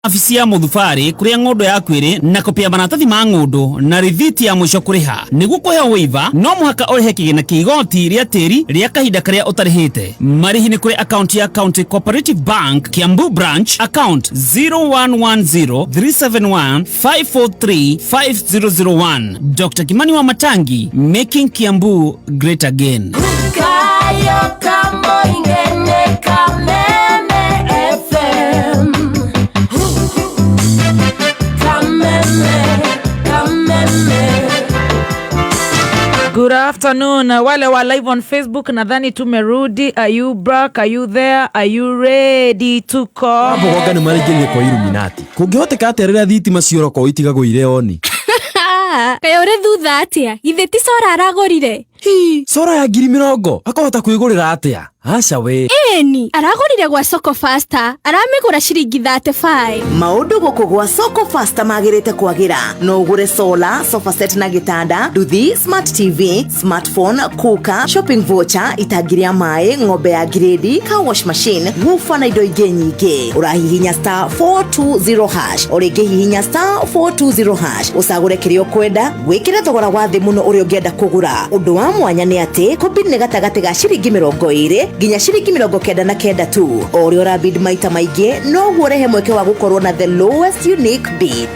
Afisi ya Muthubari kuria ng'ondo yaku iri na kopia maratathi ma ng'ondo na rithiti ya mwisho kuriha niguo kuhea waiver no muhaka urihe kigina kia igoti ria tiri ria kahinda karia utarihite. Marihi ni kuri account ya County Cooperative Bank Kiambu branch account 01103715435001. Dr. Kimani wa Matangi, making Kiambu great again. Good afternoon. Wale wa live on Facebook nadhani tumerudi. Are you back? Are you there? Are you ready to call? Abo wagani marigenge kwa Illuminati. Kungehoteka aterera thitima cioroko itigago ireoni. Kayore thutha atia. Ithe ti sora aragorire. Sora ya 20,000. Akahota kwigurira atia? Aca we. Eni, aragorire gwa Soko Faster. Aramigura ciringi 35. Maundu guku gwa Soko Faster magirite kwagira. No ugure solar, sofa set na gitanda, nduthi, smart TV, smartphone, kuka, shopping voucher, itagiria mai, ng'ombe ya grade, car wash machine, woofer na indo ingi nyingi. Urahihinya *420#. Origihihinya *420#. Usagure kirio kwenda, gwikira thogora wa thi muno uri ungienda kugura. Undu wa mwanya ni ati kopi ni gatagati ga ciringi 20 ginya ciringi 99 tu. Ori ora bid maita maige no guorehe mweke wa gukorwo na the lowest unique bid.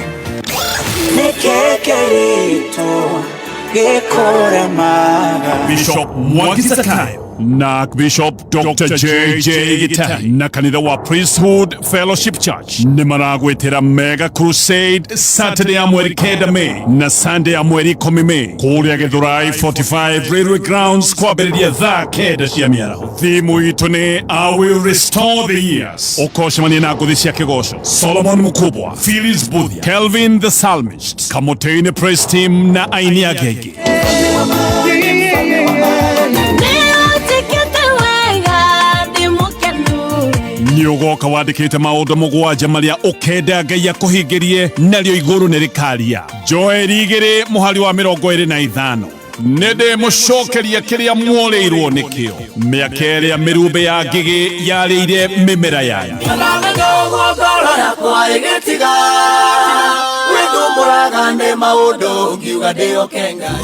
Bishop Mwagisakayo na Bishop Dr. J.J. Gitahi na kanitha wa Priesthood Fellowship Church ni maragwetera mega crusade Saturday ya mweri 9 Mei na Sunday ya mweri 10 Mei kuria Githurai 45 Railway Grounds kwambĩrĩria thaa 9 cia mĩaraho. Thimu itu ni I will restore the years. Ukoshemania na ngũthi cia kĩgoco Solomon Mukubwa, Phyllis Budhia, Kelvin the Psalmist, Kamoteni Praise Team na aini agenge. Niogoka wandikite maundu mugwanja maria ukenda Ngai akuhingirie naryo iguru ni rikaria. Joel igiri muhari wa 25 nende mucokeria kiria mworeirwo nikio miaka iria mirumbe ya ngigi yarĩire mimera yanyu.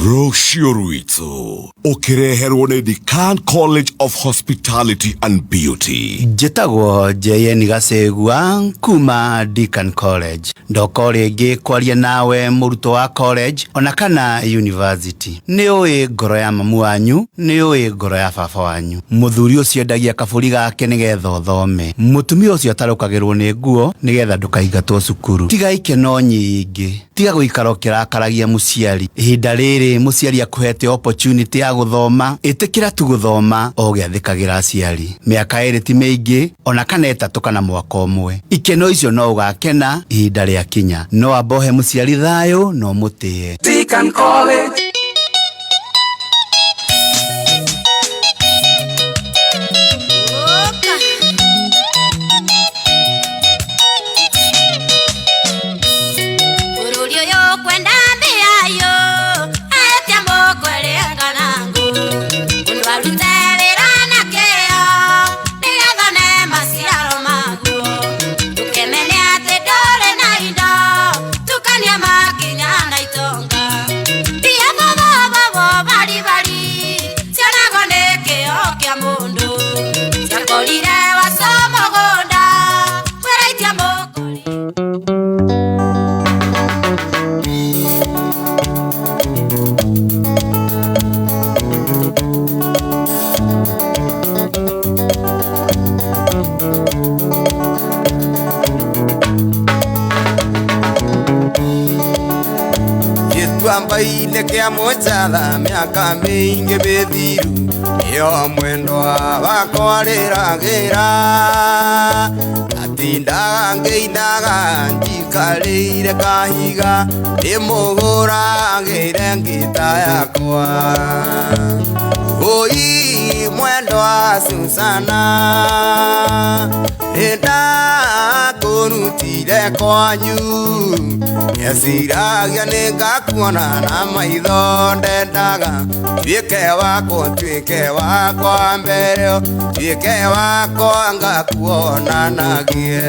Rũciũ rwitũ ũkĩreherwo nĩ Dekan College of Hospitality and Beauty. Njĩtagwo JN Gacegua kuma Dekan College. Ndoka rĩngĩ kwaria nawe mũrutwo wa college ona kana university. Nĩ ũĩ ngoro ya mamu wanyu, nĩ ũĩ ngoro ya baba wanyu. Mũthuri ũcio endagia kaburi gake nĩgetha ũthome. Mũtumia ũcio atarũkagĩrwo nĩ nguo nĩgetha ndũkaingatwo cukuru. Tiga ikeno nyingĩ. Tiga gũikara ũkĩrakaragia mũciari. Ihinda rĩrĩ mũciari akuhete opportunity ya gũthoma, ĩtĩkĩra tu gũthoma o gĩathĩkagĩra aciari. Mĩaka ĩrĩ ti mĩingĩ ona kana 3 kana mwaka ũmwe. Ikeno icio no ũgakena ihinda rĩakinya. No ambohe mũciari thayũ no mũtĩe. Dekan College. Ile kia mojala miaka mingi bethiru yo mwendo wakwarira gira atinda ngeinaga njikarire kahiga imugura ngire ngita yakwa oi mwendo wa Susana enda kurutire kwanyu yasiragia nĩngakuona na maitho ndendaga tuĩke wakwa mbere tuĩke wakwa ngakuonanagie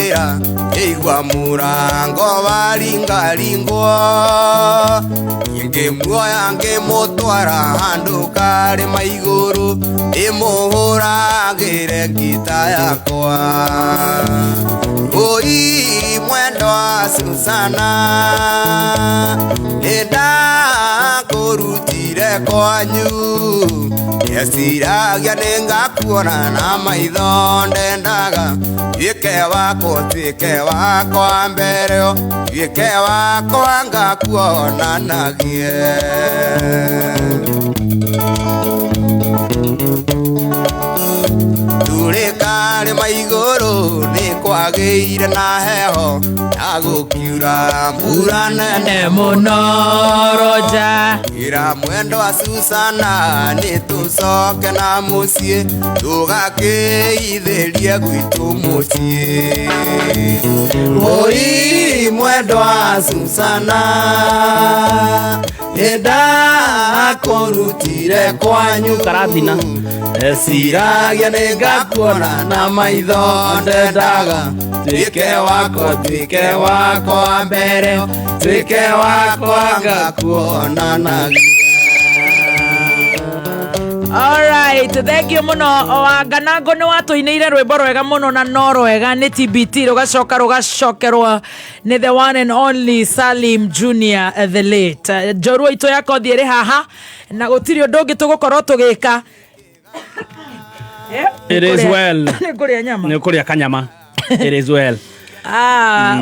wira igwa murango waringaringwo ngemuoya ngemutwara handu kari maiguru imuhuragire ngita yakwa oi mwendo wa Susana nenda kurutire kwanyu yesiragia ningakuona na maitho ndendaga twike wakwa mbereo twike wakwa ngakuonanagie turikari maiguru ni kwageire na heho agukiura mbura nene muno roja ira mwendo wa Susana ni tucoke na mucie tugakiitherie gwitu mucie oi mwendo wa Susana enda kurutire kwanyu Karathina esiragia ningakuona na maitho ndendaga twike wako mbere twike wakwa ngakuonanagia. Alright, thank you muno Wanganago ni watuineire rwimbo rwega muno na no rwega ni TBT rugacokerwa ni the one and only Salim Junior the late Jorua ito yako thiere haha na gutiri undu ungi tugukorwo tugika. It is well. Nikuria nyama. Nikuria kanyama. It is well.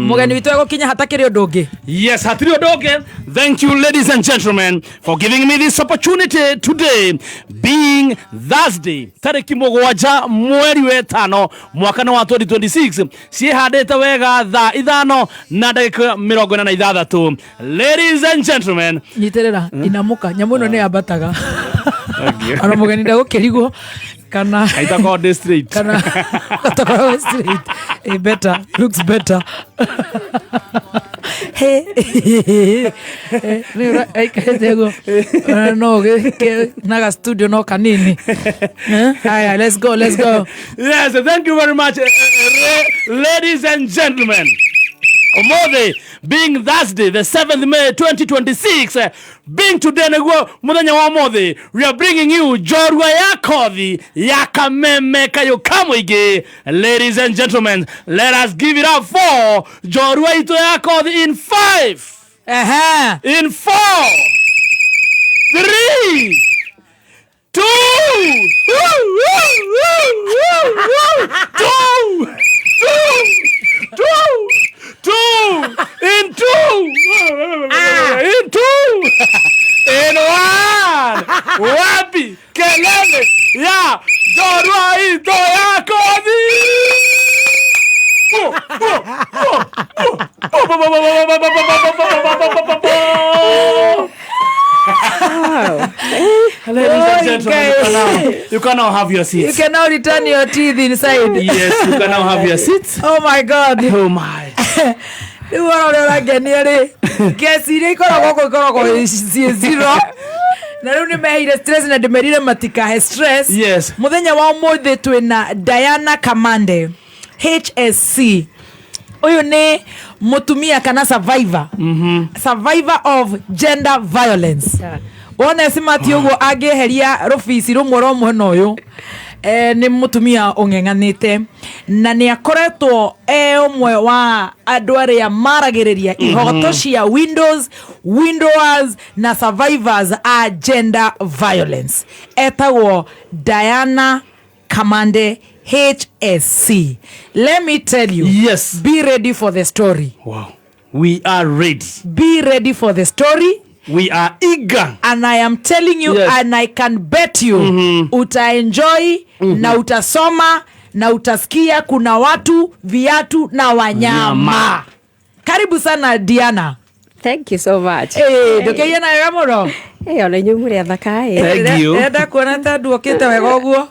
Mugeni witu egukinya hatakiri undu ungi. Yes, hatiri undu ungi. Thank you, ladies and gentlemen, for giving me this opportunity today, being Thursday, tariki mugwanja mweri wetano mwaka wa 2026. Cihandite wega thaa ithano na ndagika 46. Ladies and gentlemen, nyiterera inamuka nyamu no ni abataga. Ana mugeni ndagukirigwo kana aitako district kana aitako straight better looks better. Hey nira aikatego no ke naga studio no kanini. Haya, let's go. Yes, thank you very much, ladies and gentlemen. Omothe being Thursday, the 7th May 2026, being today muthenya wa mothe, we are bringing you Jorua ya kothi ya kameme kayo kamuige. Ladies and gentlemen, let us give it up for Jorua ito ya kothi in 5, in 4, 3, 2, 2, in 2, in 1. Wapi kelele ya Jorua ito ya kothi. Ladies and gentlemen, you can now have your seats. You can now return your teeth inside. Yes, you can now have your seats. Oh my God. Oh my. Ni waro rageniere. Kesi ri korogwo zero. Na riu ni mehire stress na demerire matika stress. Yes. Muthenya wa mothe twina Diana Kamande HSC. Uyu ni mutumia kana survivor. Survivor of gender violence. Wona simati ugo ageheria rufisi rumwe romwe noyo. Ni mutumia ong'eng'anite na ni akoretwo omwe wa andu aria maragiriria ihoto cia windowers na survivors a gender violence. Etagwo Diana Kamande HSC. Let me tell you. Yes. Be ready for the story. Wow. We are ready. Be ready for the story. We are eager. And I am telling you, yes, and I can bet you, utaenjoy na utasoma na utasikia kuna watu, viatu na wanyama. Karibu sana Diana. Thank you so much. Doke yana yamoro. Ole nyumuri athakae. Thank you. Enda kuona tandu okite wega uguo.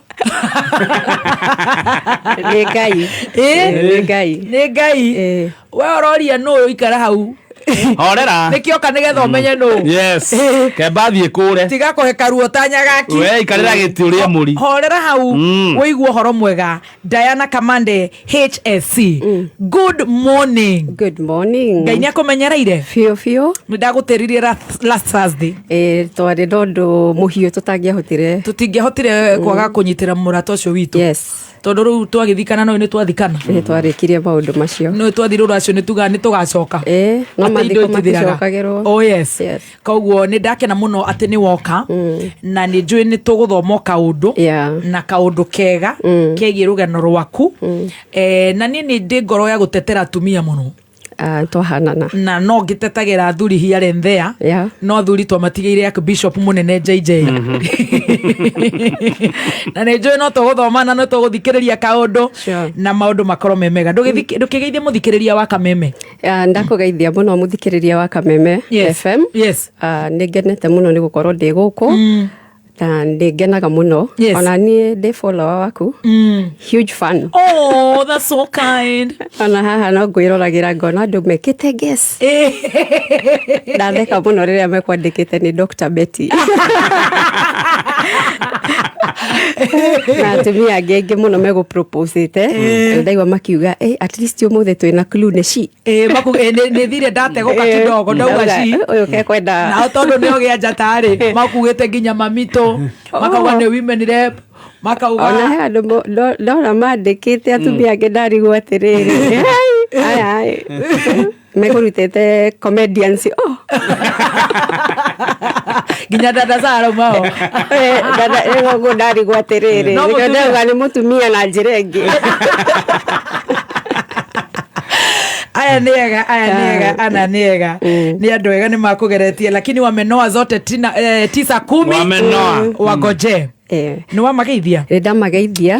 Ni ngai. Ni ngai. We ororia no ikara hau. horera nikioka nigetha umenye no yes kemba thie kure tiga kuheka ruo tanyagaki we ikarira giti uria muri horera hau woiguo horo mwega Diana Kamande HSC good morning ngai ni akumenyereire fio ndagutiririe last Thursday twari ndondo muhio tutingehotire kwaga kunyitira murata ucio witu tondu riu twagithikana no ni twathikana twarikirie maundu macio no twathiru racio ni tuga ni tugacoka no mathiko maticokagirwo oh yes koguo ni ndakena muno ati ni woka na ni njui ni tuguthoma kaundu na kaundu kega kegie rugano rwaku na ni ndi ngoro ya gutetera atumia muno twahanana na no ngitetagira thuri here and there no thuri twamatigeire ya bishop munene JJ na nejo no tuguthoma na no tuguthikiriria kaundu na maundu makoro memega ndukigeithie muthikiriria wa Kameme ndakugeithia muno muthikiriria wa Kameme FM ningenete muno ni gukorwo ndi guku na ndegenaga muno ona ni ndi follower waku huge fan oh that's so kind ona haha no ngwiragira ngona andu mekite guess ndatheka muno riria mekwandikite ni Dr. Betty na tumia gege muno mego proposite ndaigwa makiuga at least umuthe twina clue ne shi maku ne thire ndate goka kidogo ndauga shi uyu ke kwenda na tondu ni ogia njatari makugite nginya mamito makauga ni women rep makauga ona he andu ndona mandikite atumia angi ndarigwo atiriri ai mekurutete comedians ginya dada Sara mao dada ego ndarigwo atiriri ndauga ni mutumia na njirengi aya niega ni andu ega ni makugeretie lakini wamenoa zote 9-10 wamenoa wagoje ni wamageithia ndamageithia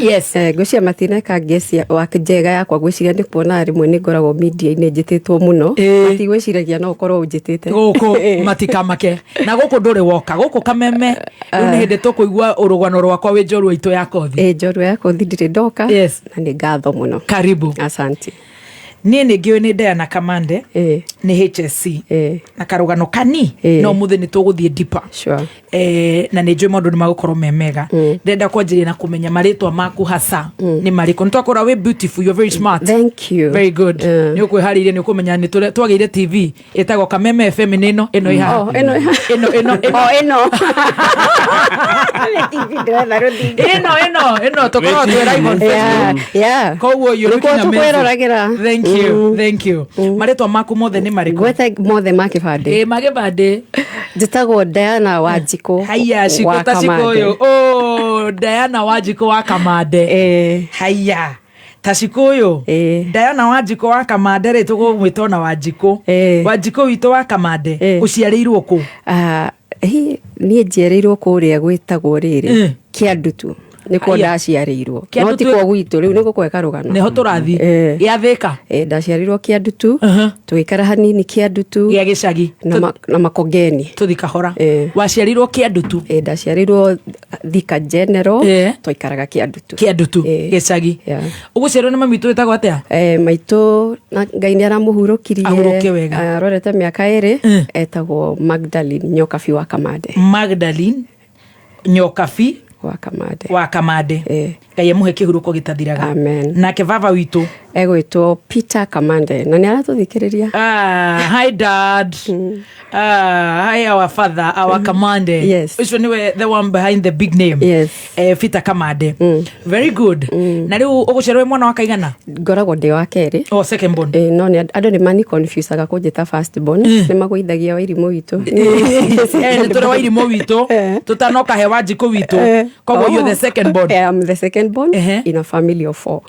ngwiciria matineka ngecia wakijega yakwa gwiciria ni kuona rimwe ni ngoragwo media ine njititwo muno ati gwiciragia no ukorwo unjitite guku matikamake na guku nduri woka guku Kameme ni hindi tukuigua urugano rwakwa wi njorua itu ya kothi njorua ya kothi ndiri ndoka na ni ngatho muno karibu asante ni ngiwe ni Diana Kamande ni HSC na karugano kani no muthe ni tuguthie deeper na ni njui maundu ni magukoro memega ndenda kwanjiria na kumenya maritwa maku hasa ni mariko ntwakora we beautiful, you're very smart. Thank you, very good. Ni ukwiharirie ni ukumenya ni twageire TV etagwo Kameme FM ino iha ino tukoro twera imo koguo you're looking amazing. Thank you. Maritwa maku mothe ni mariko gweta mothe makibande magibande njitagwo Diana Wanjiku haya shikota shikoyo Diana Wanjiku wa Kamande haya tashikoyo Diana Wanjiku wa Kamande ri tugumwitona Wanjiku Wanjiku wito wa Kamande uciarirwo ku ni njerirwo kuria gwitagwo riri Kiandutu niko ndaciarirwo no ti kwa gwitu riu niko kweka rugano neho turathi giathika ndaciarirwo Kiandutu twikara hanini Kiandutu gia gicagi na Makongeni tuthika hora waciarirwo Kiandutu ndaciarirwo Thika General twikaraga Kiandutu gicagi uguciarirwo ni mamitu etagwo atia maitu Ngai ni aramuhurukirie ahuruke wega arorete miaka iri etagwo Magdalene Nyokabi wa Kamande Magdalene Nyokabi wa Kamande Ngai amuhe kihuruko gitathiraga amen nake vava witu egwitwo Peter Kamande na ni aratuthikiriria hi dad hi our father our Kamande yes which one the one behind the big name yes Peter Kamande very good na riu ugucerwe mwana wa kaigana ngoragwo ndi wa keri second born no ni andu ni mani confuse aga kunjita first born ni magwithagia wa irimu witu ni tore wa irimu witu tutanoka he Wanjiku witu koguo you the second born I'm the second born in a family of 4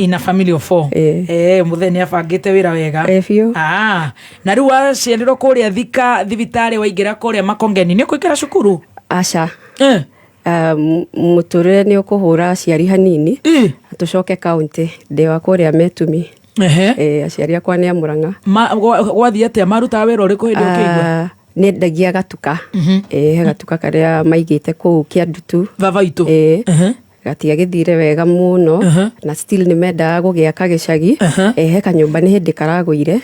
mutheni abangite wira wega na riu waciarirwo kuria Thika thibitari waingira kuria Makongeni ni kuikara cukuru aca muturire ni ukuhura aciari hanini atucoke county ndi wa kuria Metumi aciari akwa ni Murang'a gwathie atia maruta wira uriku hindi ukigwa ni ndagia gatuka gatuka karia maigite ku Kiandutu vava itu gatia githire wega muno na still ni menda gugiaka gicagi he kanyumba ni hindi karagwire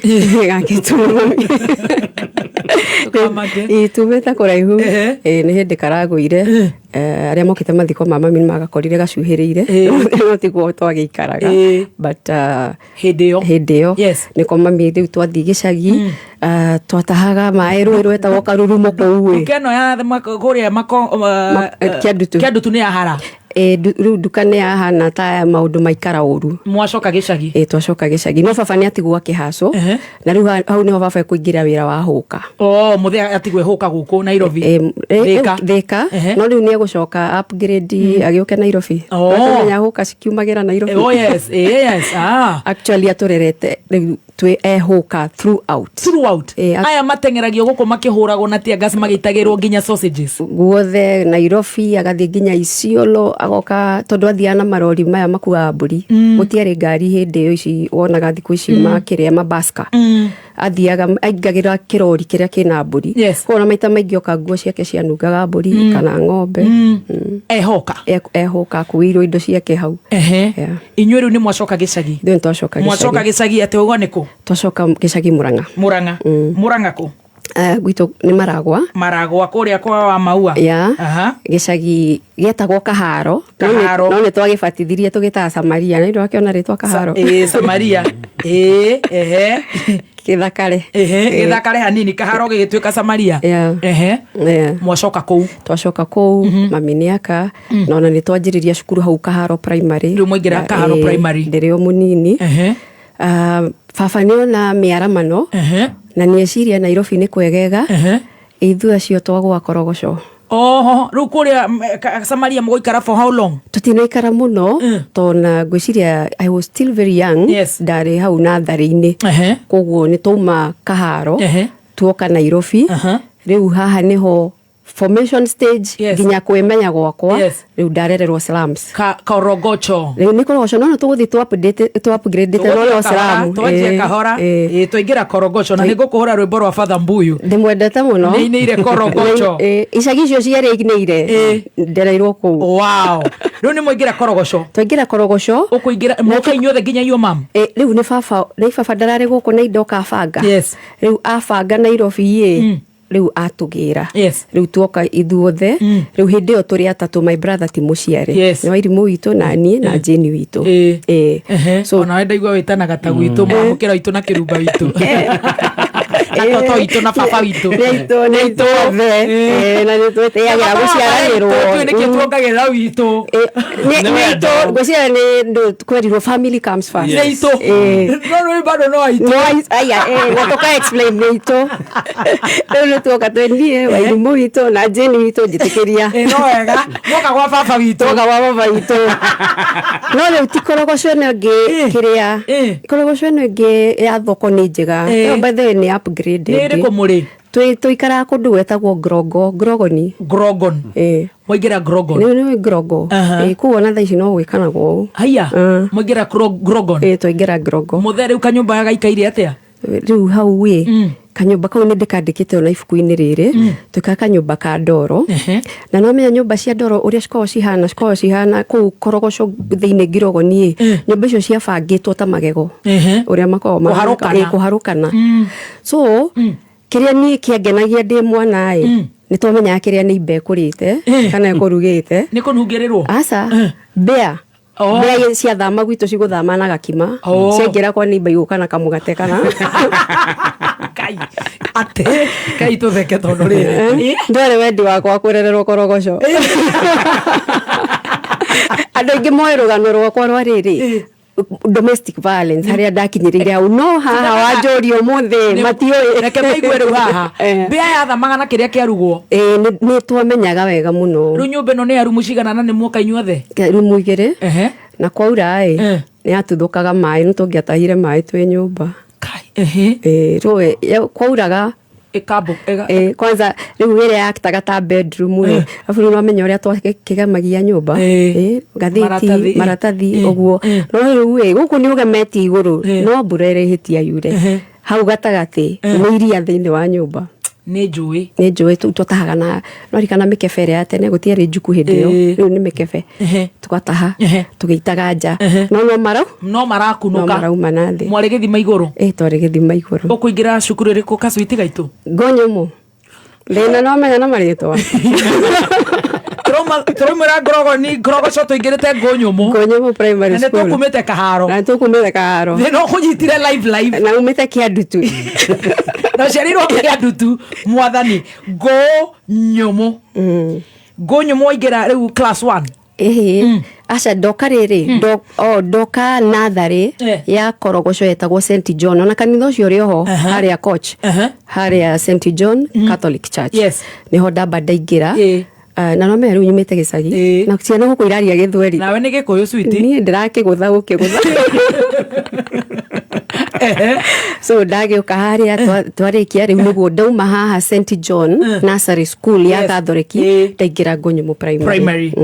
gakitu tumĩte kũraihu nĩ hĩndĩ karagũire arĩa mokĩte mathiko ma mami magakorire gacuhĩrĩire no tiguo twagĩikaraga but hĩndĩ ĩyo nĩko mami rĩu twathiĩ gĩcagi twatahaga maĩ rũĩ rwetagwo Karurumo kũu keno ya kũrĩa Kĩandutu nĩ yahara rĩu nduka nĩ yahana ta maũndũ maikara ũru mwacoka gĩcagi twacoka gĩcagi no baba nĩ atigwo kĩhaco na rĩu hau nĩho baba kũingĩra wĩra wa hũka mũthee atigwe hũka gũkũ Nairobi Thika no rĩu nĩ egũcoka upgrade agĩũke Nairobi tũmenya hũka cikiumagĩra Nairobi actually atũrerete rĩu twĩ ehũka throughout aya matengeragio gũkũ makĩhũragwo na tia gas magĩitagĩrwo nginya sausages guothe Nairobi agathiĩ nginya Isiolo agoka tondu athiaga na marori maya makuaga mburi gutiarĩ ngari hĩndĩ ĩyo ici wonaga thikũ ici makĩrĩa mabaska athiaga aingagĩra kĩrori kĩrĩa kĩna mburi kuona maita maingĩ oka nguo ciake cianungaga mburi kana ng'ombe ehoka kuirwo indo ciake hau inyuĩ rĩu nĩ mwacoka gĩcagi mwacoka gĩcagi atĩ ũgo nĩkũ twacoka gĩcagi Murang'a kũ gwitũ nĩ Maragwa kũrĩa kwa wa Maua gĩcagi gĩetagwo Kaharo no nĩ twagĩbatithirie tũgĩtaga Samaria nĩ ndĩ wakĩona rĩtwa Kaharo Samaria gĩthakare hanini Kaharo gĩgĩtuĩka Samaria mwacoka kũu twacoka kũu mami nĩaka na ona nĩ twanjĩrĩria cukuru hau Kaharo primary rĩu mwaingĩra Kaharo primary ndĩrĩ o mũnini baba nĩona mĩaramano na nĩeciria Nairobi nĩ kwegega ithuĩ acio twagwa Korogoco rĩu kũrĩa Samaria mũgũikara for how long tutinaikara mũno tona ngwĩciria I was still very young ndarĩ hau natharĩ-inĩ koguo nĩ twauma Kaharo tuoka Nairobi rĩu haha nĩho formation stage nginya kwĩmenya gwakwa rĩu ndarererwo slums Korogocho rĩu nĩ Korogocho no tũgũthiĩ tu upgrade no slum twanjie kahora twaingĩra Korogocho na nĩngũkũhũra rwĩmbo rwa Father Mbuyu ndĩmwendete mũno nĩinĩire Korogocho icagi icio ciarĩinĩire ndereirwo kũu rĩu nĩ mwaingĩra Korogocho twaingĩra Korogoco ũkũingĩra mũka inyuothe nginya inyuo mam rĩu nĩ baba ndararĩ gũkũ na indo kabanga rĩu abanga Nairobi rĩu atũgĩra rĩu tuoka ithuothe rĩu hĩndĩ ĩyo tũrĩ atatũ my brother ti mũciari nĩ Wairimũ witũ na niĩ na Jane witũ so na wenda igua wĩtanaga ta gwitũ mwamũkĩra witũ na kĩrumba witũ na toto witũ na baba witũ nĩ ithuothe na nĩ twĩtĩagĩra gũciaranĩrwo nĩkĩ tuongagĩrĩra witũ ngwĩciria nĩ kwerirwo family comes first nĩ itũ no bado no aitũ gũtoka explain nĩ itũ rĩu tuoka twendie Wairimũ witũ na Jane witũ njĩtĩkĩria no wega moka gwa baba witũ no rĩu ti Korogoco ĩno ĩngĩ kĩrĩa Korogoco ĩno ĩngĩ ya thoko nĩ njega ĩyo by the way nĩ upgrade nĩ ĩrĩkũ mũrĩ tũikaraga kũndũ gwetagwo Grogon mwaingĩra Grogon nĩ Grogo kũu ona thaa ici no gwĩkanagwo ũũ haya mwaingĩra Grogon twaingĩra Grogo mũthee rĩu kanyũmba gagaikaire atĩa rĩu hau kanyũmba kau nĩ ndĩkandĩkĩte ona ibuku-inĩ rĩrĩ twĩkaga kanyũmba ka ndoro na no menya nyũmba cia ndoro ũrĩa cikoragwo cihana kũu Korogoco thĩinĩ Girogoni nyũmba icio ciabangĩtwo ta magego ũrĩa makoragwo kũharũkana so kĩrĩa niĩ kĩangenagia ndĩ mwana nĩ twamenyaga kĩrĩa nĩ imba ĩkũrĩte kana ĩkũrugĩte nĩ kũnungĩrĩrwo aca mbĩa mbĩa ciathama gwitũ cigũthama na gakima ciaingĩra kwa nĩimba igũka na kamũgate kana kai tũtheke tondũ rĩrĩ ndwarĩ wendi wakwa kũrererwo Korogoco andũ aingĩ moĩ rũgano rwakwa rwa rĩrĩ domestic violence harĩa ndakinyĩrĩire hau no haha wanjũria ũmũthĩ matiũĩ reke maigue rĩu haha mbĩa yathamaga na kĩrĩa kĩarugwo nĩ twamenyaga wega mũno rĩu nyũmba ĩno nĩ ya rumu cigana na nĩ muoka inyuothe rumu igĩrĩ na kwaura nĩ yatuthũkaga maĩ nĩ tũngĩatahire maĩ twĩ nyũmba rũĩ kwauraga kwanza rĩu ĩrĩa yakitaga ta bedroom afu nĩ wamenya ũrĩa twakĩgemagia nyũmba ngathĩti maratathi ũguo no rĩu gũkũ nĩ ũgemetie igũrũ no mbura ĩrĩhĩtia yure hau gatagatĩ nĩ iria thĩinĩ wa nyũmba nĩ njũĩ tũtahaga na nwarikana mĩkebe ĩrĩa ya tene gũtiarĩ njuku hĩndĩ ĩyo rĩu nĩ mĩkebe tũgataha tũgĩitaga nja no marakunũka marauma na thĩ mwarĩ gĩthima igũrũ twarĩ gĩthima igũrũ ũkũingĩra cukuru ĩrĩkũ kacwiti gaitũ Ngonyũmũ Ndina no menya na maritwa. Turaumira Ngorogo ni Ngorogo co tuingirite Ngonyumu primary school. Na tukumite Kaharo. Na tukumite Kaharo. No kunyitire live. Na umite Kiandutu. Na ciarirwo Kiandutu mwathani Ngonyumu. Ngonyumu waingira riu class 1. Aca ndoka riri ndoka nathari ya Korogoco yetagwo St John ona kanitha ucio ri ho haria coach haria St John Catholic Church niho ndamba ndaingira na no me riu nyumite gicagi na ciana guku iraria Githweri nawe ni Gikuyu sweet ni ndirakigutha gukigutha so ndagiuka haria twarikia riu niguo ndauma haha St John Nursery School ya Catholic ndaingira Ngonyumu primary.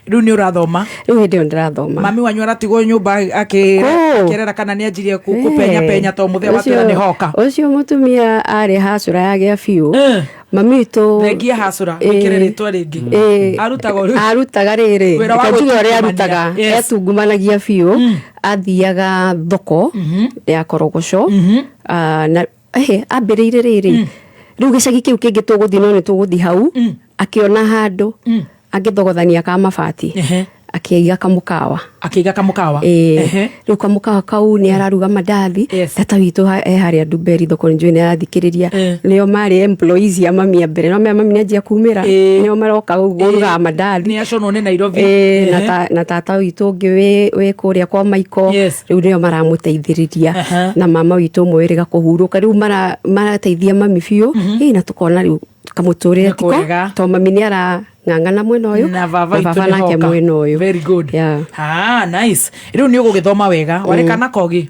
Riu ni urathoma riu hindi ndirathoma mami wanyu aratigwo nyumba akirera kana ni anjirie kupenya to muthia watira ni hoka ucio mutumia ari hacura yagia biu mami itu vengia hacura wikiriritwa ringi arutaga riri kajuga ri arutaga etungumanagia biu athiaga thoko ya Korogoco na ambirire riri riu gicagi kiu kingi tuguthi no ni tuguthi hau akiona handu agithogothania ka mabati akiiga kamukawa riu kamukawa kau ni araruga mandathi tata witu haria Nduberi thoko njui ni arathikiriria nio mari employees ya mami ya mbere no mami ni anjia kumira nio maroka guruga mandathi ni acono ni Nairobi na tata witu ngi we kuria kwa Maiko riu nio maramuteithiriria na mama witu mwiriga kuhuruka riu marateithia mami biu na tukona riu kamuturire tiko to mami ni ara ngangana mwena uyu na baba nake mwena uyu very good nice riu ni ugugithoma wega warekana kogi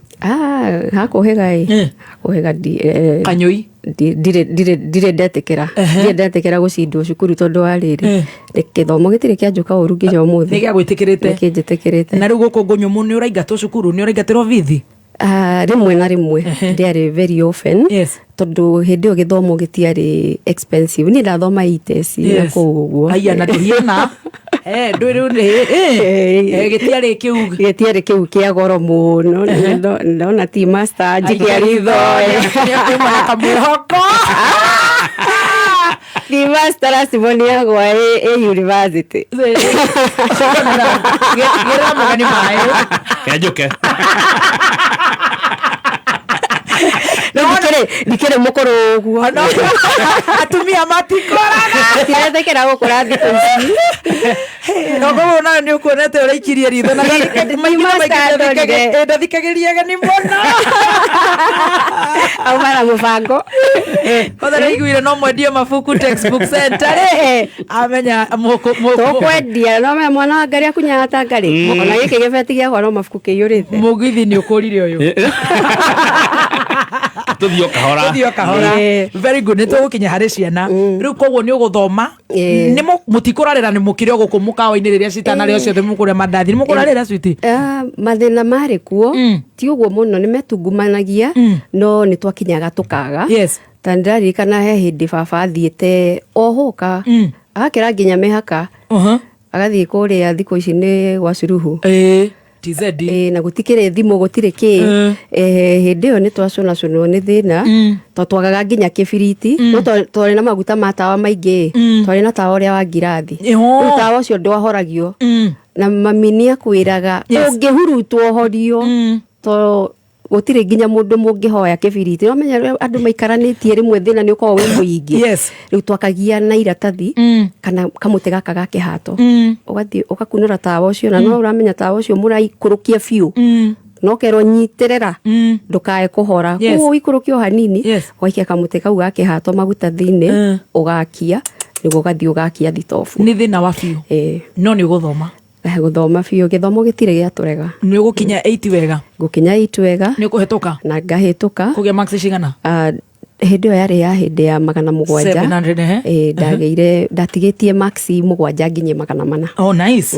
hakuhiga hakuhiga kanyoi dire ndetekera gucindwo cukuru tondu wa riri githomo gitire kianjuka uru nginya umuthi ni giagwitikirite na riu guku Ngonyumu ni uraingatwo cukuru ni uraingatirwo bithi rimwe na rimwe ndiari very often tondu hindi o githomo gitiari expensive ni ndathoma ITS na kuguo aya na ndiena ndwiru gitiari kiu kia goro muno ndona ti master njikiaritho kamwihoko ti master rasiboni yagwa university gira magani mai kajuke ndikire mukoro guo atumia matikoraga tiretekera gukora thiku ici nogo na ni ukuonete uraikirie ritho na ndathikagiriaga ni muno au mara mubango kodha iguire no mwendie mabuku textbook center amenya tukwendia no me mwana wa ngari akunyata ngari ona giki gibeti giakwa no mabuku kiyurite mugithi ni ukurire uyu tuthio kahora very good nito gukinya hari ciana riu koguo ni uguthoma ni mutikurarira ni mukire guku mukawa-ini riria citana rio ciothe mukuria mandathi ni mukurarira switi mathina mari kuo ti uguo muno ni metungumanagia no ni twakinyaga tukaga tandirarikana he hindi baba athiite ohoka agakira nginya mihaka agathie kuria thiku ici ni gwa Curuhu TZ na gutikire thimu gutire ki hindi yo ni twacunacuno ni thina to twagaga nginya kibiriti no twari na maguta ma tawa maingi twari na tawa uria wa ngirathi tawa ucio ndwahoragio na mami ni akwiraga ungihurutwo horio to gutire nginya mundu mungihoya kibiriti no menya andu maikaranitie rimwe thina ni uko we muingi riu twakagia na iratathi kana kamute gaka ga kihato ugathi ukakunura tawa ucio na no uramenya tawa ucio muraikurukia fiu no kero nyitirera ndukae kuhora ugu ikurukio hanini waikia kamute kau ga kihato maguta thini ugakia niguo gathi ugakia thitofu ni thina wa fiu no ni guthoma guthoma biu githomo gitire giaturega ni gukinya 8 wega gukinya 8 wega ni kuhituka na ngahituka kugia max cigana hindi yari ya hindi ya 700 ndageire ndatigitie maxi 7 nginye 400 oh nice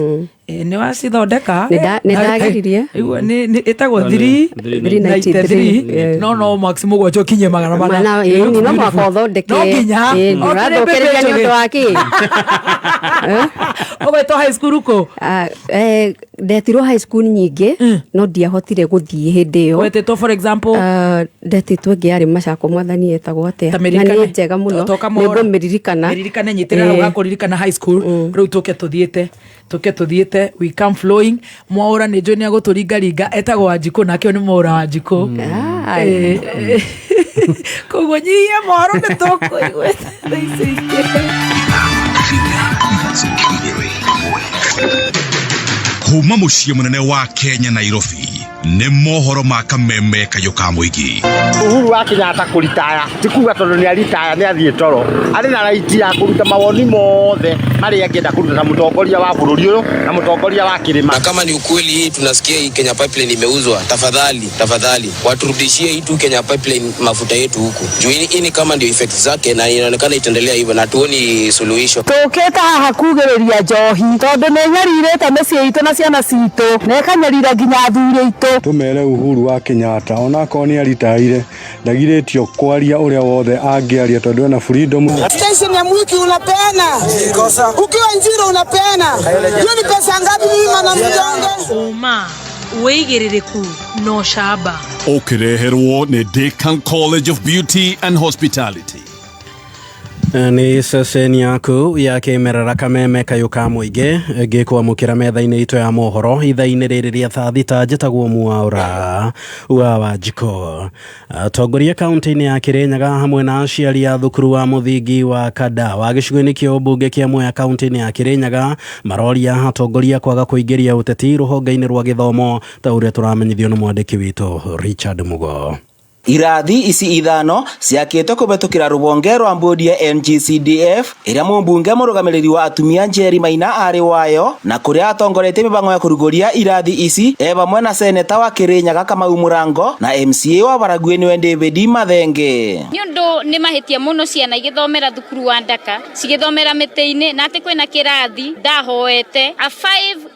Nĩ wacithondeka nĩndageririe ĩtagwo 393 no max mũgwanja ũkinye magana mana no mwaka ũthondeke no nginya ndũrathũkĩrĩria nĩ ũndũ wa kĩ ũgwĩtwo high school kũ ndetirwo high school nyingĩ no ndiahotire gũthiĩ hĩndĩ ĩyo wetĩtwo for example ndetĩtwo ĩngĩ yarĩ Macako mwathani etagwo atĩa na nĩ njega mũno nĩngũmĩririkana nyitĩra hau gakũririkana high school rĩu tũke tũthiĩte we come flowing Mwaũra nĩ njũĩ nĩ agũtũringaringa etagwo Wanjikũ nakĩo nĩ Mwaũra Wanjikũ koguo nyihia Mwaũra nĩ tũkũigwĩte kuma muciĩ munene wa Kenya Nairobi nĩ mohoro ma kameme kayo ka mũingĩ. Uhuru wa Kenyatta kũritaya tikuga tondũ nĩ aritaya nĩ athiĩ toro arĩ na raiti ya kũruta mawoni mothe marĩa angĩenda kũruta na mũtongoria wa bũrũri ũyũ na mũtongoria wa kĩrĩma. Na kama ni ukweli hii tunasikia hii Kenya Pipeline imeuzwa, tafadhali waturudishie hii tu Kenya Pipeline mafuta yetu huku. Juu hii ni kama ndio effect zake na inaonekana itaendelea hivyo na tuoni suluhisho. Tũkĩta haha kugĩrĩria njohi tondũ nĩ nyarirĩte mĩciĩ itũ na ciana citũ na ĩkanyarira nginya athuri aitũ. Tumere Uhuru wa Kenyatta onako nĩ aritaire ndagirĩtio kwaria ũrĩa wothe angĩaria tondũ ena freedom. Station ya Mwiki unapeana ukiwa Njiro unapeana hiyo ni pesa ngapi mimi na mjonge uma weigĩrĩrĩku no shaba ũkĩreherwo nĩ Deakin College of Beauty and Hospitality. Nĩ ceceni yaku ya kĩmerera kameme kayo ka mũingĩ ngĩkwamũkĩra metha-inĩ itũ ya mohoro ithaa-inĩ rĩrĩ rĩa thaa thita njĩtagwo Mwaũra wa Wanjikũ. Atongoria kaunti-inĩ ya Kĩrĩnyaga hamwe na aciari a thukuru wa mũthingi wa Kada wa gĩcigo-inĩ kĩa ũmbunge kĩa Mwea kaunti-inĩ ya Kĩrĩnyaga maroria atongoria kwaga kũingĩria ũteti rũhonge-inĩ rwa gĩthomo ta ũrĩa tũramenyithio nĩ mwandĩki witũ Richard Mugo. Irathi ici ithano ciakĩtwo kũbĩtũkĩra rũbonge rwa mbũndi ya NGCDF ĩrĩa mũmbunge mũrũgamĩrĩri wa atumia Njeri Maina arĩ wayo na kũrĩa atongoretie mĩbango ya kũrugũria irathi ici bamwe na seneta wa Kĩrĩnyaga Kamau Mũrango na MCA wa Baragwe nĩwe David Mathenge. Nĩ ũndũ nĩ mahĩtia mũno ciana igĩthomera thukuru wa Ndaka cigĩthomera mĩtĩ-inĩ na atĩ kwĩna kĩrathi ndahoete a 5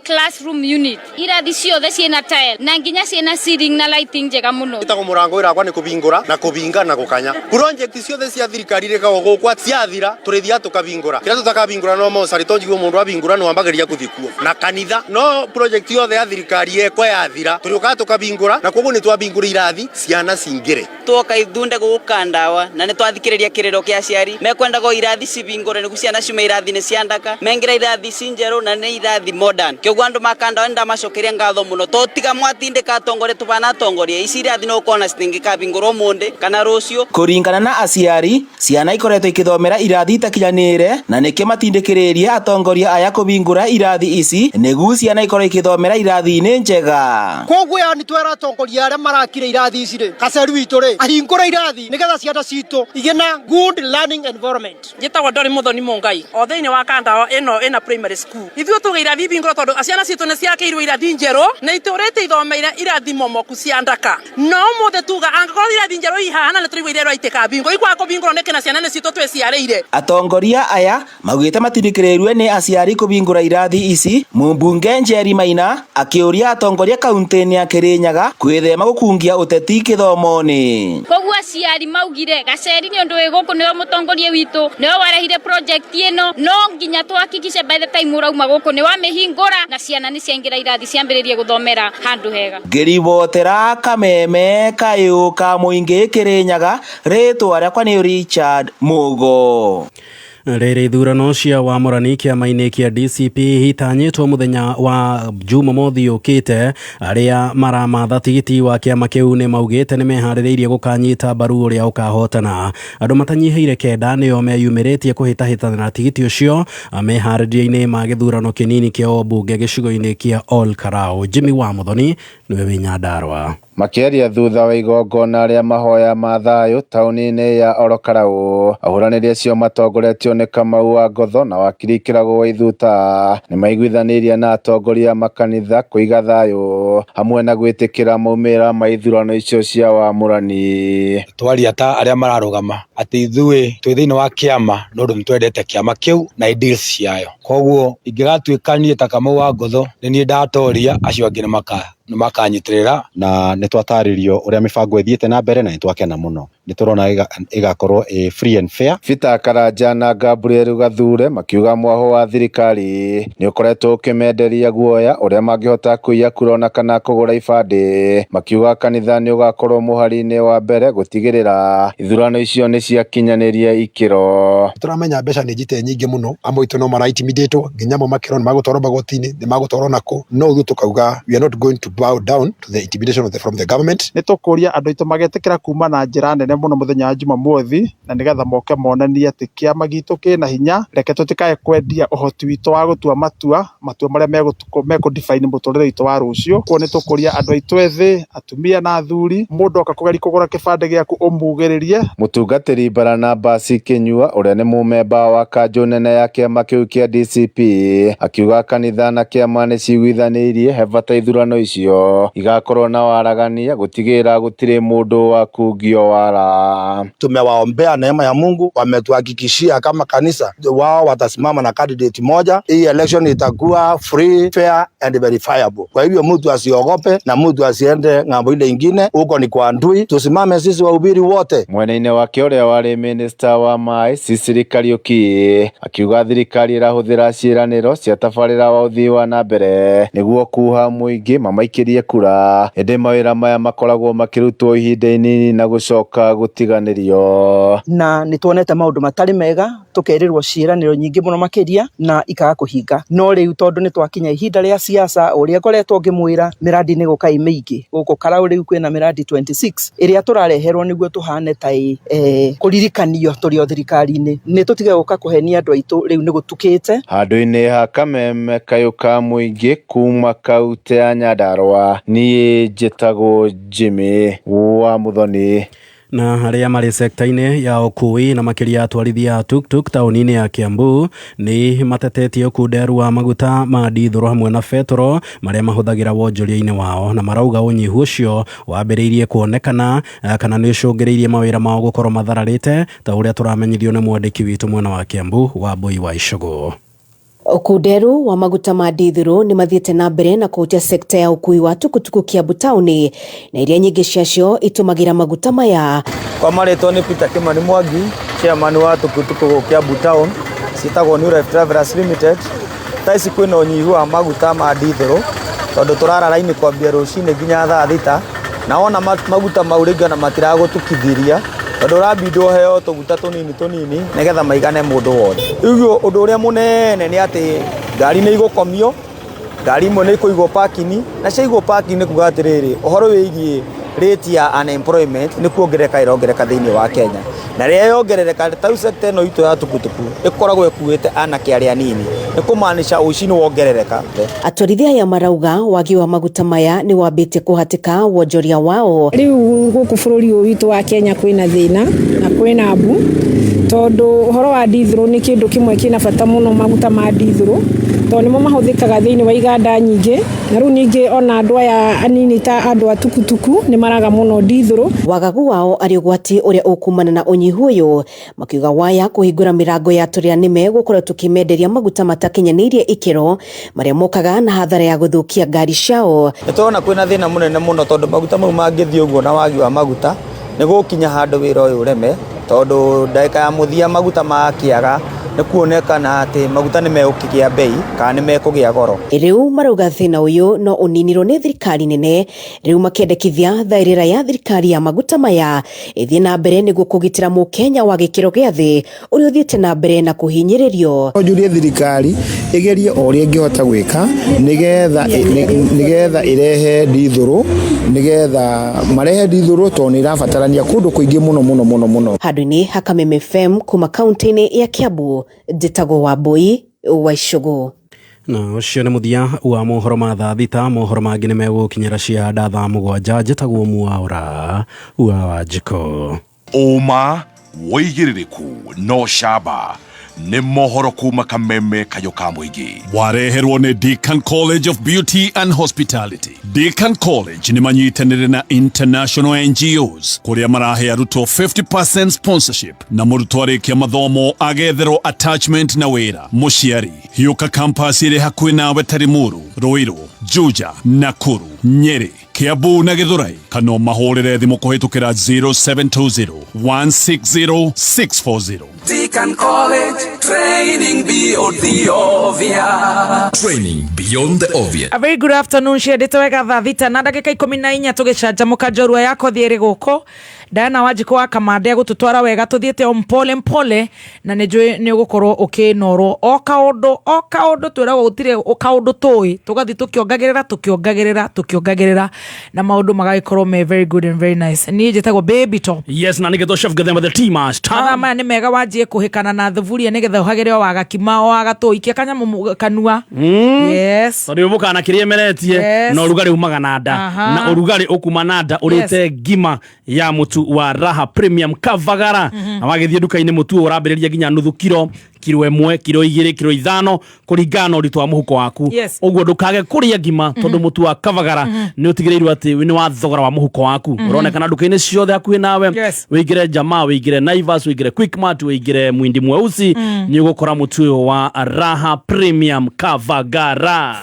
classroom unit irathi ciothe ciĩna tile na nginya ciĩna ceiling na lighting njega mũno. Ĩtagwo Mũrango ĩrakwa kubingura na kubinga na gukanya project ciothe cia thirikari rekago gukwa ciathira turithia tukabingura kira tutakabingura no mo sari tonjigwo mundu abingura no ambageria kuthikuo na kanitha no project yothe ya thirikari eko yathira turiuka tukabingura na koguo ni twabingura irathi ciana cingire twoka ithunde gukandawa na ni twathikiriria kiriro kia ciari mekwenda go irathi cibingure ni ciana ciume irathi ni ciandaka mengira irathi cinjero na ni irathi modern kyoguo andu makandawa nda macokeria ngatho muno totiga mwatindika atongore tubana tongoria ici irathi no kona citingika bingoro monde kana rocio kuringana na aciari ciana ikoretwo ikithomera irathi itakinyanire na nĩkĩo matindĩkĩrĩrie atongoria aya kũbingũra irathi ici nĩguo ciana ikorwo ikithomera irathi-inĩ njega. Koguo ya ni twera atongoria arĩa marakire irathi ici rĩ Kaceru witũ rĩ ahingũre irathi nĩgetha ciana citũ igĩna good learning environment. Njĩtagwo Ndori Muthoni Mungai o thĩinĩ wa Kandawa ĩno primary school ithuĩ tuge irathi bingũra tondũ ciana citũ nĩ ciakĩirwo irathi njerũ na itũrĩte ithomeire irathi momoku cia Ndaka no mũthĩ tuga angĩkorwo irathi njerũ ihana nĩ tũrigwo irero itĩka bingo ikwa kũbingũrwo nĩkĩ na ciana nĩ citũ twĩciarĩire. Atongoria aya maugĩte matindĩkĩrĩirwe nĩ aciari kũbingũra irathi ici mũmbunge Njeri Maina akĩũria atongoria kaunti-inĩ ya Kĩrĩnyaga kwĩthema gũkungia ũteti gĩthomo-inĩ. Koguo aciari maugire Gaceri nĩ ũndũ wĩ gũkũ nĩwe mũtongoria witũ nĩwe warehire project ĩno no nginya twakikice by the time ũrauma gũkũ nĩ wamĩhingũra na ciana nĩ ciaingĩra irathi ciambĩrĩrie gũthomera handũ hega. Ngĩribotera kameme kayo ka mũingĩ Kĩrĩnyaga rĩtwa rĩakwa nĩ Richard Mugo. Rĩrĩ ithurano cia wamũrani kĩama-inĩ kĩa DCP hitanyĩtwo mũthenya wa Jumamothi ũkĩte arĩa maramatha tigiti wa kĩama kĩu nĩ maugĩte nĩ meharĩrĩirie gũkanyita mbaru ũrĩa ũkahotana. Andũ matanyihĩire kenda nĩo meyumĩrĩtie kũhĩtahĩtanĩra tigiti ũcio meharĩria-inĩ ma gĩthurano kĩnini kĩa ũmbunge gĩcigo-inĩ kĩa Ol Karau. Jimmy wa Muthoni nĩwe wĩ Nyandarua. Makiaria thutha wa igongona rĩa mahoya ma thayũ taũni-inĩ ya Olokarau, ahũranĩri acio matongoretio nĩ Kamau wa Ngotho na wakiri Kĩrago wa Ithuta nĩ maiguithanĩirie na atongoria makanitha kũiga thayũ hamwe na gwĩtĩkĩra maumĩrĩra ma ithurano icio cia wamũrani. Twaria ta arĩa mararũgama atĩ ithuĩ twĩ thĩinĩ wa kĩama no twendete kĩama kĩu na ideals ciayo. Koguo ingĩgatuĩka niĩ ta Kamau wa Ngotho nĩ niĩ ndatoria, acio angĩ nĩ makanyitirĩra na nĩ twatarĩrio ũrĩa mĩbango ĩthiĩte na mbere na nĩ twakena mũno. Nĩ tũrona ĩgakorwo free and fair. Peter Karanja na Gabriel Gathure makiuga mwaho wa thirikari nĩ ũkoretwo ũkĩmenderia guoya ũrĩa mangĩhota kũiya kura na kana kũgũra ibandĩ. Makiuga kanitha nĩ ũgakorwo mũhari-inĩ wa mbere gũtigĩrĩra ithurano icio nĩ ciakinyanĩria ikĩro. Tũramenya mbeca nĩ njite nyingĩ mũno, amwe itũ no mara-intimidatwo nginya mo makĩrwo nĩ magũtwarwo magoti-inĩ, nĩ magũtwarwo nako. No ithuĩ tukauga we are not going to bow down to the intimidation from the government. Nĩ tũkũria andũ aitũ magetĩkĩra kuma na njĩra nene mũno mũthenya wa Jumamothi, na nĩgetha moke monanie atĩ kĩama gitũ kĩna hinya. Reke tũtikae kwendia ũhoti witũ wa gũtua matua marĩa megũ-define mũtũrĩre witũ wa rũciũ. Koguo nĩ tũkũria andũ aitũ ethĩ, atumia na athuri, mũndũ oka kũgeria kũgũra kĩbandĩ gĩaku ũmugĩrĩrie. Mũtungatĩri Barnabas Kĩnyua ũrĩa nĩ mũmemba wa kanjũ nene ya kĩama kĩu kĩa DCP akiuga kanitha na kĩama nĩ ciguithanĩirie he bata ithurano icio igakorwo na waragania gũtigĩrĩra gũtirĩ mũndũ wa kungio wara. Tumewaombea neema ya Mungu, wametuhakikishia kama kanisa wao watasimama na candidate moja. Hii election itakuwa free, fair and verifiable. Kwa hivyo mtu asiogope na mtu asiende ng'ambo ile ingine, huko ni kwa ndui. Tusimame sisi wahubiri wote. Mwena-inĩ wake ũrĩa warĩ minister wa maĩ Cecily Kariuki akiuga thirikari ĩrahũthĩra ciĩranĩro cia tabarĩra wa ũthii wa na mbere nĩguo kuha mũingĩ mamaikĩrie kura. Ĩndĩ mawĩra maya makoragwo makĩrutwo ihinda inini na gũcoka gũtiganĩrio. Na nĩ tuonete maũndũ matarĩ mega, tũkerĩrwo ciĩranĩro nyingĩ mũno makĩria na ikaga kũhinga. No rĩu tondũ nĩ twakinya ihinda rĩa siasa, ũrĩa ngoretwo ngĩmwĩra mĩradi nĩ gũka mĩingĩ. Gũkũ Karau rĩu kwĩna mĩradi 26 ĩrĩa tũrareherwo nĩguo tũhane ta kũririkanio tũrĩ o thirikari-inĩ. Nĩ tũtige gũka kũhenia andũ aitũ, rĩu nĩ gũtukĩte. Handũ-inĩ ha Kameme Kayuka Mũingĩ kuma kaunti ya Nyandarua, niĩ njĩtagwo Jimmy wa Muthoni. Na arĩa marĩ sekta-inĩ ya ũkui na makĩria atwarithia a tuk-tuk taũni-inĩ ya Kiambu nĩ matetetie ũkunderu wa maguta ma dithũrũ hamwe na betoro marĩa mahũthagĩra wonjoria-inĩ wao, na marauga ũnyihu ũcio wambĩrĩirie kuonekana kana nĩ ũcũngĩrĩirie mawĩra mao gũkorwo mathararĩte, ta ũrĩa tũramenyithio nĩ mwandĩki witũ mwena wa Kiambu Wambui wa Icũgũ. Ũkunderu wa maguta ma dithũrũ nĩ mathiĩte na mbere na kũhutia sekta ya ũkui wa tukutuku Kiambu taũni, na iria nyingĩ ciacio itũmagĩra maguta maya. Kwa marĩtwo nĩ Peter Kimani Mwangi, chairman wa tukutuku Kiambu town, ciĩtagwo New Life Travellers Limited. Taici kwĩna ũnyihu wa maguta ma dithũrũ tondũ tũrara raini kwambia rũcinĩ nginya thaa thita, na ona maguta mau rĩngĩ ona matiragũtukithiria tondũ ũrabindwo heo tũguta tũnini nĩgetha maigane mũndũ wothe. Ũguo ũndũ ũrĩa mũnene nĩ atĩ ngari nĩ igũkomio, ngari imwe nĩ ikũigwo parking, na ciaigwo parking nĩ kuga atĩrĩrĩ, ũhoro wĩgiĩ rate ya unemployment nĩ kuongereka ĩrongereka thĩinĩ wa Kenya. Na rĩrĩa yongerereka ta sector ĩno itũ ya tukutuku ĩkoragwo ĩkuĩte anake arĩa anini, nĩ kũmaanisha ũici nĩ wongerereka. Atwarithia aya marauga wagi wa maguta maya nĩ wambĩtie kũhatĩka wonjoria wao. Rĩu gũkũ bũrũri ũyũ witũ wa Kenya kwĩna thĩna na kwĩna mbu, tondũ ũhoro wa dithũrũ nĩ kĩndũ kĩmwe kĩna bata mũno. Maguta ma dithũrũ tondũ nĩmo mahũthĩkaga thĩinĩ wa iganda nyingĩ, na rĩu ningĩ ona andũ aya anini ta andũ a tukutuku nĩ maraga mũno dithũrũ. Wagagu wao arĩ ũgwati ũrĩa ũkumana na ũnyihu ũyũ, makiuga waya kũhingũra mĩrango ya tũrĩa nĩme gũkorwo tũkĩmenderia maguta matakinyanĩirie ikĩro marĩa mokaga na hathara ya gũthũkia ngari ciao. Nĩ tũrona kwĩna thĩna mũnene mũno tondũ maguta mau mangĩthiĩ ũguo na wagi wa maguta nĩ gũkinya handũ wĩra ũyũ ũreme, tondũ ndagĩka ya mũthia maguta makĩaga nĩ kuonekana atĩ maguta nĩ megũkĩgĩa bei kana nĩ mekũgĩa goro. Rĩu marauga thĩna ũyũ no ũninirwo nĩ thirikari nene, rĩu makĩendekithia thaĩrĩra ya thirikari ya maguta maya ĩthiĩ na mbere nĩguo kũgitĩra mũkenya wa gĩkĩro gĩa thĩ ũrĩa ũthiĩte na mbere na kũhinyĩrĩrio. Njũrie thirikari ĩgerie o ũrĩa ĩngĩhota gwĩka nĩgetha ĩrehe dithũrũ, nĩgetha marehe dithũrũ tondũ nĩ ĩrabatarania kũndũ kũingĩ mũno. Handũ-inĩ ha Kameme FM kuma kaunti-inĩ ya Kiambu, njĩtagwo Wambui wa Icũgũ. na ucio nĩ muthia wa mohoro ma thaa thita. Mohoro mangĩ nĩ megũkinyĩra cia thaa 7 njĩtagwo Mwaũra wa Wanjikũ. Uma woigĩrĩrĩku no shaba nĩ mohoro kuma Kameme Kayũka Mũingĩ. Wareherwo nĩ Deakin College of Beauty and Hospitality. Deakin College nĩ manyitanĩire na international NGOs kũrĩa marahe arutwo 50% sponsorship na mũrutwo arĩkia mathomo agetherwo attachment na wĩra. Mũciari hiũka campus ĩrĩ hakuhĩ nawe ta Limuru, Ruiru, Juja, Nakuru, Nyeri, Kiambu na Githurai. Kana mahũrĩre thimũ kũhĩtũkĩra 0720 160 640. Deakin College, training beyond the obvious. Training beyond the obvious. A very good afternoon, ciendete wega thaa thita na ndagĩka 14 tũgĩcanjamũka njorua yako thiĩrĩ gũkũ. Diana Wanjikũ wa Kamande gũtũtwara wega tũthiĩte o mpole na nĩ ũgũkorwo ũkĩnorwo o kaũndũ twĩragwo gũtirĩ kaũndũ tũĩ tũgathi tũkĩongagĩrĩra na maũndũ magagĩkorwo me very good and very nice. Niĩ njĩtagwo Baby Top. Yes, na nĩgetho chef gathema the team mathaa maya nĩ mega wanjie kũhĩkana na thuburia nĩgetha ũhagĩre o wagakima o wagatũikia kanyamũ kanua. Yes. Tondũ ũbũkana kĩrĩa meretie na ũrugarĩ umaga na nda na ũrugarĩ ũkuma na nda ũrĩte ngima ya mũtu wa Raha Premium Kavagara na wagĩthiĩ nduka-inĩ mũtu ũrambĩrĩria nginya nuthu kilo 1, kilo 2, kilo 5 kũringana ũritũ wa mũhuko waku. Ũguo ndũkage kũrĩa ngima tondũ mũtu wa Kavagara nĩ ũtigĩrĩirwo atĩ nĩ wa thogora wa mũhuko waku. Ũronekana nduka-inĩ ciothe hakuhĩ nawe, wĩigĩre Jamaa, wĩigĩre Naivas, wĩigĩre Quickmart, wĩigĩre Mwindi Mweusi, nĩ ũgũkora mũtu ũyũ wa Raha Premium Kavagara.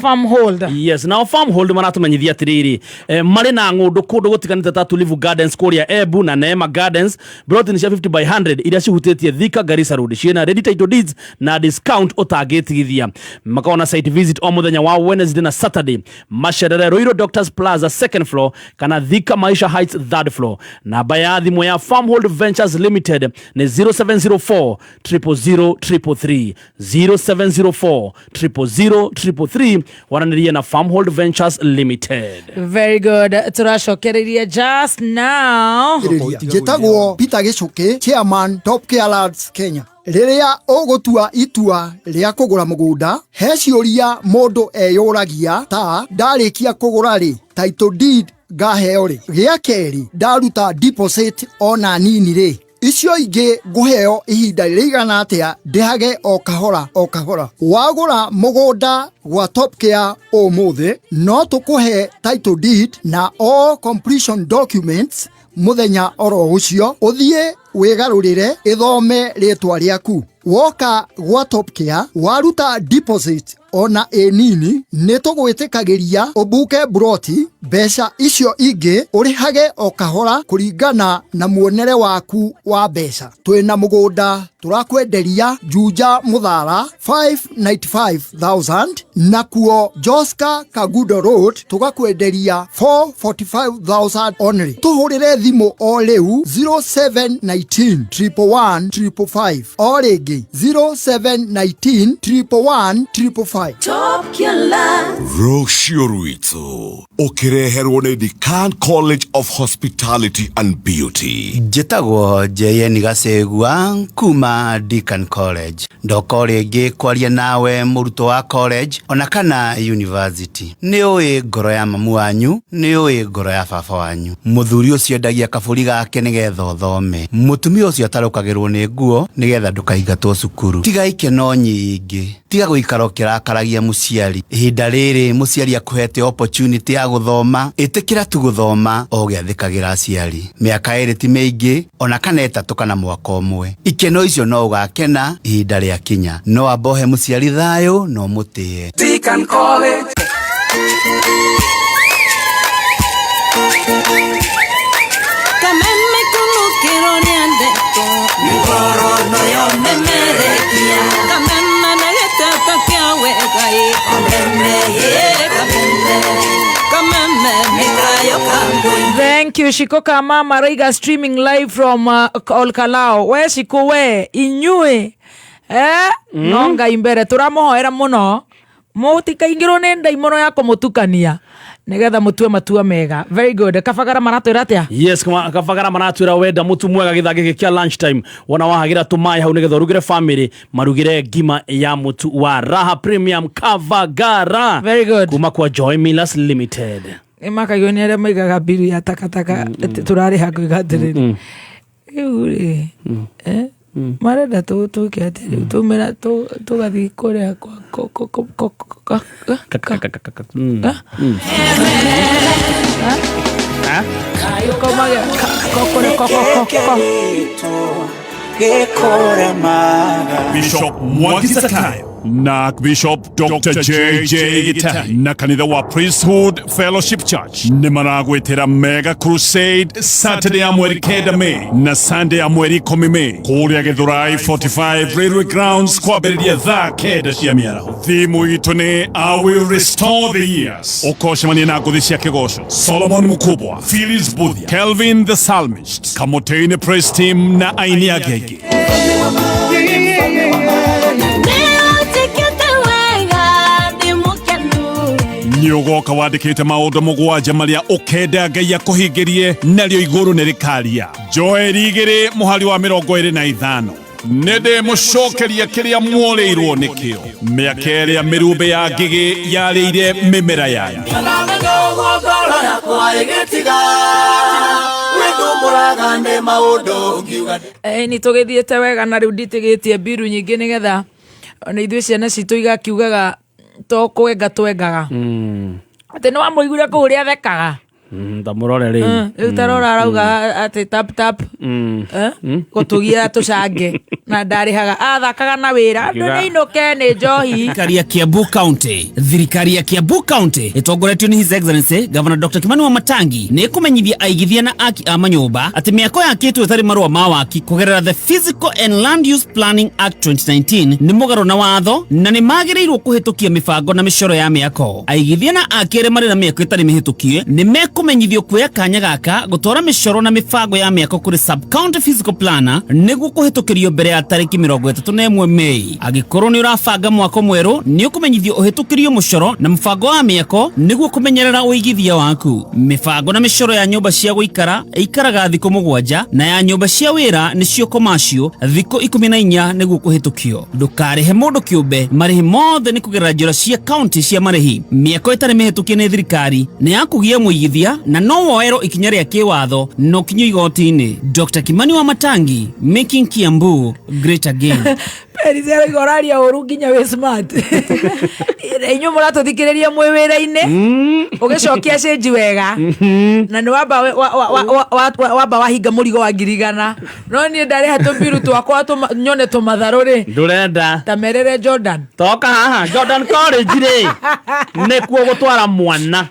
Farm hold. Yes, now farm hold maratũmenyithia atĩrĩrĩ, marĩ na ng'ũndũ kũndũ gũtiganĩte ta Tulivu Gardens kũrĩa Embu na Neema Gardens, broti cia 50 by 100 iria cihutĩtie Thika Garissa Road, ciena ready title deeds na discount ũtangĩtigithia. Makona site visit o mũthenya wa Wednesday na Saturday. Macerere Ruiru Doctors Plaza 2nd floor kana Thika Maisha Heights 3rd floor. Namba ya thimũ ya Farmhold Ventures Limited ni 0704 000 0704 000 waranĩria na Farmhold Ventures Limited. Very good. Tũracokereria just now. Njĩtagwo Peter Gĩcũkĩ, Chairman Top Care Lads Kenya. Rĩrĩa ũgũtua itua rĩa kũgũra mũgũnda, he ciũria mũndũ eyũragia ta ndarĩkia kũgũra rĩ, title deed ngaheo rĩ, gĩa kerĩ ndaruta deposit ona nini rĩ, icio ingĩ ngũheo ihinda rĩigana atĩa ndĩhage o kahora. Wagũra mũgũnda gwa Top Care ũmũthĩ, no tũkũhe title deed na all completion documents mũthenya oro ũcio, ũthiĩ wĩgarũrĩre ithome rĩtwa rĩaku. Woka gwa Top Care waruta deposit ona nini, nĩ tũgwĩtĩkagĩria ũbuke broti, mbeca icio ingĩ ũrĩhage o kahora kũringana na muonere waku wa mbeca. Twĩna mũgũnda turakwenderia Juja Muthara 595,000 na kuo Joska Kagudo Road tugakwenderia 445,000 only. Tuhurire thimo o rĩu 0719 111 555 o rĩngĩ 0719 111 555. Top Care Rũciũ rwitũ ũkĩreherwo nĩ Deakin College of Hospitality and Beauty. Njĩtagwo JN Gacegua kuma Deakin College. Ndoka rĩngĩ kwaria nawe mũrutwo wa college ona kana university. Nĩ ũĩ ngoro ya mamu wanyu, nĩ ũĩ ngoro ya baba wanyu. Mũthuri ũcio endagia kaburi gake nĩgetha ũthome. Mũtumia ũcio atarũkagĩrwo nĩ nguo nĩgetha ndũkaingatwo cukuru. Tiga ikeno nyingĩ, tiga gũikara ũkĩrakaragia mũciari. Ihinda rĩrĩ mũciari akũhete opportunity ya gũthoma, ĩtĩkĩra tu gũthoma o gĩathĩkagĩra aciari. Mĩaka ĩrĩ ti mĩingĩ ona kana 3 kana mwaka ũmwe. Ikeno icio no ũgakena ihinda rĩa kinya. No abohe mũciari thayũ no mũtĩe. Deakin College. Kameme kulukiro nyandeto Mugoro no yomemerekia Kameme nagetata kiawe gai Kameme mikayo kambu. Thank you Shikoka Mama Raiga streaming live from Olkalao. We Shiko we inyue nonga imbere turamuhoera muno mutika ingiro nenda imono yako mutukania nigetha mutue matua mega. Very good. Kabagara maratwira atia? Yes, kabagara maratwira wenda mutu mwega githage kia lunch time wana wahagira tumai hau nigetha rugire family marugire ngima ya mutu wa Raha Premium Kabagara. Very good. Kuma kwa Joy Millers Limited. Imakagio ni aria maigaga biru ya takataka turari haku igatiriri. Iuri. Marenda tuke atiri tumera tugathi kuria kwa Bishop Mwangi Zakayo na Bishop Dr. JJ Gita na kanitha wa Priesthood Fellowship Church ni maragwetera Mega Crusade Saturday ya mweri 9 Mei na Sunday ya mweri 10 Mei kuria Githurai 45 Railway Grounds kwambĩrĩria thaa 9 cia mĩaraho. Thimu itu ni I will restore the years. Ukoshemania na ngũthi cia kĩgoco Solomon Mukubwa, Phyllis Buthia, Kelvin the Psalmist, Kamoteni Praise Team na aini agenge. Nĩũgoka wandĩkĩte maũndũ mũgwanja marĩa ũkenda Ngai akũhingĩrie narĩo igũrũ nĩ rĩkaria. Joeli 2 mũhari wa 25. Nĩndĩ mũcokeria kĩrĩa muorĩirwo nĩkĩo. Mĩaka ĩrĩa mĩrumbe ya ngigĩ yarĩire mĩmera yanyu. Ni tũgĩthiĩte wega na rĩu nditigĩtie biru nyingĩ nĩgetha ona ithuĩ ciana citũ igakiugaga to kwenga twengaga ati no amũiguire kũrĩa thekaga ndamurore rĩu tarora arauga ati tap gũtũgia tũcange na ndarĩhaga athakaga na wĩra andũ nĩ inũke nĩ njohi. Thirikari ya Kiambu County. Thirikari ya Kiambu County ĩtongoretio nĩ His Excellency Governor Dr. Kimani Wamatangi nĩ kũmenyithia aigithia na aki a manyũmba atĩ mĩako yakĩtwo ĩtarĩ marũa ma waki kũgerera the Physical and Land Use Planning Act 2019 nĩ mũgarũ na watho na nĩ magĩrĩirwo kũhĩtũkia mĩbango na mĩcoro ya mĩako. Aigithia na aki arĩa marĩ na mĩako ĩtarĩ mĩhĩtũkie nĩ mekũmenyithio kuoya kanya gaka gũtwara mĩcoro na mĩbango ya mĩako kũrĩ Sub County Physical Planner nĩguo kũhĩtũkĩrio mbere ya tarĩki 31 Mei. Angĩkorwo nĩ ũrabanga mwako mwerũ nĩ ũkũmenyithio ũhĩtũkĩrio mũcoro na mũbango wa mĩako nĩguo kũmenyerera ũigithia waku. Mĩbango na mĩcoro ya nyũmba cia gũikara ĩikaraga thikũ 7 na ya nyũmba cia wĩra nĩcio commercial thikũ 14 nĩguo kũhĩtũkio. Ndũkarĩhe mũndũ kĩũmbe, marĩhi mothe nĩ kũgerera njĩra cia county cia marĩhi. Mĩako ĩtarĩ mĩhĩtũkie nĩ thirikari nĩ ya kũgia mũigithia na no woerwo ikinya rĩa kĩwatho no kinyo igoti-inĩ. Dr. Kimani Wamatangi, making Kiambu great again. Perizero igoraria ũru nginya wĩ smart. Inyuĩ mũratũthikĩrĩria mwĩ wĩra-inĩ ũgĩcokia cenji wega na nĩ wamba wahinga mũrigo wa 100 no niĩ ndarĩha tũmbiru twakwa nyone tũmatharũ-rĩ ndũrenda tamerere Jordan toka haha Jordan College rĩ nĩkuo gũtwara mwana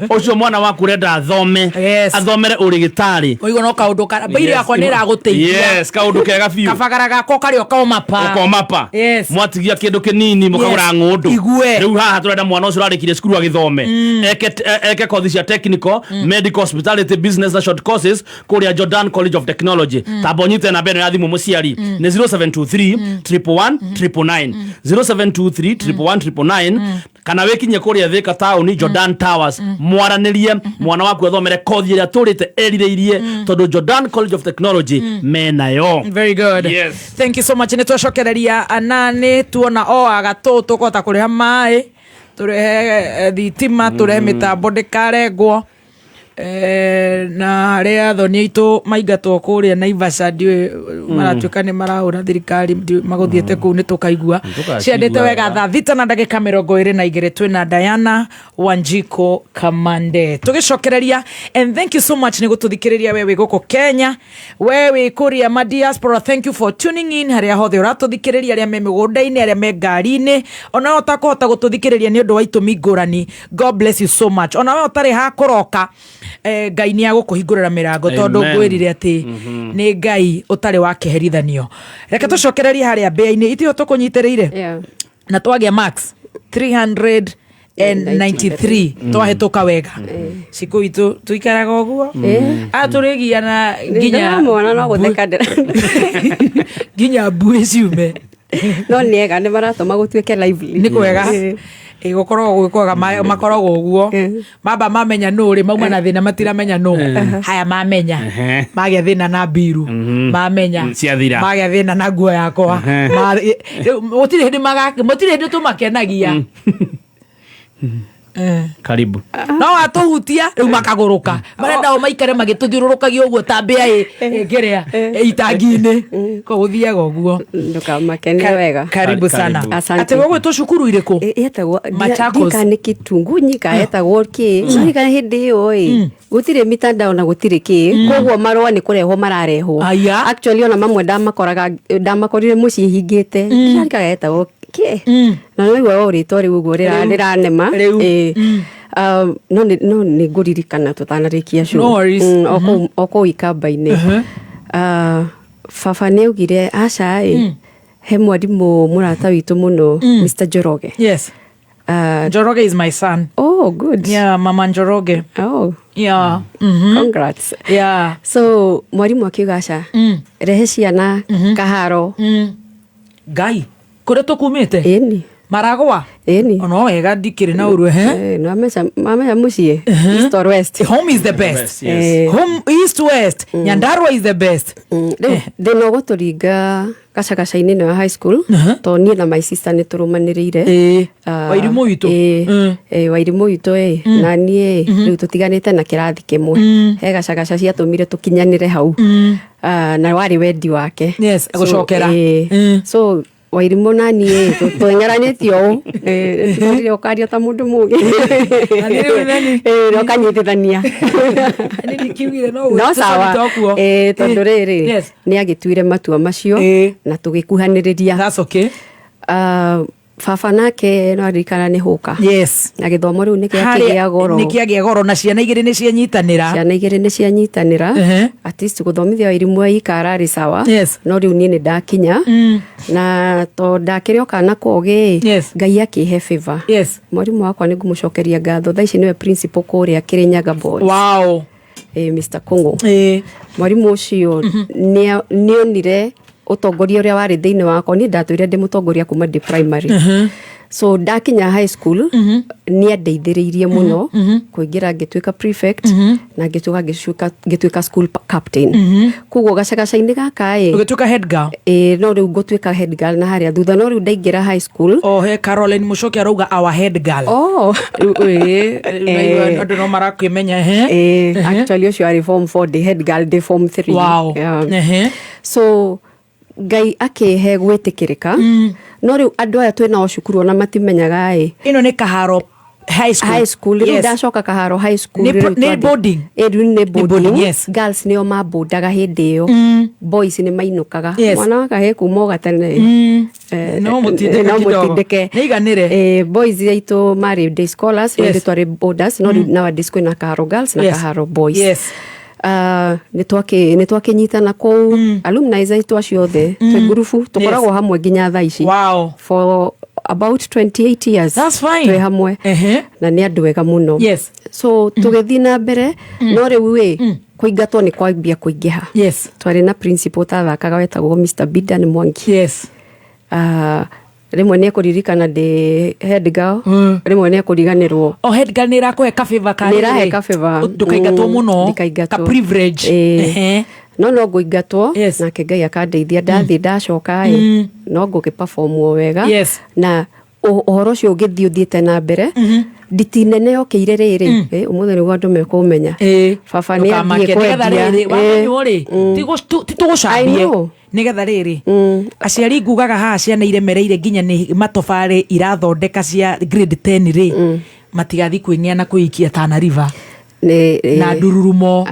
ũcio mwana waku renda athomere ũrigitari oigo no kaũndũ mbĩirĩ yakwa nĩ ĩragũteithia. Yes, kaũndũ kega biũ kabagara gako karĩ ũkomapa mwatigia kĩndũ kĩnini mũkagũra ng'ũndũ rĩu haha tũrenda mwana ũcio ũrarĩkire cukuru agĩthome eke kothi cia technical medical hospitality business na short courses kũrĩa Jordan College of Technology. Tambonyite na mbere ya thimũ mũciari nĩ 0723 111 999 0723 111 999 kana wĩkinye kũrĩa Thika Town Jordan Towers mwaranĩrie mwana waku athomere kothi ĩrĩa tũrĩte erirĩirie tondũ Jordan College of Technology menayo. Very good. Yes. Thank you so much. Nĩ twacokereria anani tuona o agatũ tũkota kũrĩha maĩ tũrehe thitima tũrehe mĩtambo ndĩkarengwo na harĩa athoni aitũ maingatwo kũrĩa Naivasha ndiũĩ maratuĩka nĩ marahũra thirikari magũthiĩte kũu nĩ tũkaigua ciendete wega. Thaa 6:22 twĩna Diana Wanjiko Kamande tũgĩcokereria. And thank you so much nĩ gũtũthikĩrĩria we wĩ gũkũ Kenya, we wĩ kũrĩa ma diaspora. Thank you for tuning in harĩa hothe ũratũthikĩrĩria, arĩa me mĩgũnda-inĩ, arĩa me ngari-inĩ, ona ũtakũhota gũtũthikĩrĩria nĩ ũndũ wa itũmi ngũrani. God bless you so much. Ona we ũtarĩ ha kũroka Ngai nĩ agũkũhingũrĩra mĩrango tondũ ngwĩrire atĩ nĩ Ngai ũtarĩ wa kĩherithanio. Reke tũcokererie harĩa mbĩa-inĩ itio tũkũnyitĩrĩire na twagĩa max 393 twahĩtũka wega ciku itũ tuikaraga ũguo atũrĩgiana nginya mwana no gũtheka nginya mbuĩ ciume no niega nĩ maratũma gũtuĩke lively nĩ kwega gukoragwo gwĩkwaga makoragwo ũguo mamba mamenya nũ rĩ mauma na thĩna matiramenya nũ haya mamenya magĩa thĩna na mbiru mamenya magĩa thĩna na nguo yakwa mũtirĩ hĩndĩ tũmakenagia karibu no atuhutia rĩu makagũrũka marenda o maikare magĩtũthiũrũrũkagia ũguo ta mbĩa ngĩrĩa itangi-inĩ koguo thiaga ũguo ndũkamakenie wega karibu sana atĩ gwĩtwo cukuru irĩkũ yetagwo Machakos nĩ Kitungu nyika yetagwo kĩ nyika hĩndĩ ĩyo gũtirĩ mitandao na gũtirĩ kĩ koguo marũa nĩ kũrehwo mararehwo actually ona mamwe ndamakorire mũciĩ hingĩte nyika yetagwo na no igwa ũrĩtwo rĩu ũguo rĩranema no nĩ ngũririkana tũtanarĩkia oko ikamba-inĩ baba nĩ augire aca he mwarimũ mũrata witũ mũno Mr. Njoroge. Yes. Njoroge is my son. Oh, good. Yeah, Mama Njoroge. Oh. Yeah. Congrats. Yeah. So mwarimu akiuga aca rehe ciana kaharo Ngai kũrĩa tũkumĩte ĩni maragwa ĩni no wega ndikĩrĩ na ũrũ no amesha muciĩ east or west. Home is the best. Home east west Nyandarua is the best. Ndĩno gũtũringa gacagaca-inĩ na high school to niĩ na my sister nĩ tũrũmanĩrĩire Wairimũ witũ Wairimũ witũ na niĩ rĩu tũtiganĩte na kĩrathi kĩmwe he gacagaca ciatũmire tũkinyanĩre hau na warĩ wendi wake gũcokera so Wairimũ na niĩ tũng'eranĩtio tũrire ũkaria ta mũndũ mũgĩ ũkanyitithania no sawa tondũ rĩrĩ nĩ agĩtuire matua macio na tũgĩkuhanĩrĩria baba nake no aririkana nĩ hũka na gĩthomo rĩu nĩkĩagĩa goro na ciana igĩrĩ nĩ cianyitanĩra at least gũthomithia Wairimũ ikararĩ sawa no rĩu niĩ nĩ ndakinya na to ndakĩrĩ o kana kogĩ Ngai akĩhe favor mwarimũ wakwa nĩ ngũmũcokeria ngatho thaa ici nĩwe principal kũrĩa Kĩrĩnyaga Boys. Wow. Mr. Kũng'ũ mwarimũ ũcio nĩ onire utongoria uria wari thiini wako ni ndatwire ndi mutongoria kuma ndi primary so ndakinya high school ni andeithĩrĩirie muno kuingira ngĩtuĩka prefect na ngĩtuĩka school captain koguo gacagaca-inĩ gaka ngĩtuĩka head girl no rĩu ngũtuĩka head girl na harĩa thutha no rĩu ndaingĩra high school he Caroline Muchoki arauga our head girl andũ no marakĩmenya actually ũcio arĩ form 4 ndi head girl ndi form 3 wow so Ngai akĩhe gwĩtĩkĩrĩka no rĩu andũ aya twĩnao cukuru ona matimenyaga ĩno nĩ Kaharo high school rĩu ndacoka Kaharo high school nĩ boarding nĩ boarding girls nĩo mabundaga hĩndĩ ĩyo boys nĩ mainũkaga mwana wakahe kuma ũgatene no mũtindĩke nĩiganĩre boys aitũ marĩ day scholars nĩ twarĩ boarders no rĩu nowadays kwĩna Kaharo girls na Kaharo boys nĩ twakĩnyitana kũu alumni aitũ acio othe twĩ ngurubu tũkoragwo hamwe nginya thaa ici for about 28 years twĩ hamwe na nĩ andũ wega mũno so tũgĩthiĩ na mbere no rĩu kũingatwo nĩ kwambia kũingĩha twarĩ na principal tathakaga wetagwo Mr. Bidan Mwangi rimwe nĩ ekũririkana ndĩ head girl rimwe nĩ ekũriganĩrwo head girl nĩ ĩrakũhe kabeba nĩ ĩrahe kabeba ndũkaingatwo mũno ka privilege no ngũingatwo nake Ngai akandeithia ndathiĩ ndacoka no ngũgĩperform wega na ũhoro ũcio ũgĩthiĩ ũthiĩte na mbere nditinene okĩire rĩrĩ ũmũthĩ nĩguo andũ mekũmenya baba nĩ athiĩ kwendia titũgũcambie nigetha rĩrĩ aciari ngugaga haha ciana iremereire nginya nĩ matobarĩ irathondeka cia grade 10 rĩ matigathi kwĩnia na kũikia Tana River na ndururumo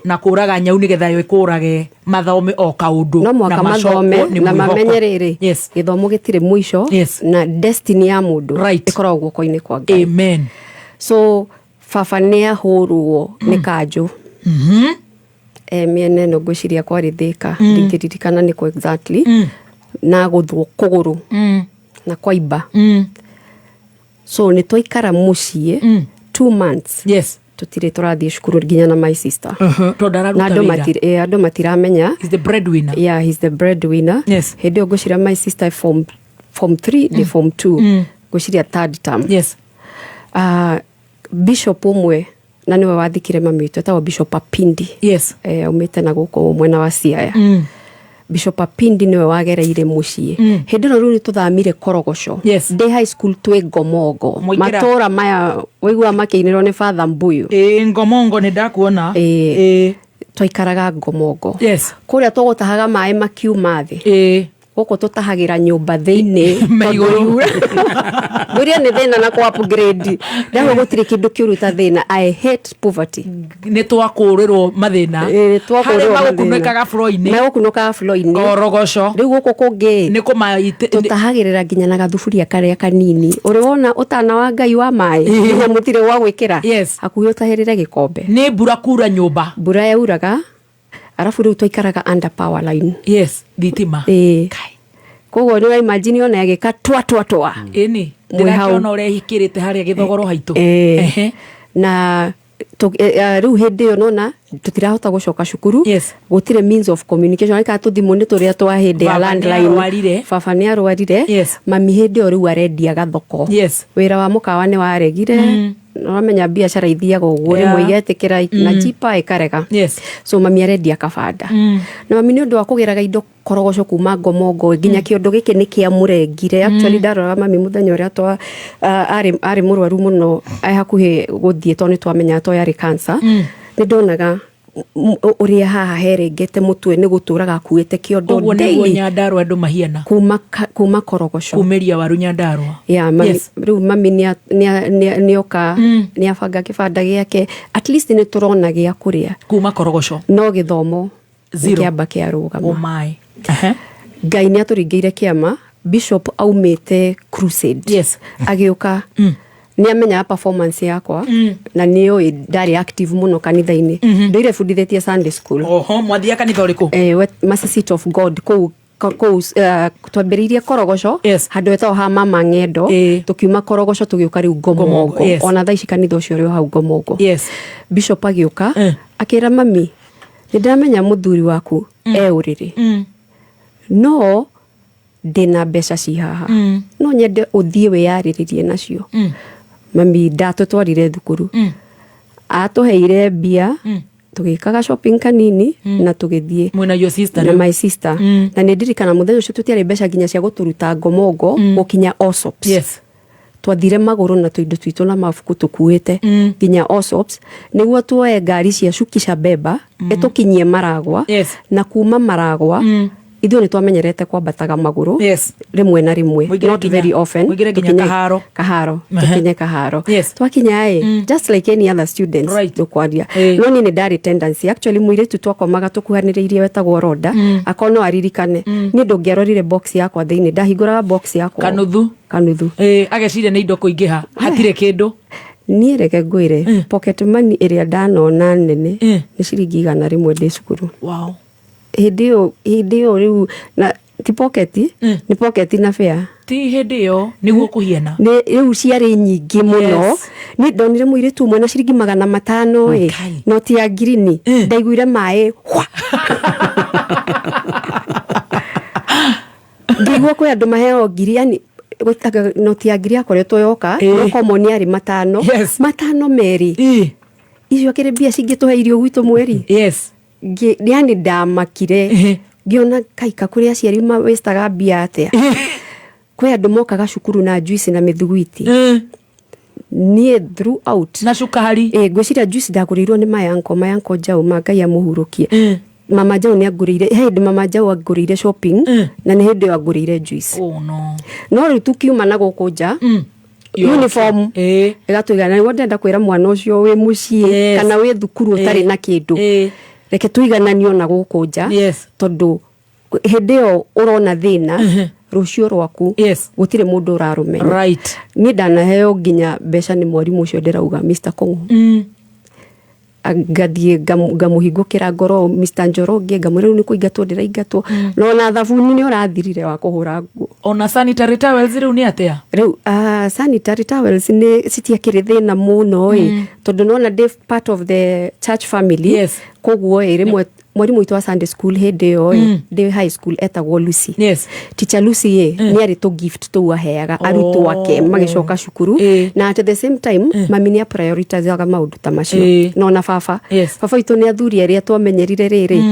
na kũraga nyau nigetha yo ikũrage mathome o kaũndũ no mwaka mathome na mamenye rĩrĩ gĩthomo gĩtirĩ mũico na destiny ya mũndũ ĩkoragwo guoko-inĩ kwa Ngai amen so baba nĩ ahũrwo nĩ kanjũ miene no ngwĩciria kwarĩ Thĩka ndingĩririkana nĩkũ exactly na gũthwo kũgũrũ na kwaimba so nĩ twaikara mũciĩ 2 months tutire turathie cukuru nginya na my sister to ndararuta wira andu matiramenya he's the breadwinner. Yeah, he's the breadwinner. Yes. Hindi ngucira my sister form 3 the form 2 nguciria third term. Yes. Bishop umwe na niwe wathikire mami witu etagwo Bishop Apindi. Yes. Umite na guko mwena wa Siaya. Bishop Apindi niwe wagereire mucii hindi no riu tuthamire Korogoco. Yes. Day high school twe Ngomongo matora maya wigua makiinirwo ni Father Mbuyu. Ngomongo ni ndakuona. Twaikaraga Ngomongo. Yes. Kuria tugutahaga mai makiuma thi. Guko tutahagira nyumba thiini maiguru guria ni thina na ku upgrade ndaho gutiri kindu kiuruta thina. I hate poverty. Ni twakurirwo mathina hari magukunukaga floor-ini Korogoco riu guko kungi ni kumaite tutahagirira nginya na gathufuria karia kanini uri wona utana wa Ngai wa mai nginya mutire wa gwikira hakuhi utahirire gikombe ni mbura kura nyumba mbura yauraga arafu riu twaikaraga under power line. Yes, thitima koguo ni imagine ona yagika twa ini ndirakiona uria hikirite haria githogoro haitu na riu hindi yo nona tutirahota gucoka cukuru. Gutire means of communication aika tuthimu ni turia twa hindi ya landline baba ni arwarire mami hindi yo riu arendia gathoko wira wa mukawa ni waregire noramenya biashara ithiaga uguo rimwe igetikira na jipa ikarega. So mami arendia kabanda na mami ni undu wa kugeraga indo Korogoco kuma Ngomongo nginya kiondo giki ni kia murengire. Actually ndarora mami muthenya uria twa ari murwaru muno ai hakuhi guthie to ni twamenya to yari cancer ni ndonaga uria haha herengete mutwe ni guturaga kuite kiondo daily Nyandarua andu mahiana kuma Korogoco kumeria waru Nyandarua. Riu mami ni oka ni abanga kibanda giake at least ni turona gia kuria kuma Korogoco no githomo kiamba kia rugama. Oh my. Ngai ni aturingeire kiama Bishop aumite crusade agiuka ni amenya performance yakwa na niyo ndari active muno kanitha-ini ndoire fundithitie Sunday school. Mwathia kanitha uriku? Mercy Seat of God kou twambiriirie Korogoco handu etagwo ha Mama Ng'endo tukiuma Korogoco tugiuka riu Ngomongo ona thaici kanitha ucio uri hau Ngomongo. Bishop agiuka akira mami ndamenya muthuri waku uriri no ndina mbeca ci haha no nyende uthie wiyariririe nacio. Mami ndatutwarire thukuru atuheire mbia tugikaga shopping kanini na tugithie mwena your sister na my sister na nindirikana muthenya ucio tutiari mbeca nginya cia guturuta Ngomongo gukinya Osops. Twathire maguru na tuindo twitu na mafuku tukuite nginya Osops niguo tuoe ngari cia Shukisha Beba etukinyie Maragwa na kuma Maragwa ithuĩ nĩ twamenyerete kwambataga maguru rimwe na rimwe not very often kaharo tukinye kaharo twakinya just like any other students tukwaria no ni ndari tendency actually muiritu twakomaga tukuhaniriirie wetagwo Roda akono aririkane ni ndungiarorire box yakwa thiini ndahinguraga box yakwa kanuthu ageciria nĩ indo kũingĩha hatirĩ kĩndũ niĩ reke ngwĩre pocket money ĩrĩa ndanona nene nĩ ciringi 100 ndĩ cukuru. Wow. Hindi yo riu na ti pocket ni pocket na fair ti hindi yo niguo kuhiana ni riu ciari nyingi muno ni ndonire muiritu mwe na ciringi 500 no ti ya green ndaiguire mai ngiguo kwa andu maheo ngiri yani gutaga no ti ya ngiri akoretwo yoka no komoni ari 5 meri icio kire bia cingituheirio gwitu mweri yani ndamakire ngiona kaika kuria ciari mawestaga mbia atia kwa andu mokaga cukuru na juice na mithuguiti nie throughout na cukari ngwiciria juice ndagurirwo ni mayanko Njau Ngai amuhurukie Mama Njau ni agurire hindi Mama Njau agurire shopping na ni hindi agurire juice no riu tukiuma na gukunja uniform egatuigana ni ndenda kwira mwana ucio wi mucii kana wi thukuru utari na kindu reke tuigananio na gukunja tondu hindi yo urona thina rucio rwaku gutire mundu urarumenya ni ndanaheo nginya mbeca ni mwarimu ucio ndirauga Mr. Kongo agathie ngamuhingukira ngoro Mr. Njoroge ngamwira ni kuingatwo ndiraingatwo no na thabuni ni urathirire wa kuhura nguo ona sanitary towels riu ni atia riu sanitary towels ni citiakire thina muno tondu nona they part of the church family. Yes. Koguo rimwe mwarimu itwa Sunday school hede yo de high school etagwo Lucy. Yes. Teacher Lucy ni ari to gift to aheaga arutwo ake magicoka cukuru na at the same time mami ni prioritize aga maundu ta macio no na baba itu ni athuri aria twamenyerire riri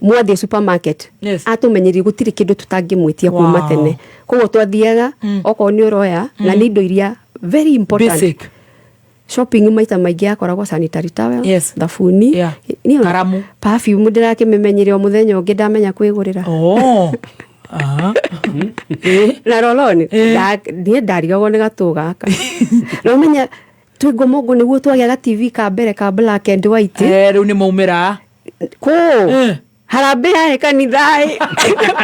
mwathie supermarket atumenyeri gutiri kindu tutangimwitia kuma tene koguo twathiaga oko ni uroya na ni indo iria very important basic shopping maita maingi akoragwo sanitary towel thabuni ni karamu perfume ndirakimemenyire o muthenya ungi ndamenya kwigurira na roloni ni ndarigagwo ni gatu gaka no menya twigomongo niguo twagiaga TV ka mbere ka black and white riu ni maumira ko harambe ya kanithai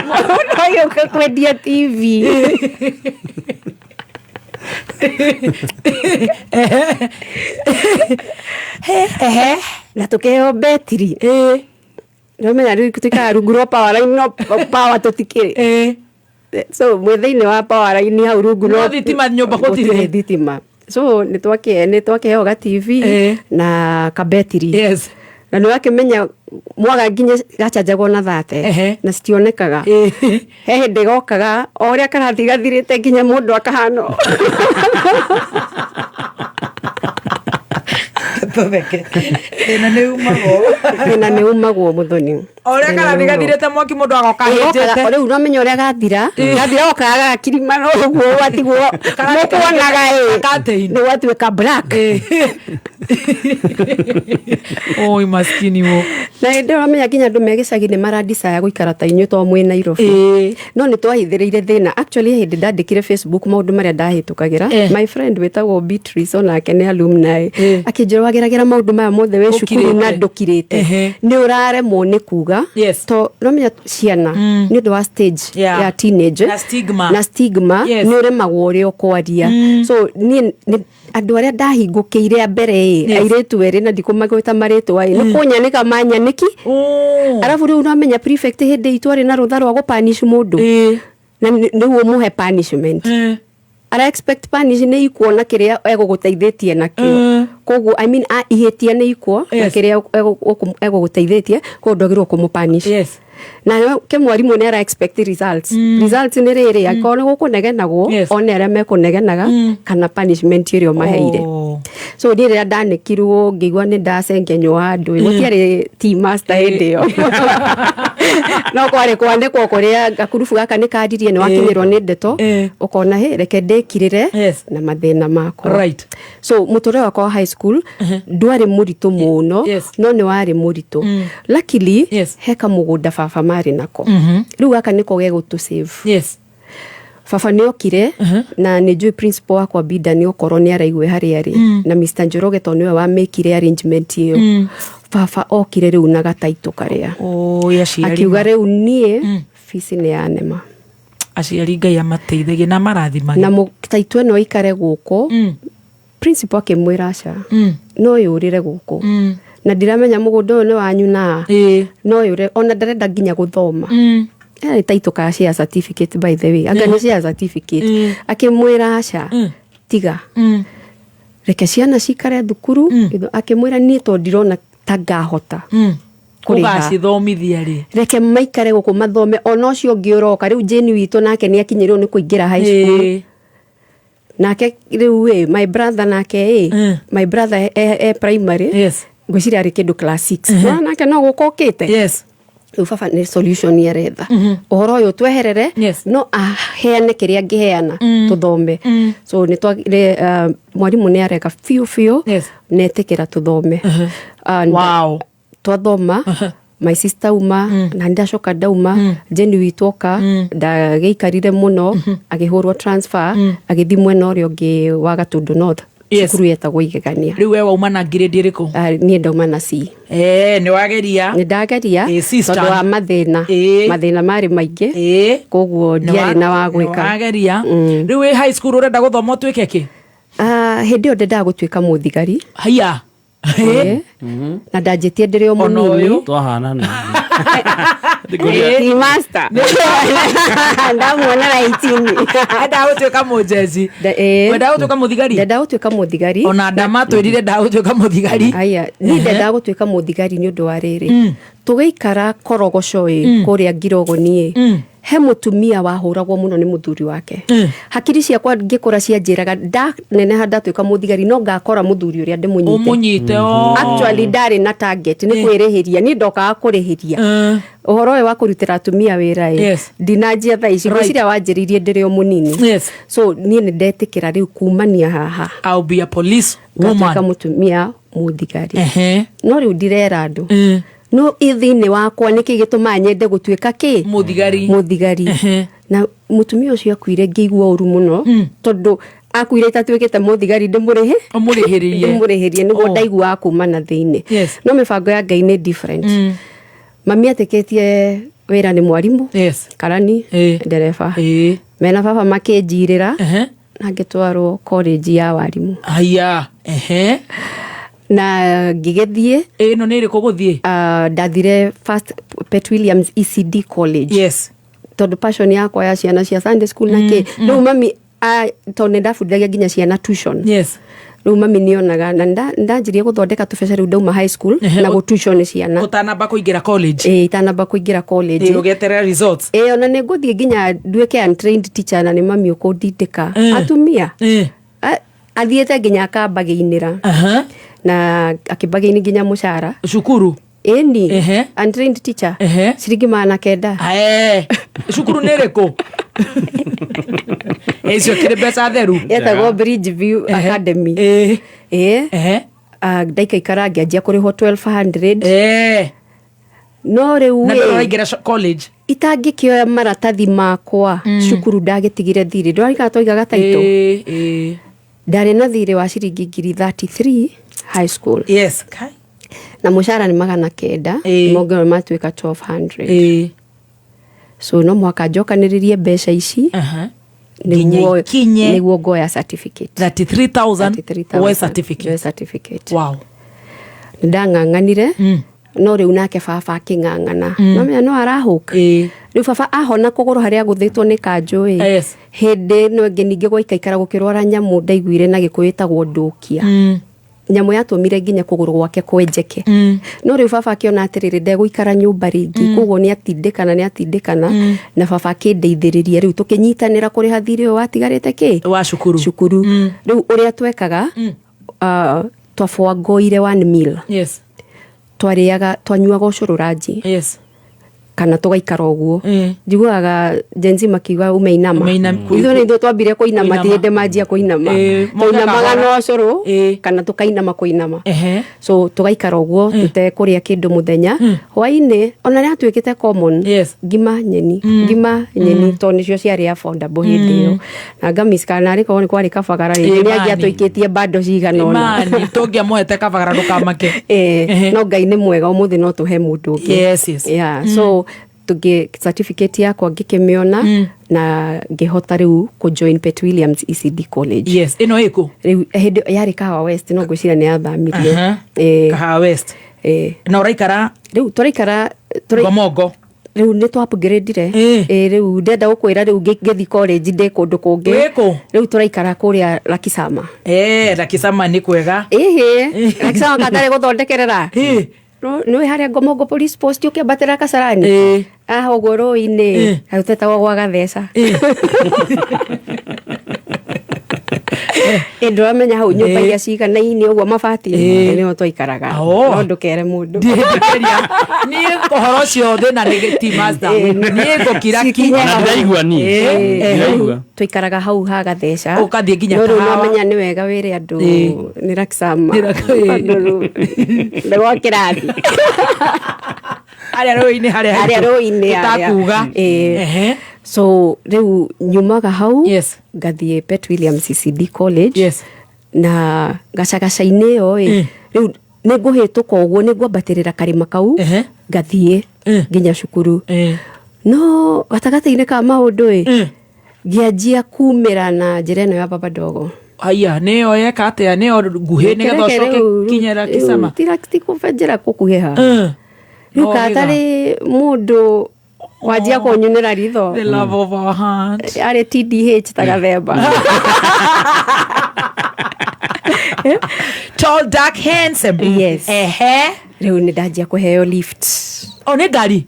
no kwendia TV na tukeo betri no menya riu tutika ruguro power line no power tutikire so mwethaini wa power line hau rungu no thitima nyumba gutire thitima so ni twake ga TV na ka betri na no akimenya mwaga nginya gachanjagwo na thate na citionekaga he hindi gokaga oria karathi gathirite nginya mundu akahano na ne umagwo muthoni oria karathi gathirite mwaki mundu agoka hitete riu no menya oria gathira okaga kirima no guo watigwo mukuonaga ni watuika black oi maskini wo na ndio menya kinya ndu megicagi ni maradisaya guikara ta inyu to mwe Nairobi no ni twahithiriire thina actually hindi ndandikire Facebook maundu maria ndahitukagira my friend wetagwo Beatrice ona kene alumni akijirwagira maundu maya mothe we cukuru na ndukirite ni uraremwo ni kuga to no menya ciana ni ndu wa stage ya teenage na stigma ni uremagwo uria ukwaria so ni andu aria ndahingukiire mbere airetu eri na ndikumagwita maretu ai ni kunyanika manyaniki arafu riu namenya prefect hindi itwari na rutha rwa gupanish mundu na niwo muhe punishment ara expect punish ni ikuona kiria eguguteithitie nakio koguo I mean ihitia ni ikuo na kiria eguguteithitie ko ndogirwo kumupanish na ke mwarimu ni ara expect results ni riri akona gukunegenagwo one aria mekunegenaga kana punishment irio maheire so ndire ndanikirwo ngigwa ni ndacengenywo andu gutiari team master hindio no kware kwandikwo kuria gakurubu gaka ni kandirie ni wakinyirwo ni ndeto ukona he reke ndekirire na mathina makwa so muture wakwa high school ndwari muritu muno no ni wari muritu luckily heka mugunda baba mari nako riu gaka niko gego to save baba ni okire na ni juu principal wakwa bida ni okorwo ni araigwe hari ari na Mr Njoroge to niwe wa make arrangement iyo baba okire riu na gataito karia akiuga riu nie fisi ni anema aciari Ngai amateithagie na marathimagie na mutaitwe no ikare guko principal akimwira aca no yurire guko na ndiramenya mugunda ni wanyu na no yure ona ndarenda nginya guthoma taito ka share certificate by the way anga ni share certificate akimwira aca tiga reke ciana cikare thukuru akimwira ni to ndirona tangahota kugacithomithia ri reke maikare guku mathome ona ucio ngiuroka riu Jane witu nake ni akinyirwo ni kuingira high school nake riu my brother nake my brother primary ngwiciria ari kindu class 6 nake no gukokite baba ni solution yeretha uhoro uyu tweherere no aheane kiria ngiheana tuthome so ni twagire mwarimu ni areka fiu netikira tuthome wow twathoma my sister uma na ndashoka dauma Jeni witoka ndageikarire muno agihurwo transfer agithimwe no rio ngi wa Gatundu North cukuru yetagwo Igegania riu we wauma na grade iriku ni ndauma na C ni wageria ni ndageria tondu wa mathina mari maingi koguo ndiari na wa gwika wageria riu we high school urenda guthoma utwike ki hindi ndenda gutwika muthigari haya na ndajitie ndiri o munini twahana na Ti master. Ndamuona raitini. Enda utuika mujezi. Wenda utuika muthigari. Ndenda gutuika muthigari. Ona ndama twirire nda utuika muthigari. Aya, ni ndenda gutuika muthigari ni undu wa riri. Tugeikara korogoco kuria Ngirogoni he mutumia wahuragwo muno ni muthuri wake. Hakiri ciakwa ngikura cianjiraga nda neneha ndatuika muthigari no ngakora muthuri uria ndimunyite. Umunyite actually ndari na target ni kwirihiria ni ndoka kurihiria. Uhoro we wa kurutira atumia wira ndinajia tha ici ciria wanjiririe ndiri o munini. So ni ndetikira riu kumania haha I'll be a police woman kama mutumia muthigari. No riu ndirera andu no ithini wakwa niki gituma nyende gutuika ki muthigari na mutumia ucio akuire ngigwa uru muno tondu akuire tatuikite muthigari ndimurihirie niguo ndaigua kumana thiini. No mibango ya Ngai ni different. Mami ateketie wira ni mwarimu karani ndereba mena baba makinjirira na ngitwarwo college ya warimu. Aya na ngigethie no ni ri kuguthie ndathire first Pet Williams ECD College tondu passion yakwa ya ciana cia Sunday school nake no mami tondu ndafundithagia nginya ciana tuition. Riu mami nionaga na ndanjirie guthondeka tubesa riu ndauma high school na go tuition ciana utanamba kuingira college itanamba kuingira college ugeterera results ona ne nguthie nginya nduike untrained teacher na ni mami ukundindika atumia athiete nginya akambagĩinĩra na akĩmbagĩini nginya mũcara cukuru eni untrained teacher ciringi 900 cukuru nĩ rĩkũ icio kĩrĩ mbeca theru yetagwo Bridgeview Academy ndaikaikara ngĩanjia kũrĩhwo 1200 no rĩu na ndĩraingĩra college itangĩkĩoya maratathi makwa cukuru ndagĩtigire thirĩ ndwarĩga tũigaga taito ndari na thirĩ wa ciringi 33 high school na mũcara nĩ 900 mongerwo matuĩka 1200 so no mwaka njokanĩrĩrie mbeca ici nĩguo ngoya certificate 33,000 we certificate wow ndang'ang'anire no rĩu nake baba akĩng'ang'ana mamenya no arahũka rĩu baba ahona kũgũrũ harĩa gũthĩtwo nĩ kanjũ hĩndĩ no ĩngĩ ningĩ gwaikaikara gũkĩrwara nyamũ ndaiguire na gĩkũyũ ĩtagwo ndũkia nyamũ yatũmire nginya kũgũrũ gwake kwenjeke no rĩu baba akĩona atĩrĩrĩ ndegũikara nyũmba rĩngĩ koguo nĩ atindĩkana na baba akĩndeithĩrĩria rĩu tũkĩnyitanĩra kũrĩha thirĩ ũyũ watigarĩte kĩ wa cukuru rĩu ũrĩa twekaga twaboangoire 1 meal twanyuaga ũcũrũ ranji kana tugaikara uguo njiguaga jenzi makiuga umeinama ithuĩ nĩ ithuĩ twambire kũinama hĩndĩ manjia kũinama tũinamaga no ũcũrũ kana tukainama kũinama so tugaikara uguo tutekũrĩa kĩndũ mũthenya hwainĩ ona nĩ atuĩkĩte common ngima nyeni tondũ nĩcio ciarĩ affordable hĩndĩ ĩyo na ngamiskana arĩ korwo nĩ kwarĩ kabagara rĩngĩ nĩ angĩatũikĩtie bando cigana ona tũngĩamũhete kabagara ndũkamake no Ngai nĩ mwega ũmũthĩ no tũhe mũndũ ũngĩ so tuge certificate yakwa ngĩkĩmĩona na ngĩhota rĩu join Pet Williams ECD College ĩno ĩkũ rĩu hĩndĩ yarĩ Kahawa West no ngwĩciria nĩ yathamirie Kahawa West na ũraikara rĩu tũraikara Gomongo rĩu nĩ twa upgrade-ire rĩu ndenda gũkwĩra rĩu ngĩthi college ndĩ kũndũ kũngĩ rĩu tũraikara kũrĩa Lakisama Lakisama nĩ kwega Lakisama katarĩ gũthondekerera nĩ harĩa Gomongo police post ũkĩambatĩra Kasarani ũguo rũĩ-inĩ haũtetagwo gwa Gatheca ndũramenya hau nyũmba iria ciganaine ũguo mabati nĩho twaikaraga no ndũkere mũndũ niĩ ũhoro ũcio thĩna nĩ ti master niĩ ngũkira kinya ndaigua niĩ twaikaraga hau ha Gatheca ũkathiĩ nginya Kahawa no menya nĩ wega wĩre andũ nĩ Lakisama ndĩ gwa kĩrathi harĩa rũĩ-inĩ utakuga so rĩu nyumaga hau ngathiĩ Pet Williams ECD College na gacagaca-inĩ ĩyo rĩu nĩ ngũhĩtũka ũguo nĩ ngwambatĩrĩra karĩma kau ngathiĩ nginya cukuru no gatagatĩ-inĩ ka maũndũ ngĩanjia kumĩra na njĩra ĩno ya baba ndogo aya nĩyo yeka atĩa nĩyo nguhĩ nĩgetha ũcoke kinya Lakisama ti kũbenjera gũkuhĩha riu katari mundu wajia kunyunira ritho the love of our heart ari TDH tagathemba tall dark handsome yes riu ni ndajia kuheo lift one gari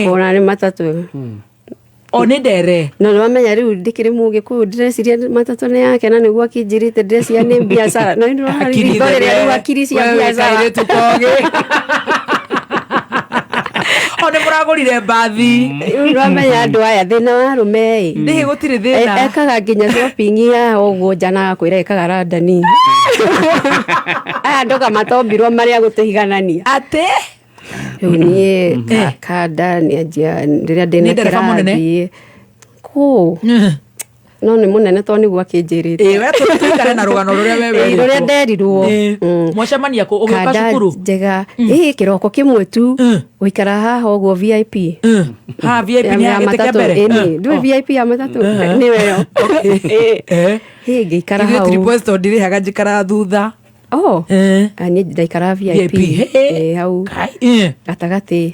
kona ni matatu one ndere no wamenya riu ndikiri muge ku ndresiria matatu ni yake na niguo akinjirite ndresia ni biashara no ndio riu akiri cia biashara tukoge one muragurire mbathi wamenya andu aya thina wa rume ndihi gutire thina ekaga nginya shopping ya uguo njana kwira ekaga radani aya ndoka matombirwo maria gutuhiganania ate riu nie kada ni ajia ndiria ndina kirathi ku no ni munene to niguo akinjirite we tuikare na rugano ruria wewe ruria nderirwo mwacemania ku ugiuka cukuru njega kiroko kimwe tu guikara haha uguo VIP ha VIP ni agite kembere ndu VIP ya matatu ni weyo ngiikara hau triple store ndirihaga njikara thutha ani ndaikara VIP hau gatagati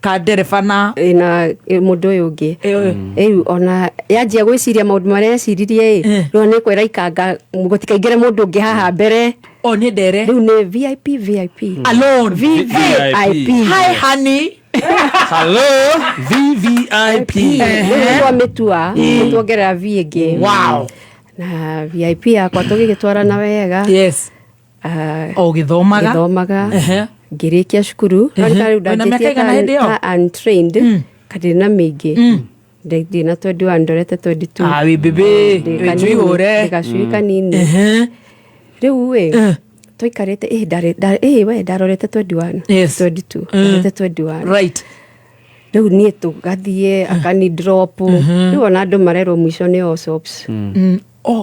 ka nderebana na mundu uyu ungi ona yanjia gwiciria maundu maria yaciririe riu ni kwira ikanga gutikaingire mundu ungi haha mbere ni ndere riu ni VIP alone VIP hi honey hello VVIP kwa metua tuongerera V ingi wow na VIP yakwa tugigitwara na wega yes githomaga ngirikia cukuru ndandĩtie untrained kadina mingi ndina 21 ndorete 22 wi bibi ndikanyure kanini riu we toikarite we ndarorete 21 22 ndorete 21 right riu nie tugathie akani drop riu ona andu marerwo mwisho ni Osops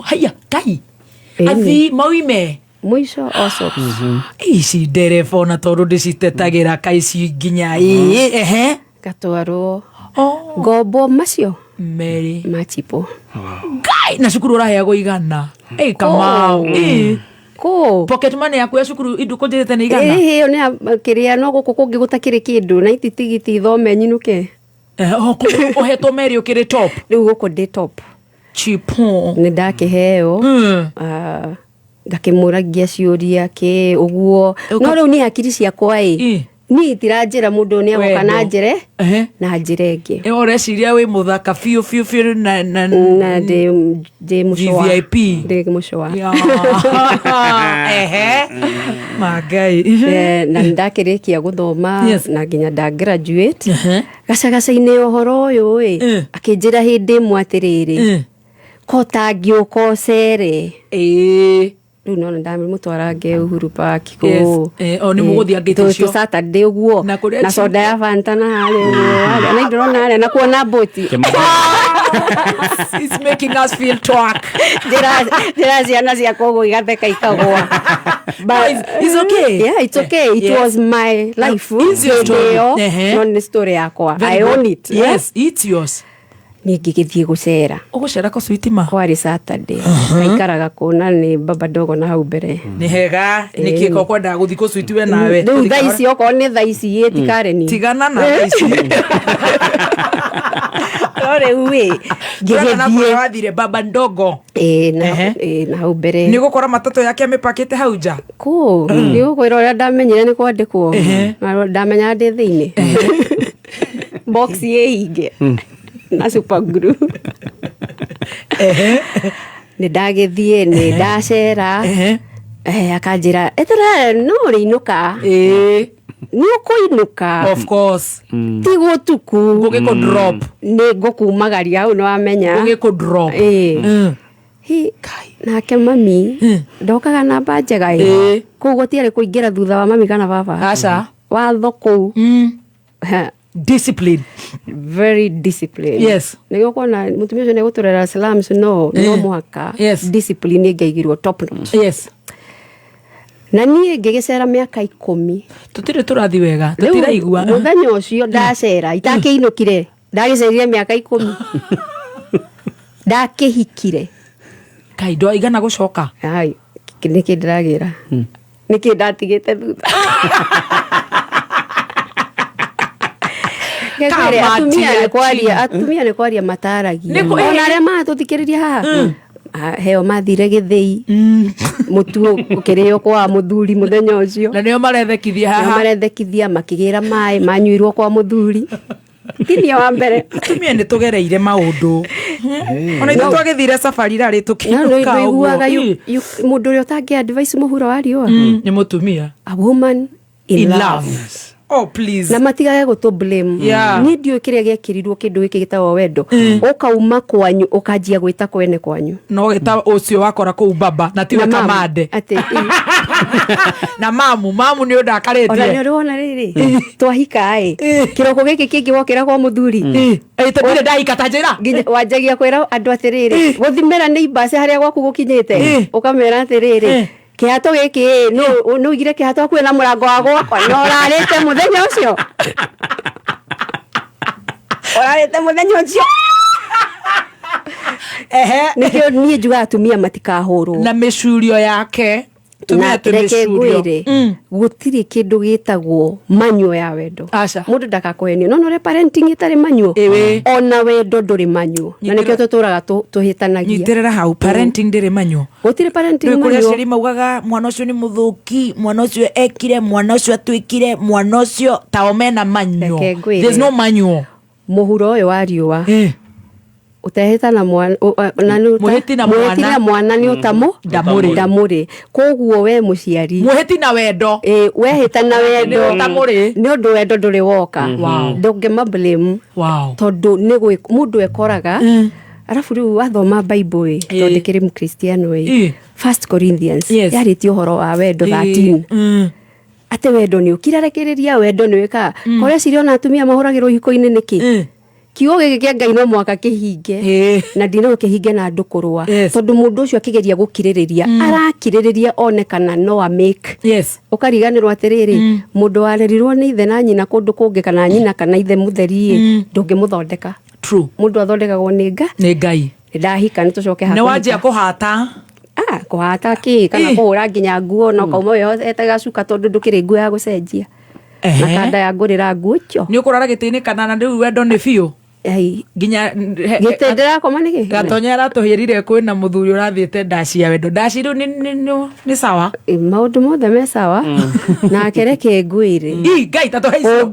haya kai athi mauime mwisho Osops ici ndereba na tondu ndicitetagira kaici nginya gatwarwo ngombo macio Mary machipo kai na cukuru uraheyagwo igana kamau ko pocket money yaku ya cukuru iduko njirite ni igana hiyo ni kiria no guku kungi gutakiri kindu na ititigiti thome nyinuke uhetwo Mary ukiri top riu guku ndi top chipo ni ndakiheo ngakimuragia ciuria ki uguo no riu ni hakiri ciakwa ni itiranjira mundu ni agoka na njire na njire ingi ureciria wi muthaka fiu na de mushwa VIP de mushwa magai na ndakirikia guthoma na nginya nda graduate gacagaca-ini uhoro uyu akinjira hindi mwatiriri ko tangiuka ucere riu no ndamutwara nge Uhuru Park ni muguthia ngitu Saturday uguo na soda ya Fanta na hale na ndrona na kuona boti it's making us feel twak dira ziana cia kogo igatheka ikagwa but it's okay it's okay it was my life it's your story no ni story yakwa I own it yes it's yours ni ngigithie gucera ugucera ko switima kwari Saturday aikaraga kuna ni baba dogo na hau mbere ni hega ni kiko kwenda guthi ku switi we nawe riu thaici oko ni thaici yetikare ni tigana na thaici ore uwe ngigithie wathire baba ndogo na hau mbere ni gukora matatu yake amepakite hau nja ku ni gukwira uria ndamenyire ni kwandikwo na ndamenya ndi thiini box ye ige na super glue ni ndagithie ni ndacera akanjira etera no riinuka ni ukuinuka of course ti gutuku ngugiko drop ni ngukumagaria au no amenya ngugiko drop hi nake mami ndokaga na namba njega kuu gutiari kuingira thutha wa mami kana baba aca watho kuu discipline very disciplined yes nigio kona mutumia ucio neguturera slums no mwaka discipline ingaigirwo top notch yes na nie ngigicera miaka 10 tutire turathi wega tutiraigua muthenya ucio ndacera itakiinukire ndagicerire miaka 10 ndakihikire kai ndo igana gucoka ai niki ndiragira niki ndatigite thutha reke kwere atumia ne kwaria mataragia ona aria matuthikiriria haha heo mathire githei mutu ukirio kwa muthuri muthenya ucio na nio marethekithia haha marethekithia makigira mai manyuirwo kwa muthuri tinia wa mbere atumia ni tugereire maundu ona ithu twagithire safari rari tukiruka uguaga mundu uri utangi advice muhuro wa riwa ni mutumia a woman in love. Oh please. Na matigage gutu blame. Ni ndio kiria gekirirwo kindu giki gitawo wendo. Ukauma kwanyu ukajia gwita kwene kwanyu. No gita ucio wakora ku baba na tiwe kamande. Ati na mamu ni undakarite. Ona ni urona riri. Twahika kiroko giki kingi wokira kwa muthuri. Tubire ndahika tanjira. Wanjagia kwira andu atiriri. Guthimira ni base haria gwaku gukinyite. Ukamera atiriri. Kihato giki no igire kihato kwena murango wa gwakwa no rarite muthenya ucio orarite muthenya ucio nikio nie juga atumia matikahurwo na mishurio yake tumia tumishurio gutiri kindu gitagwo manyo ya wendo mundu ndakakwenio no re parenting itari manyo ona wendo nduri manyo na nikio tuturaga tuhitanagia nyitirira hau parenting ndiri manyo gutiri parenting manyo kuria ciri maugaga mwana ucio ni muthuki mwana ucio ekire mwana ucio atwikire mwana ucio taomena manyo there's no manyo muhuro uyu wa riwa utahita na mwana muhiti na mwana ni utamo ndamuri koguo we muciari muhiti na wendo wehita na wendo ni undu wendo nduri woka ndungema blame tondu ni gwe mundu ekoraga arafu riu wathoma bible tondikiri mukristiano 1 Corinthians yariti uhoro wa wendo 13 ate wendo ni ukirarekereria wendo ni wika koria ciriona atumia mahuragirwo hiko-ini niki kiugo giki kia Ngai no mwaka kihinge na ndino kihinge na andu kurwa tondu mundu ucio akigeria gukiririria arakiririria onekana no a make ukariganirwo atiriri mundu warerirwo ni ithe na nyina kundu kungi kana nyina kana ithe mutheri ndungimuthondeka true mundu athondekagwo ni Ngai ndahika ni tucoke hako ne wajia kuhata kuhata ki kana kuhura nginya nguo no kauma yo etaga cuka tondu ndukiri nguo ya gucenjia na kanda ya ngurira nguo cio ni ukurara gitini kana na riu wendo ni biu nginya gitendera koma niki gatonyera tuhirire kwina muthuri urathite ndaci ya wendo ndaci riu ni sawa maundu mothe me sawa na kereke nguire Ngai tatohaicio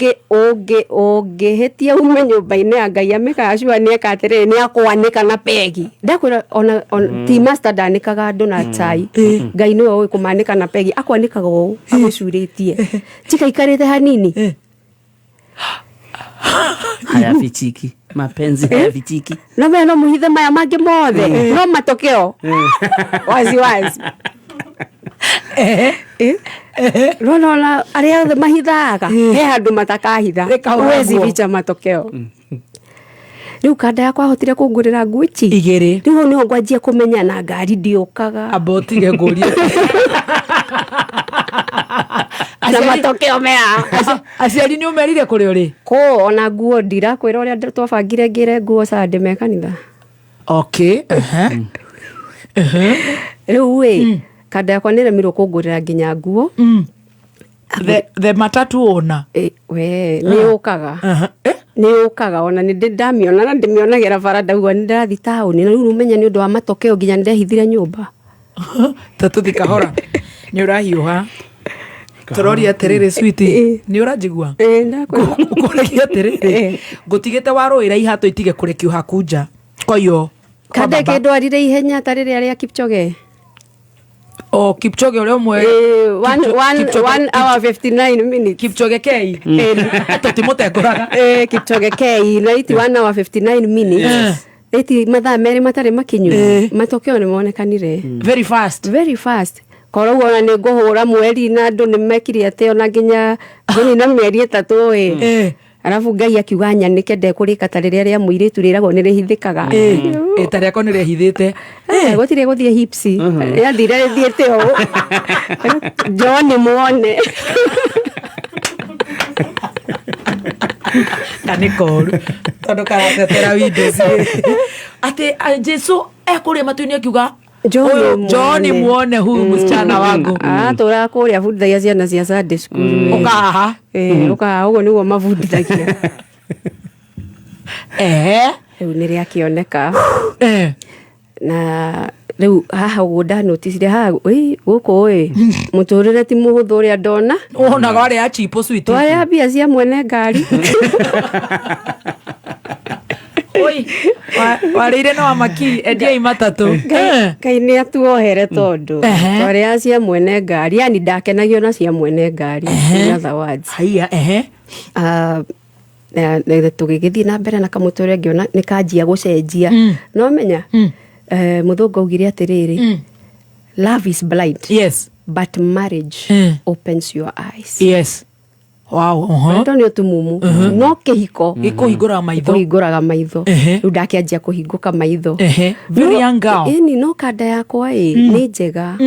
oge hetia ume nyumba-ini ya Ngai ameka acua ni ekatere ni akwanika na pegi ndakwira ona ti master danikaga andu na chai Ngai niwe uwi kumanika na pegi akwanikaga uu agucuritie tika ikarite hanini haya fichiki mapenzi haya fichiki na meno muhithe maya mangi mothe no matokeo wazi Rona aria othe mahithaga he handu matakahitha wezi bicha matokeo riu kanda yakwa hotire kungurira nguo ici igiri riu ni ngwanjia kumenya na ngari ndiukaga abotire nguria na matokeo mea aciari ni umerire kuri uri ko ona nguo ndira kwira uria twabangire ngire nguo sande me kanitha okay riu kanda yakwa ni remirwo kungurira nginya nguo the matatu ona we ni ukaga ni ukaga ona ni ndamiona na ndimionagira bara ndauga ni ndathi tauni na riu umenya ni undu wa matokeo nginya ndehithire nyumba tatuthi kahora ni urahiuha torori atiriri switi ni urajigua ndakwira atiriri gutigite waruira ihatu itige kurekiuha kunja koyo kande kindwarire ihenya tariri aria Kipchoge Kipchoge ule umwe 1 hour 59 minutes Kipchoge K tutimute kuraga Kipchoge K na iti 1 hour 59 minutes iti mathaa meri matari makinyu matokeo ni monekanire very fast korwo ona ni nguhura mweri na andu ni mekiri ate ona nginya ngini na mieri 3 arafu Ngai akiuga nyanike ndekurika tarire ria muiritu riragwo ni rihithikaga tareko ni rihithite gutire guthie hipsi yathire rithiete o John muone kanikoru tondu karatetera windows ate Jesu ekuria matuini akiuga John muone huyu msichana wangu tora kuria fundithagia ciana cia Sunday school ukaha ukaha ugo niguo mabundithagia riu ni ria kioneka na riu haha guda notice ha guku muturire ti muhuthu uria ndona ona gari ya chipo sweet twaya bia cia mwene ngari oi warire no amaki endia imatatu kai ni atuohere tondu twaya cia mwene ngari yani ndakenagio na cia mwene ngari in other words haya tugigithii na mbere na kamuture ngiona ni kanjia gucenjia no menya muthungu augire atiriri love is blind, yes, but marriage opens your eyes. Yes. Wow. Ndo ni utumumu no kihiko gikuhinguraga maitho kuhinguraga maitho riu ndakianjia kuhinguka maitho very young girl ini no kada yakwa ni njega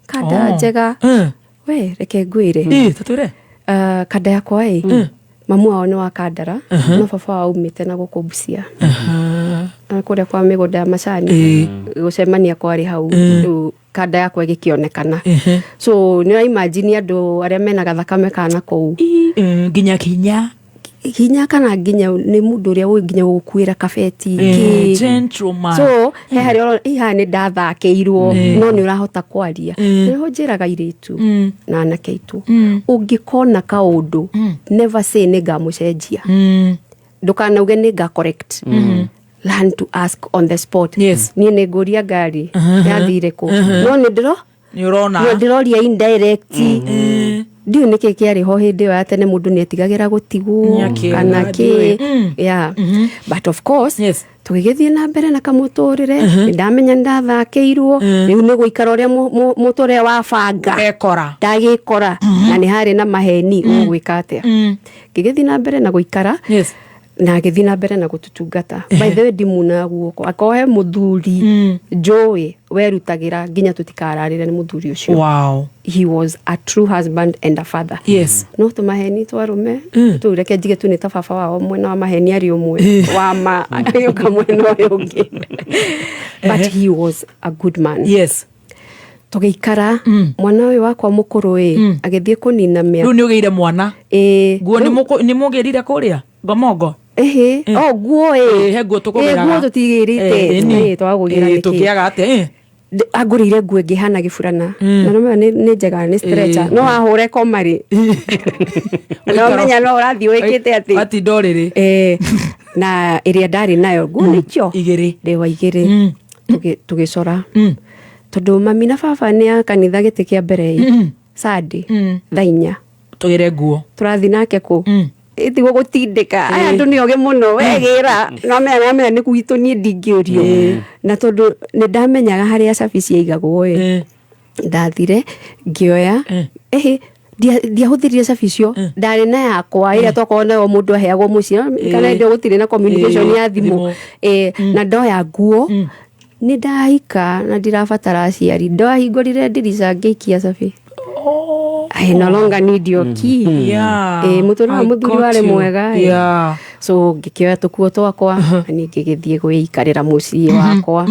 kada njega we reke ngwire tuture kada yakwa mamu wao ni wakandara no baba wao umite na gukubucia kuria kwa migunda ya macani gucemania kwari hau kada yakwa igikionekana so ni imagine andu aria mena gathakame kana kou nginya hinya kana nginya ni mundu uria wi nginya gukuira kabeti gentleman so hari iha ni ndathakiirwo no ni urahota kwaria niho njiraga iritu na anake itu ungikona kaundu never say ni ngamucenjia ndukanauge ni nga correct learn to ask on the spot. Yes. Ni negoria ngari yathire ku no ni ndiro ni urona ni ndiroria indirect ndio niki kiari ho hindi ya tene mundu ni atigagira gutigwo kana ki yeah but of course yes tugigithie na mbere na kamuturire ndamenya ndathakiirwo riu ni guikara uria mutore wa banga ndagikora na ni hari na maheni ugwika atia ngigithie na mbere na guikara yes na githi na mbere na gututungata by the way dimuna guoko akohe muthuri joy werutagira nginya tutikararire ni muthuri ucio wow he was a true husband and a father yes no tumaheni twarume tureke njige tu ni ta baba wao mwena wa maheni ari umwe wa ma ayo kamwena yongi but he was a good man yes tugeikara mwana uyu wakwa mukuru agithie kunina mia riu ni ugeire mwana guo ni mugerire kuria ngomongo guo guo tukugiraga guo tutigirite twagugira niki tukiaga ate agurire nguo ngihana giburana na no ni njega ni stretcher no ahure komari no menya no urathi wikite ati ndoriri na iria ndari nayo nguo nicio igiri ndewa igiri tugicora tondu mami na baba ni a kanitha giti kia mbere sadi thainya tugire nguo turathi nake ku itigo gutindika aya andu ni oge muno wegira no menya ni kugitu ni ndingiurio na tondu ni ndamenyaga haria service yaigagwo ndathire ngioya ndiahuthirie service ndari na yakwa ira tokona o mundu aheagwo muci kana ndio gutire na communication ya thimu na ndoya nguo ni ndahika na ndirabatara aciari ndahingurire ndirica ngiikia safi I no longer need your key. Yeah. Muthuri wa muthuri wale mwega. Yeah. So ngikioya tukuo twakwa ni ngigithie gwikarira mucii wakwa.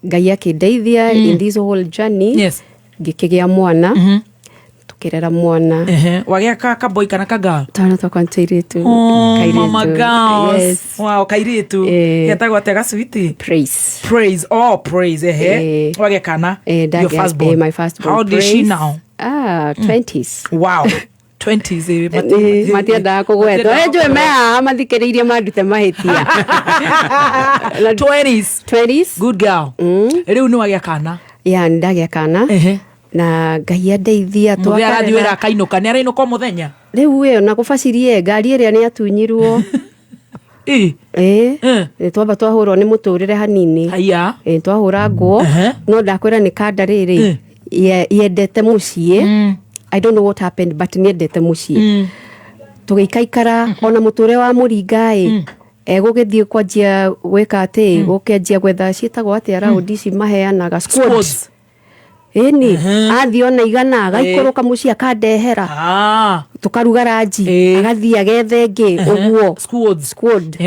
Ngai akindeithia in this whole journey. Yes. Ngikigia mwana. Tukirera mwana. Wagia ka boy kana ka girl. Twana twakwa ntairitu. Mama girls. Yes. Wow, kairitu. Getagwo atega sweetie. Praise. Oh, praise. Wagia kana. Your first born. My first born. How old is she now? 20s. Wow. 20s matienda kugwetwo njwe mea mathikiriirie mandute mahitia 20s good girl riu ni wagia kana ya ndagia kana na Ngai andeithia twakarathi wira kainuka ni arainuka muthenya riu iyo na kubacirie ngari iria ni atunyirwo twamba twahurwo ni muturire hanini haya twahura nguo no ndakwira ni kandariri yendete mucie I don't know what happened but niendete mucie tugeikaikara ona muture wa muringa gugithie kwanjia gwika ati gukenjia gwetha ciitagwo ati araudi ci maheanaga squads ni athi ona igana agaikuruka mucie akandehera tukaruga ranji agathi agethe ngi uguo squad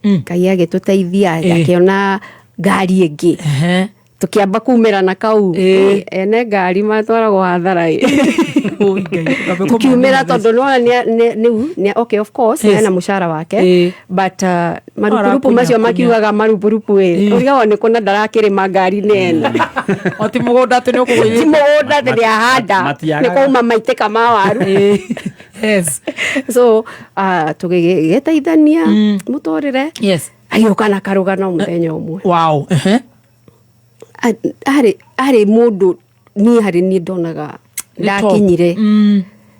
Ngai agituteithia akiona ngari ingi tukiamba kumira na kau ene ngari matwaragwo hathara tukiumira tondu no ni okay of course Yes. na mushara wake but marupurupu macio makiugaga marupurupu uriga ni kuna ndarakirima ngari nene oti mugunda tu ni ukugwithia ti mugunda ti ahanda ni kuma maiteka ma waru yes so tugigeteithania mutorire yes ayoka na karugano muthenya umwe wow ari mundu ni ndonaga ndakinyire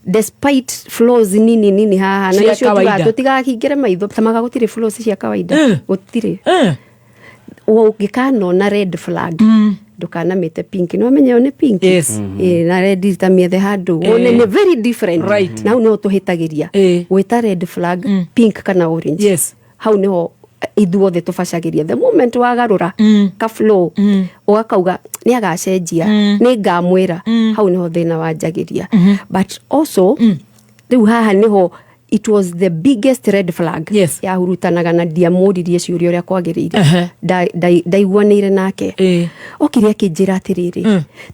despite flaws nini haha na cio tutigakingire maitho tamaga gutire flaws cia kawaida gutire ugikanona red flag ndukanamite pink no menye one pink na red tamiethe handu one ni very different right na no tuhitagiria gwita red flag pink kana orange yes hau niho ithuothe tubacagiria the moment wagarura ka flow ugakauga ni agacenjia ni ngamwira hau niho thina wanjagiria but also riu haha niho it was the biggest red flag ya hurutanaga na ndiamuririe ciuria uria kwagirire ndaiguanire nake okire akinjira atiriri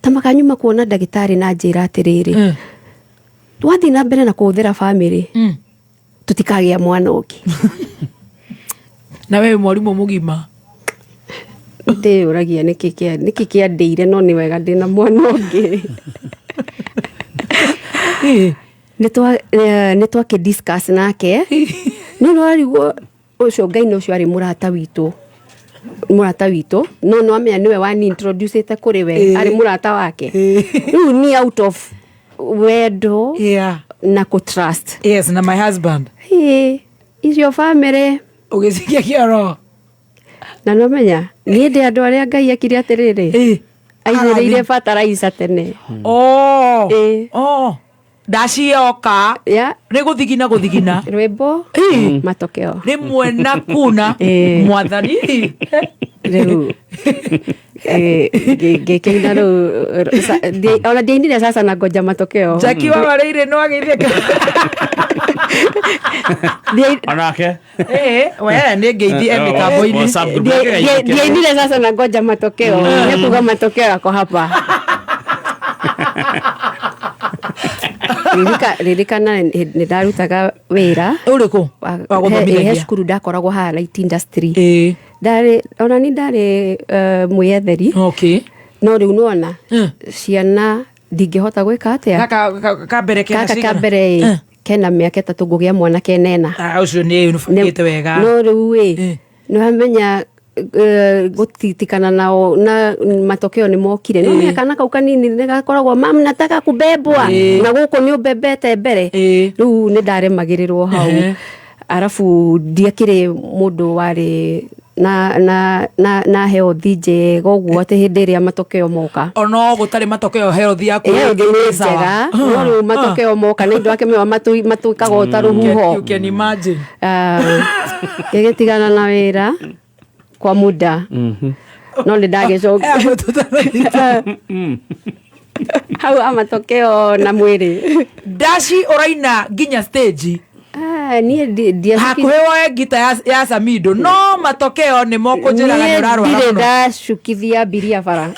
tamakanyuma kuona ndagitari na njira atiriri twathi na mbere na kuhuthira family tutikagia mwana uki na wewe mwalimu mugima uragia niki kia ndeire no ni wega ndina mwana ungi nitwa ke discuss nake no arigwo ucio ngai no cio ari murata witu no amenya niwe wani introduce te kuri we ari murata wake riu ni out of wendo na ku trust yes na my husband is your family ugicikia kioro na no menya ni ndi andu aria ngai akire atiriri aireire fertilizer tene ndacioka ni guthigina rwimbo matokeo rimwe na kuna mwathani riu gekeina ru ona ndinire sasa na ngoja matokeo Jackie wareire no agitheka onake we ni ngeithie mitambo-ini ndinire sasa na ngoja matokeo ni kuga matokeo yako hapa ririkana ni ndarutaga wira uriku wa guthomithagia cukuru ndakoragwo haha light industry ona ni ndari mwiyetheri no riu nona ciana ndingihota gwika atia ka mbere kena miaka 3 ngugia mwana kenena ucio ni unifungite wega no riu ni wamenya gutitikana nao na matokeo ni mokire ni kana kau kanini negakoragwo mam nataka kubebwa na guko ni ubebete mbere riu ni ndaremagirirwo hau arafu ndiakire mundu wari na health njega uguo ati hindi ria matokeo moka ono gutari matokeo health yaku njega no matokeo moka na indo ake mewa matuikaga utaruhuho you can imagine gegetigana na wira kwa muda no ni ndagicoka hau amatokeo na mwiri ndaci uraina nginya stage ni hakuhe woe ngita ya Samido no matokeo ni moko njiraga ni urarwara muno ndacukithia biria bara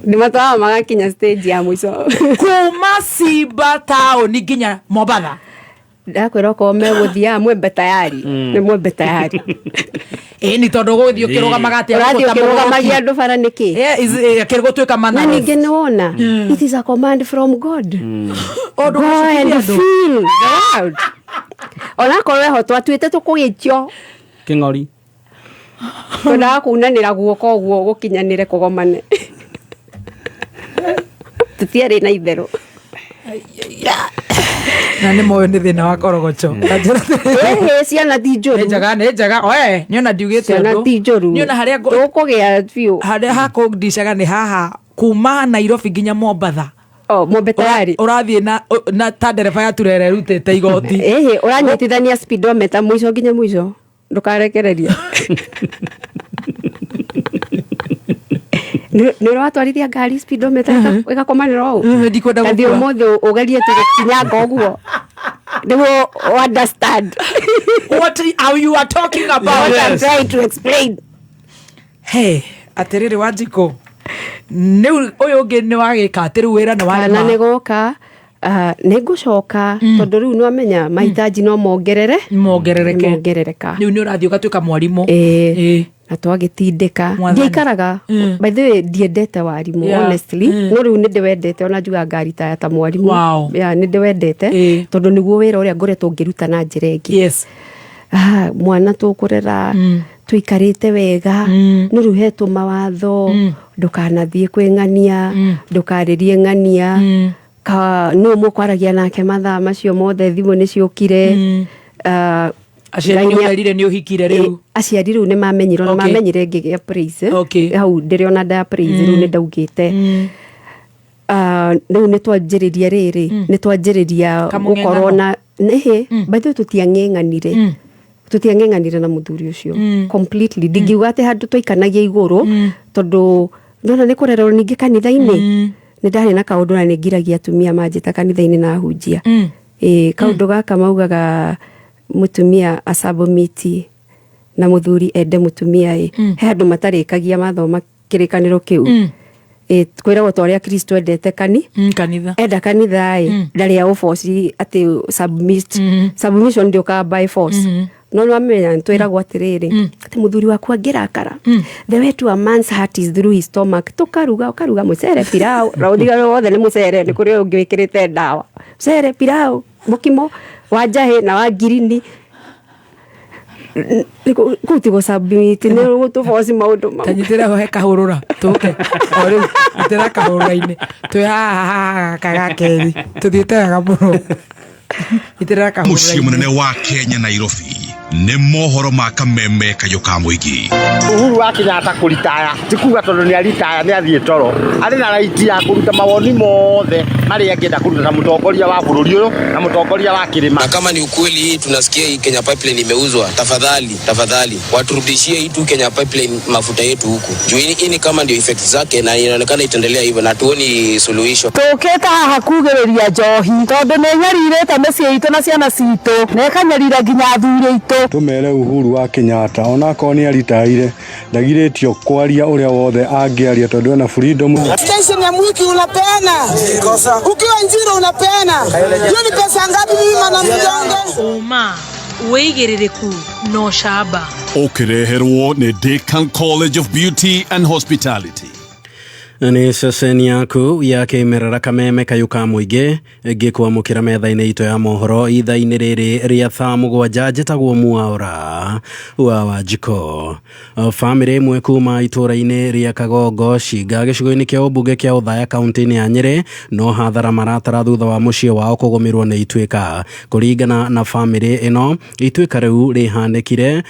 ni matwa magakinya stage ya mwico kuma Simba town nginya Mombasa ndakwira ko meguthia mwembe tayari ni mwembe tayari ni tondu guthio kirugamaga atia kirugamagia andu bara niki kirigutuika manana na ninge niwona it is a command from God go and feel God ona korwe ho twatuite tukugitio king'ori tuna kunanira guoko guo gukinyanire kugomane tutiari na itheru na ni moyo ni thina wa korogocho ciana ti njuru ni njega oe niona ndiugite ciana ti njuru niona haria tukugia biu haria hakundishaga ni haha kuma Nairobi nginya Mombasa mombe tayari urathie na ta ndereba ya turere rutete igoti uranyitithania speedometer mwico nginya mwico ndukarekereria ni watwarithia ngari speedometer igakomanira u ndikwenda gukua kathio mothe ugerie tugikinyanga uguo niguo understand what you are talking about what I'm trying to explain hey atiriri Wanjiku Uyu ngi ni wagika atiru wira na wari na negoka negucoka tondu riu no amenya mahitaji no mongerereka riu ni urathii ugatuika mwarimu na twagitindika ndiikaraga by the way ndiendete warimu honestly no riu nindiwendete ona juga ngari ta mwarimu nindiwendete tondu niguo wira uria ngoretwo ngiruta na njira ingi mwana tukurera tuikarite wega no riu hetwo mawatho ndukanathie kwingania ndukaririe ngania no mukwaragia nake mathaa macio mothe thimu ni ciukire aciari ni uhikire riu aciari riu ni mamenyirwo no mamenyire ngigia praise hau ndiri ona da praise riu ni ndaugite riu ni twanjiriria riri ni twanjiriria gukorwo na nehe bathu tutiang'eng'anire na muthuri ucio completely dingiuga ati handu twaikanagia iguru tondu ndona ni kurerwo ningi kanitha-ini ni ndari na kaundu na ningiragia atumia manjita kanitha-ini na hunjia kaundu gaka maugaga mutumia asabomiti na muthuri ende mutumia he andu matarikagia mathoma kirikaniro kiu kwiragwo toria Kristo endete kanitha enda kanitha ndari ya force ati submission ndio ka by force no amenya twiragwo atiriri ati muthuri waku angirakara the way to a man's heart is through his stomach ukaruga mucere pirao rauthiga wothe ni mucere ni kuri ungiwikirite ndawa mucere pirao mukimo wa njahi na wa girini kutigo submit ni gutu force maundu ma tanyitira ho kahurura tuke ori itira kahurura-ini twa kagakeri tuthiite gamuno itira kahurura muciĩ munene wa Kenya Nairobi nĩ mohoro ma kameme kayuka muingi Uhuru wa Kenyatta kuritaya tikuga tondu ni aritaya ni athie toro ari na right ya kuruta mawoni mothe mari angenda kuruta na mutongoria wa bururi uyu na mutongoria wa kirima. Kama ni ukweli tunasikia hii Kenya Pipeline imeuzwa, tafadhali waturudishie hii tu Kenya Pipeline mafuta yetu huku. Juu hii kama ndio effect zake na inaonekana itaendelea hivyo na tuoni suluhisho. Tuketa hakugereria njohi tondu ni nyaririte mĩciĩ itu na ciana citu na ikanyarira nginya athuri itu. Tumere Uhuru wa Kenyatta onako ni aritaire ndagiretio kwaria uria wothe angiaria tondu na freedom. Station ya mwiki unapeana ukiwa njiro unapeana hiyo ni pesa ngapi mimi na mjonge uma weigiririku no shaba ukireherwo ni Deakin College of Beauty and Hospitality. Ni ceceni yaku ya kimerera kameme kayuka muingi gikwamukira metha-ini itu ya mohoro itha-ini riri ria thaa mugwanja njitagwo Mwaura wa Wanjiko. Family imwe kuma itura-ini ria Kagongo Shinga gicigo-ini kia ubunge kia Uthaya kaunti-ini ya Nyeri no hathara maratara thutha wa muciĩ wao kugumirwo ni Ituĩka. Kuringana na family ino Ituĩka riu rihandikire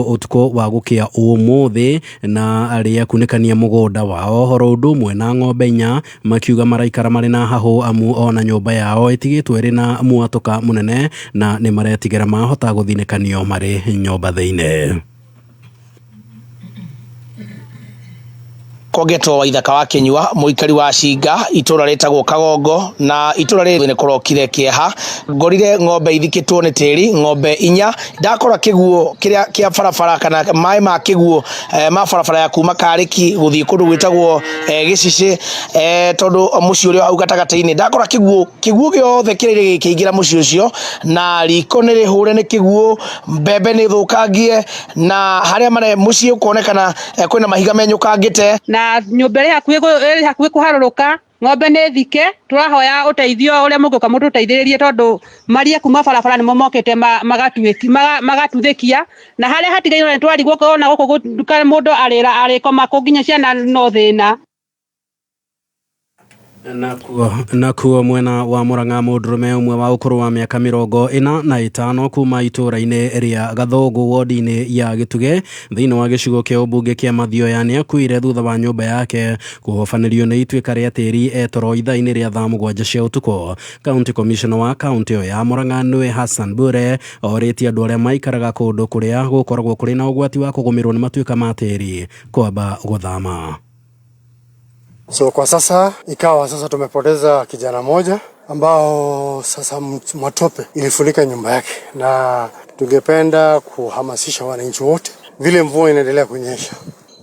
utuko wa gukia umuthi na ria kunikania mugunda wao horo umwe na ng'ombe 4 makiuga maraikara mari na hahu amu ona nyumba yao itigitwe ri na muatuka munene na ni maretigira mahota guthinikanio mari nyumba thiine. Kogeto wa ithaka wa Kenyua muikari wa Shinga itura retagwo Kagongo na itura riri ni korokire kieha ngorire ng'ombe ithikitwo ni tiri ng'ombe 4 ndakora kiguo kiria kia farafara kana mai ma kiguo ma farafara ya kuma Kariki guthii kundu gwitagwo Gicici tondu muci uria au gatagataini ndakora kiguo giothe kirire kiingira muci ucio na riko ni rihure ni kiguo mbembe ni thukangie na haria mane muci ukonekana kwina mahiga menyukangite na nyumba iri hakuhi kuharuruka ng'ombe ni thike turahoya uteithio uria muguka mututeithiririe tondu maria kuma barabara nimo mokete magatuthikia na haria hatigairwo ni twarigwo kona guku mundu arikoma kunginya ciana no thina. Nakuo mwena wa Murang'a mundurume umwe wa ukuru wa miaka 45 kuma itura-ini ria Gathogu wodi-ini ya Gituge thiini wa gicigo kia ubunge kia Mathioya ni akuire thutha wa nyumba yake kuhofanirio ni Ituĩka ria tiri etoro itha-ini ria thaa mugwanja cia utuko. County Commissioner wa county ya Murang'a niwe Hassan Bure oritie andu aria maikaraga kundu kuria gukoragwo kuri na ugwati wa kugumirwo ni matuĩka ma tiri kwamba guthama. So kwa sasa tumepoteza kijana moja ambao sasa matope ilifunika nyumba yake, na tungependa kuhamasisha wananchi wote vile mvua inaendelea kunyesha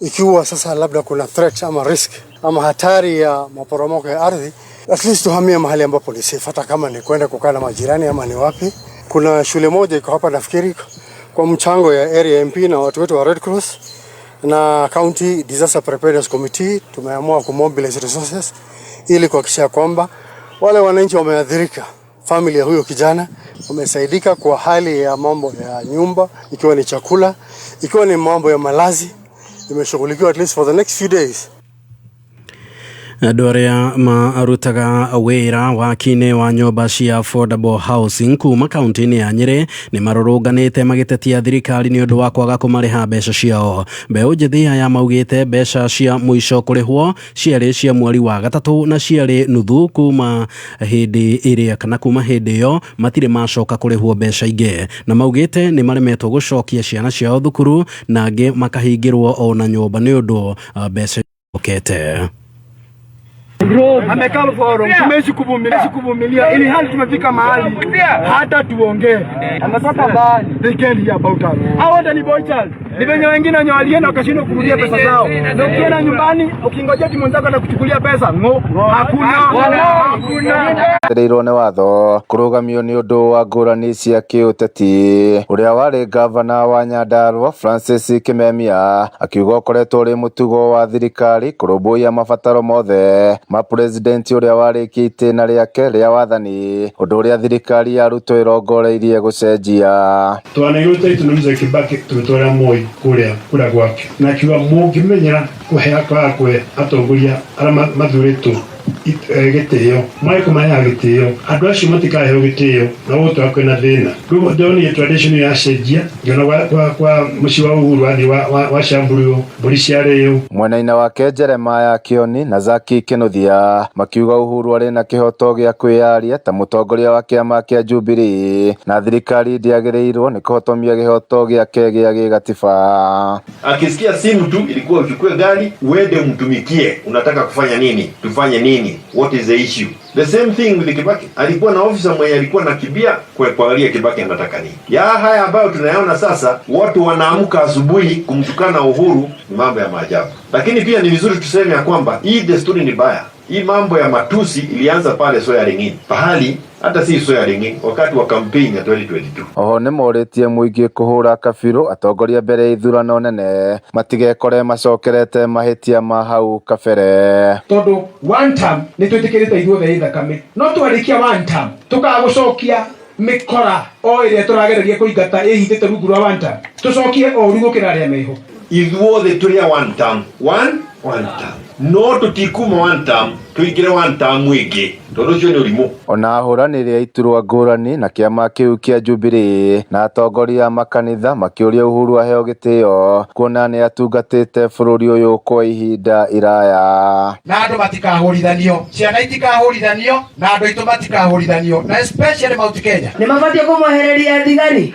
ikiwa sasa labda kuna threat ama risk ama hatari ya maporomoko ya ardhi, at least tuhamie mahali ambapo ni safe, hata kama ni kwenda kukaa na majirani ama ni wapi. Kuna shule moja iko hapa nafikiri kwa mchango ya area MP na watu wetu wa Red Cross na County Disaster Preparedness Committee, tumeamua kumobilize resources ili kuhakikisha kwamba wale wananchi wameathirika, familia ya huyo kijana wamesaidika kwa hali ya mambo ya nyumba, ikiwa ni chakula, ikiwa ni mambo ya malazi, imeshughulikiwa at least for the next few days. Andũ arĩa marutaga wĩra waki-inĩ wa nyũmba cia affordable housing kuma kaunti-inĩ ya Nyĩrĩ nĩ marũrũnganĩte magĩtetia thirikari nĩ ũndũ wa kwaga kũmarĩha mbeca ciao. Mbeũ njĩthĩ aya maugĩte mbeca cia mũico kũrĩhwo ciarĩ cia mweri wa gatatũ na ciarĩ nuthu kuma hĩndĩ ĩrĩa kana kuma hĩndĩ ĩyo matirĩ macoka kũrĩhwo mbeca ingĩ, na maugĩte nĩ maremetwo gũcokia ciana ciao thukuru na angĩ makahingĩrwo ona nyũmba nĩ ũndũ mbeca ikete. Amekaa forum, tumeishi kuvumilia ili hali tumefika mahali hata tuongee. Anataka bani they can't hear about us. Hao ndio ni boy child. Ni venye wengine wenye walienda wakashindwa kurudia pesa zao. Na ukienda nyumbani ukingojea timu zako na kuchukulia pesa, hakuna. Tereirwo nĩ watho kũrũgamio nĩ ũndũ wa ngũrani cia kĩũteti. Ũrĩa warĩ gavana wa Nyandarua Francis Kimemia akiuga ũkoretwo ũrĩ mũtugo wa thirikari kũrũmbũiya mabataro mothe ma president ũrĩa warĩkia itĩna rĩake rĩa wathani, ũndũ ũrĩa thirikari ya Ruto ĩrongoreirie gũcenjia. Twanegũte itunuze Kibaki tutwara Moi kũrĩa gwake na kiuga mũngĩmenyera kũhe atongoria arĩa mathurĩtwo gĩtĩo maiko maya gĩtĩo andũ acio matikaheo gĩtĩo na gũtwa kwĩna thĩna. Rĩu ndĩrona tradition ya cenjia ngĩona kwa mũciĩ wa Uhuru wa Shamburio mbũri ciarĩo. Mwena-inĩ wake Jeremiah Kioni na Zaki Kinuthia makiuga Uhuru arĩ na kĩhoto gĩa kwĩyaria ta mũtongoria wa kĩama kĩa Jubilee na thirikari ndĩagĩrĩirwo nĩ kũhotomia kĩhoto gĩake gĩa gĩgatiba. Akisikia simu tu ilikuwa uchukue gari uende mtumikie, unataka kufanya nini, tufanye nini, what is the issue. The same thing with Kibaki. Alikuwa na officer mwenye alikuwa nakimbia kuangalia Kibaki anataka nini. Ya haya ambayo tunayaona sasa, watu wanaamka asubuhi kumtukana Uhuru, ni mambo ya maajabu. Lakini pia ni vizuri tuseme ya kwamba hii desturi ni baya. Hii mambo ya matusi ilianza pale swearing pahali hata si swearing wakati wa campaign ya 2022. Oho nĩ morĩtie mũingĩ kũhũra kabirũ atongoria mbere ithurano nene matigekore macokerete mahĩtia ma hau kabere. Tondũ one term nĩ twĩtĩkĩrĩte ithuothe ithakame, no twarĩkia one term tũkagũcokia mĩkora o ĩrĩa tũragereria kũingata ĩhithĩte rungu rwa one term, tũcokie o gũkĩra arĩa meho. Ithuothe tũrĩa one term no tutikuma one term tuingire one term mwĩngĩ tondũ ũcio nĩ ũrimũ. Ona ahũranĩri a iturwa ngũrani na kĩama kĩu kĩa Jubilee na atongoria makanitha makĩũria Uhuru aheo gĩtĩo kuona nĩ atungatĩte bũrũri ũyũ kwa ihinda iraya. Na andũ matikahũrithanio, ciana itikahũrithanio, na andũ aitũ matikahũrithanio, na especially Mount Kenya. Nĩ mabatiĩ kũmwehereria thigari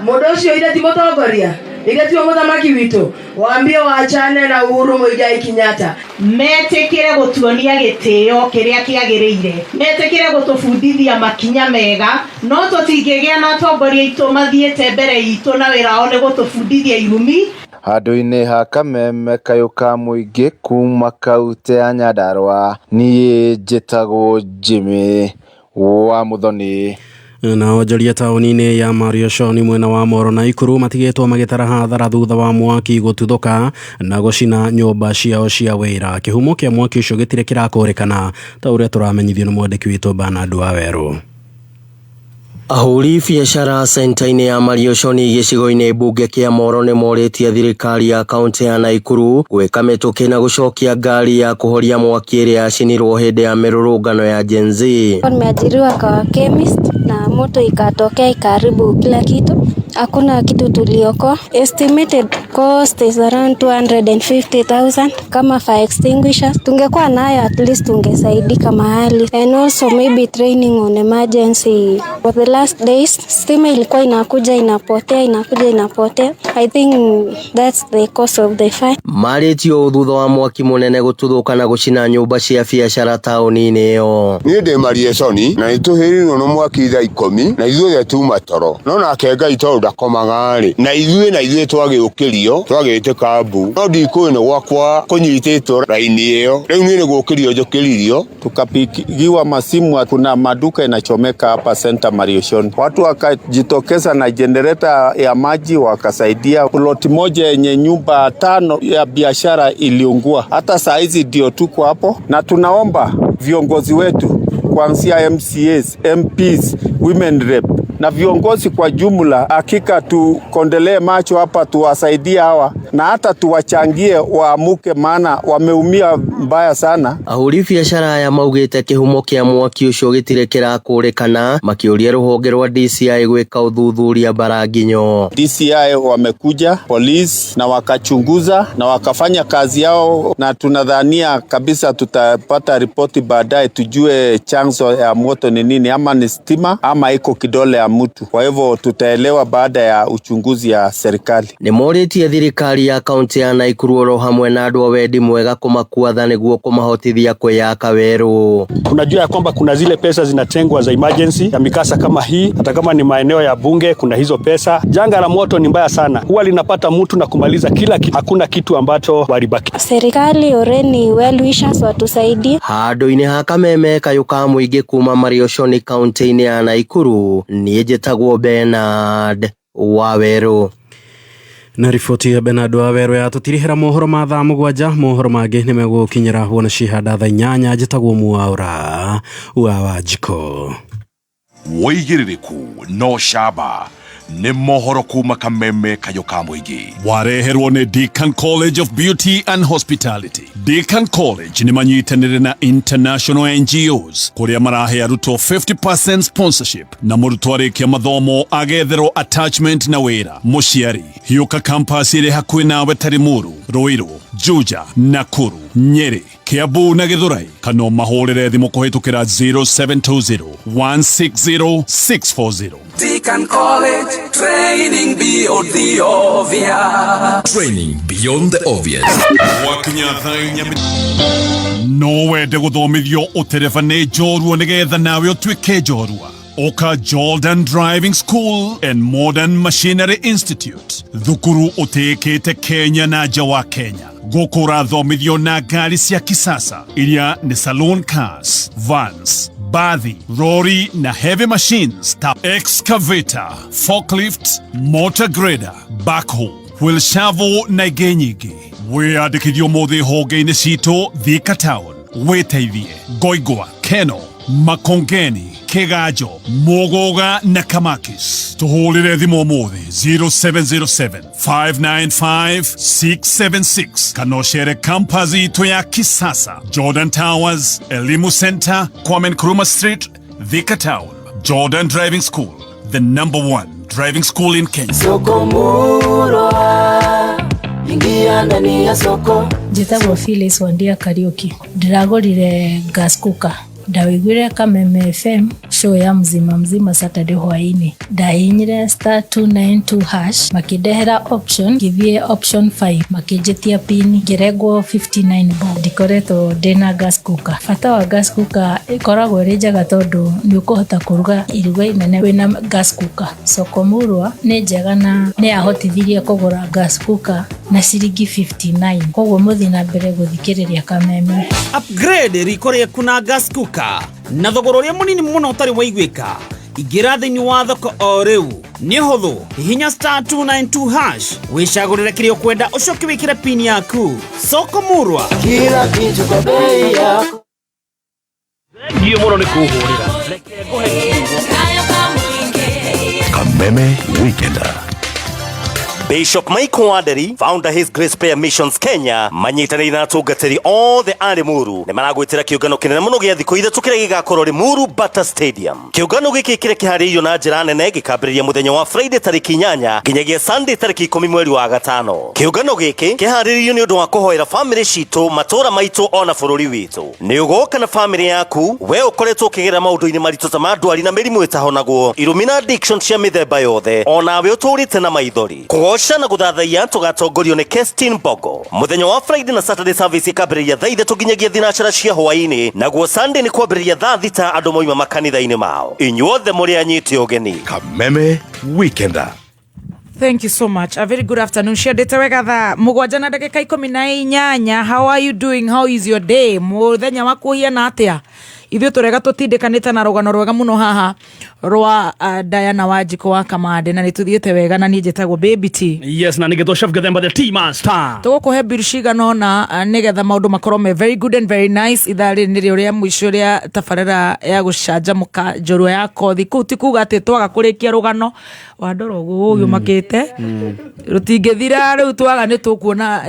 mũndũ ũcio ire ti mũtongoria. Igetio mũthamaki witũ waambie waachane na Uhuru Muigai Kenyatta, metekire gũtuonia gĩtĩo kĩrĩa kĩagĩrĩire, metekire gũtũbundithia makinya mega, no tũtingĩgĩa na atongoria aitũ mathiĩte mbere itũ na wĩra wao nĩ gũtũbundithia irumi. Handũ-inĩ ha kameme kayũ ka mũingĩ kuma kaunti ya Nyandarua, niĩ njĩtagwo Jimmy wa Muthoni. Na onjoria taũni-inĩ ya Marioconi mwena wa Moro na Ikuru matigĩtwo magĩtara hathara thutha wa mwaki gũtuthũka na gũcina nyũmba ciao cia wĩra. Kĩhumo kĩa mwaki ũcio gĩtirĩ kĩrakũrĩkana ta ũrĩa tũramenyithio nĩ mwandĩki witũ Bernard Waweru. Ahũri biacara center-inĩ ya Marioconi gĩcigo-inĩ mbunge kĩa Moro nĩ morĩtie thirikari ya kaunti ya Naikuru gwĩka mĩtũkĩ na gũcokia ngari ya kũhoria mwaki ĩrĩa yacinirwo hĩndĩ ya mĩrũrũngano ya Gen Z. Nimeajiriwa kwa chemist na moto ikatokea ikaribu kila kitu. Hakuna kitu tuliokoa. Estimated cost is around 250,000 kama fire extinguishers. Tungekuwa nayo at least tungesaidika mahali. And also maybe training on emergency. For the last days, stima ilikuwa inakuja inapotea. I think that's the cause of the fire. Marĩtio thutha wa mwaki mũnene gũtuthũka na gũcina nyũmba cia biacara taũni-inĩ ĩyo. Niĩ ndĩ Marioconi na nĩtũhĩrĩirwo nĩ mwaki thaa 10 na ithuothe tuma toro. No nake Ngai tondũ ndakomaga rĩ na ithuĩ twagĩũkĩrio njokerio twagite kambu no ndikuina gwakwa kunyititwo raini iyo riu ni gukirio njokeririo tukapigiwa masimu. Kuna maduka inachomeka hapa Center Marioshoni, watu wakajitokeza na generator ya maji wakasaidia. Ploti moja yenye nyumba 5 ya biashara iliungua. Hata saa hizi ndio tuko hapo, na tunaomba viongozi wetu kuanzia MCAs, MPs, women rep na viongozi kwa jumla, hakika tukondelee macho hapa, tuwasaidie hawa na hata tuwachangie waamuke, maana wameumia mbaya sana. Ahuri biashara ya maugite kihumo kia mwaki ucio gitire kirakurekana, makiuria ruhonge rwa DCI gwika uthuthuria Baraginyo. DCI wamekuja, police, na wakachunguza na wakafanya kazi yao, na tunadhania kabisa tutapata ripoti baadaye tujue chanzo ya moto ni nini, ama ni stima ama iko kidole ya mtu. Kwa hivyo tutaelewa baada ya uchunguzi ya serikali. Ni moritie thirikari ya kaunti ya Nakuru ro hamwe na andu wendi mwega kumakuatha niguo kumahotithia kwiyaka weru. Tunajua ya kwamba kuna zile pesa zinatengwa za emergency ya mikasa kama hii, hata kama ni maeneo ya bunge kuna hizo pesa. Janga la moto ni mbaya sana, huwa linapata mtu na kumaliza kila kitu, hakuna kitu ambacho walibaki. Serikali oreni well wishers watusaidie. Handu-ini ha Kameme Kayuka muingi kuma Marioshoni kaunti-ini ya Nakuru, nie njitagwo Bernard Waweru. Na riboti ya Bernard Waweru yatutirihira mohoro ma thaa 7. Mohoro mangi ni megukinyira wona cihanda thaa 8. Njitagwo Mwaura wa Wanjiko. Woigiririku no shaba ni mohoro kuma Kameme Kayuka muingi. Wareherwo ni Deakin College of Beauty and Hospitality. Deakin College ni manyitanire na international NGOs kuria marahe aruto 50% sponsorship na muruto arikia mathomo agetherwo attachment na wira muciari. Hiuka campus iri hakuhi nawe Tarimuru, Ruiru, Juja, Nakuru, Nyeri, Kiambu na Githurai. Kano mahorere thimu kuhitukira 0720 160 640. Deakin College, training beyond the obvious. Training beyond the obvious. No wende guthomithio uterefane njorua nigetha nawe utuike njorua. Oka Jordan Driving School and Modern Machinery Institute. Thukuru utekete Kenya na nja wa Kenya. Gukura thomithio na ngari cia kisasa iria ni saloon cars, vans, bathi, lorry na heavy machines ta excavator, forklift, motor grader, backhoe, wheel shovel na ingĩ nyingĩ. Wĩyandĩkithio mothe honge-inĩ citũ Thika Town. Wĩteithie Ngoigwa, Keno, Makongeni, Kiganjo, Mogoga na Kamakis. Tuhũrĩre thimũ mothe 0707 595 676. Kana ũcere campus itũ ya kisasa Jordan Towers, Elimu Center, Kwame Nkrumah Street, Thika Town. Jordan Driving School, the #1 driving school in Kenya. Ingia ndani ya soko. Njitagwo Phyllis Wandia Kariuki. Ndiragorire gas cooker. Ndawiguire Kameme FM show ya mzima Saturday hwaini. Ndahinyire *292# makindehera option githie option 5 makinjitia pin ngeregwo 59 bob. Ndikoretwo ndina gas cooker. Bata wa gas cooker ikoragwo iri njega tondu ni ukuhota kuruga iruga inene wina gas cooker. Soko Murwa ni njega na ni ahotithirie kugura gas cooker na ciringi 59. Koguo muthi na mbere guthikiriria Kameme. Upgrade rikorie kuna gas cooker na thogora uria munini muno utari waiguika. Igira thini wa thoko o riu ni huthu hihinya *292# wicagurire kirio kwenda ucoke wikire pin yaku. Soko Murwa, kila kitu kwa bei yako. ndio muno ni kuhurira Kameme Weekender. Bishop Mike Waderi, founder His Grace Prayer Missions Kenya, manyitanĩire na atungatĩri othe a Limuru, nĩ maragwĩtĩra kĩũngano kĩnene mũno gĩa thikũ ithatũ kĩrĩa gĩgakorwo Limuru Bata Stadium. Kĩũngano gĩkĩ kĩrĩa kĩharĩirio na njĩra nene gĩkambĩrĩria mũthenya wa Friday tarĩki 8 nginyagia Sunday tarĩki 10 mweri wa gatano. Kĩũngano gĩkĩ kĩharĩirio nĩ ũndũ wa kũhoera family citũ, matũra maitũ ona bũrũri witũ. Nĩ ũgoka na family yaku, we ũkoretwo ũkĩgerera maũndũ-inĩ maritũ ta ma ndwari na mĩrimũ ĩtahonagwo, Illumina addiction cia mĩthemba yothe, onawe ũtũrĩte na maithori. Kũgoca na gũthathaiya tũgatongorio nĩ Kestin Bogo. Mũthenya wa Friday na Saturday service ikambĩrĩria thaa 3 nginyagia thinacara cia hwaĩ-inĩ, naguo Sunday nĩ kwambĩrĩria thaa 6 andũ moima makanitha-inĩ mao. Inyuothe mũrĩ anyite ũgeni. Kameme Weekender. Thank you so much. A very good afternoon. Shedete wegatha mugwanja na ndagika 18. How are you doing? How is your day? Muthenya waku hiana atia? Ithio turega tutindikanite na rugano rwega muno haha rwa Diana Wanjiku wa Kamande na nituthiete wega na njitagwo Baby T. Yes, na nigetho chef gathemba the Tea Master. Tugukuhe birishiga nona nigetha maundu makorwo me very good and very nice. Ithari niri uria mwisho ria tafarira ya gucanjamuka njorua ya kothi ku ti kuga ati twaga kurikia rugano wa ndoro gugu makite rutingethira riu twaga ni tukuona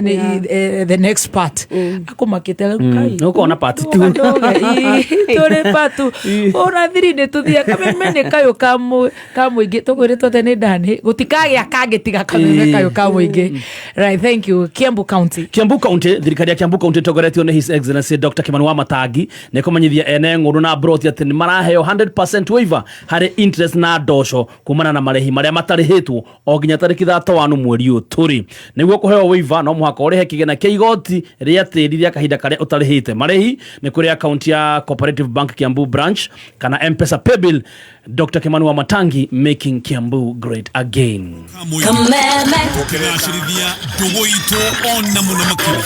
the next part akumakite kai ukona part 2 tore patu ora thiri ne tuthia kameme kayo kamuingi tuguritwo tene ndani gutikage akangetiga kameme kayo kamuingi. Right, thank you. Kiambu County thirikari ya Kiambu County togoretio ni His Excellency Dr. Kimani wa Matangi ne komanyithia ene nguru na broti ati ni maraheo 100% waiver hari interest na ndosho kumana na marehi maria matarihitwo o ginya tariki 3 mweri uyu turi niguo kuheo waiver no muhaka urihe kigena kia igoti ria tiri ria kahinda karia utarihite marehi ni kuri account ya Cooperative Bank Kiambu branch kana M-Pesa paybill. Dr. Kimani wa Matangi, making Kiambu great again. Ukirashirithia ndugu itu ona muna makuru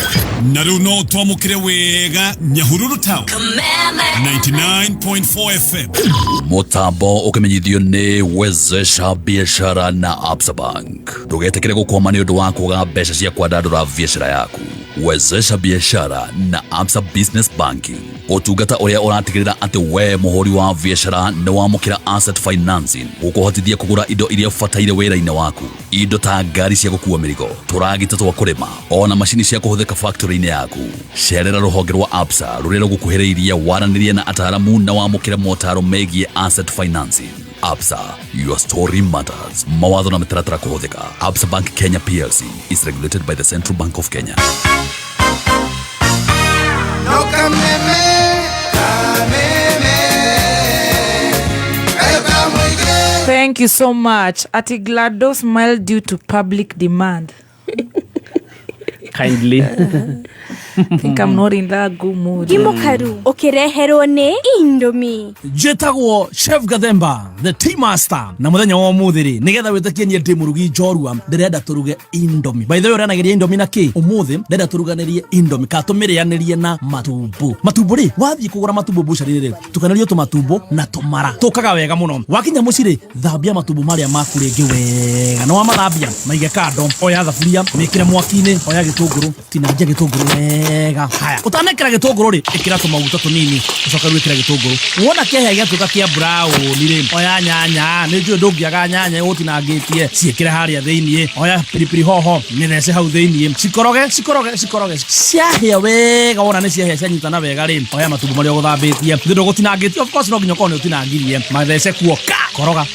na riu no twamukire wega Nyahururu Town 99.4 FM. Mutambo ukimenyithio ni Wezesha Biashara na Absa Bank. Ndugetekere gukoma ni undu wa kuga mbeca cia kwandandura biashara yaku. Wezesha Biashara na Absa Business Banking. Utungata uria uratigirira ati we muhuri wa biashara ni wamukira asset financing ukuhotithia kugura indo iria fataire wira-ini waku. Indo ta ngari cia gukua mirigo, turagita twa kurima, ona mashini cia kuhuthika factory-ini yaku. Cerera ruhonge rwa Absa ruria rugukuhiriria waranirie na ataramu na wamukira motaro megie asset financing. Absa, your story matters. Mawatho na mitaratara kuhuthika. Absa Bank Kenya PLC is regulated by the Central Bank of Kenya. Thank you so much. Ati Glado smiled due to public demand. Kindly. I think I'm not in that good mood. Gimokaru okireherwo ni Indomie. Jetagwo Chef Gathemba the Tea Master na muthenya wa muthiri nigetha witakie nie ndi murugi njorua ndirenda turuge Indomie. By the way uranageria Indomie na ki umuthi ndirenda turuganirie Indomie ka tumirianirie na matumbo ri wathie kugura matumbo bucari ri tukanario tumatumbo na tumara tukaga wega muno wakinya muciri thambia matumbo maria maku ringi wega no amathambia maige kando oya thaburia mikire mwaki-ini oya gitunguru tinangia gitunguru wega haya utanekera gitunguru ri ikira tumaguta tunini ucoka gwikira gitunguru wona kehia giatuka kia brown ri oya nyanya ni njue ndungiaga nyanya utinangitie ciikire haria thiini oya pilipili hoho nirece hau thiini cikoroge ciahia wega wona ni ciahia cianyitana wega ri oya matumbo maria guthambitie thindo gutinangitie of course no nginya kone utinangirie mathece kuo koroga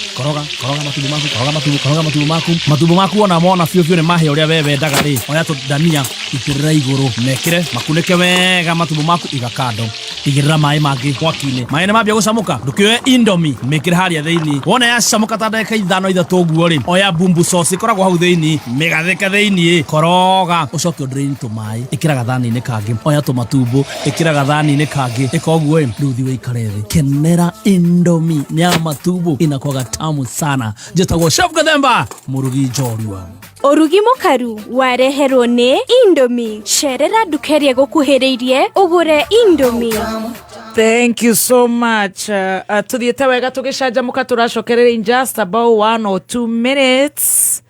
matumbo maku ona mona fio ni mahia uria wewe ndaga ri oya tu dania ikirira iguru mekire makunike wega matumbo maku igakando igirira mai mangi mwaki-ini mai mambia gucamuka ndukioe Indomie mekire haria thiini wona ya camuka ta ndagika 5-6 guo ri oya bumbu sauce ikoragwo hau thiini migathika thiini koroga ucoke drain to mai ikira gathani-ini kangi oya to matumbo ikira gathani-ini kangi ikoguo nduthi we ikareve kenera Indomie nya matumbo inakuwa tamu sana. Jetagwo Chef Gathemba murugi njorua. Orugi mukaru wareherwo ni Indomie. Cerera ndukeria gukuhiriirie ugure Indomie. Thank you so much. Tuthiete wega tugicanjamuka turacokerera in just about 1 or 2 minutes.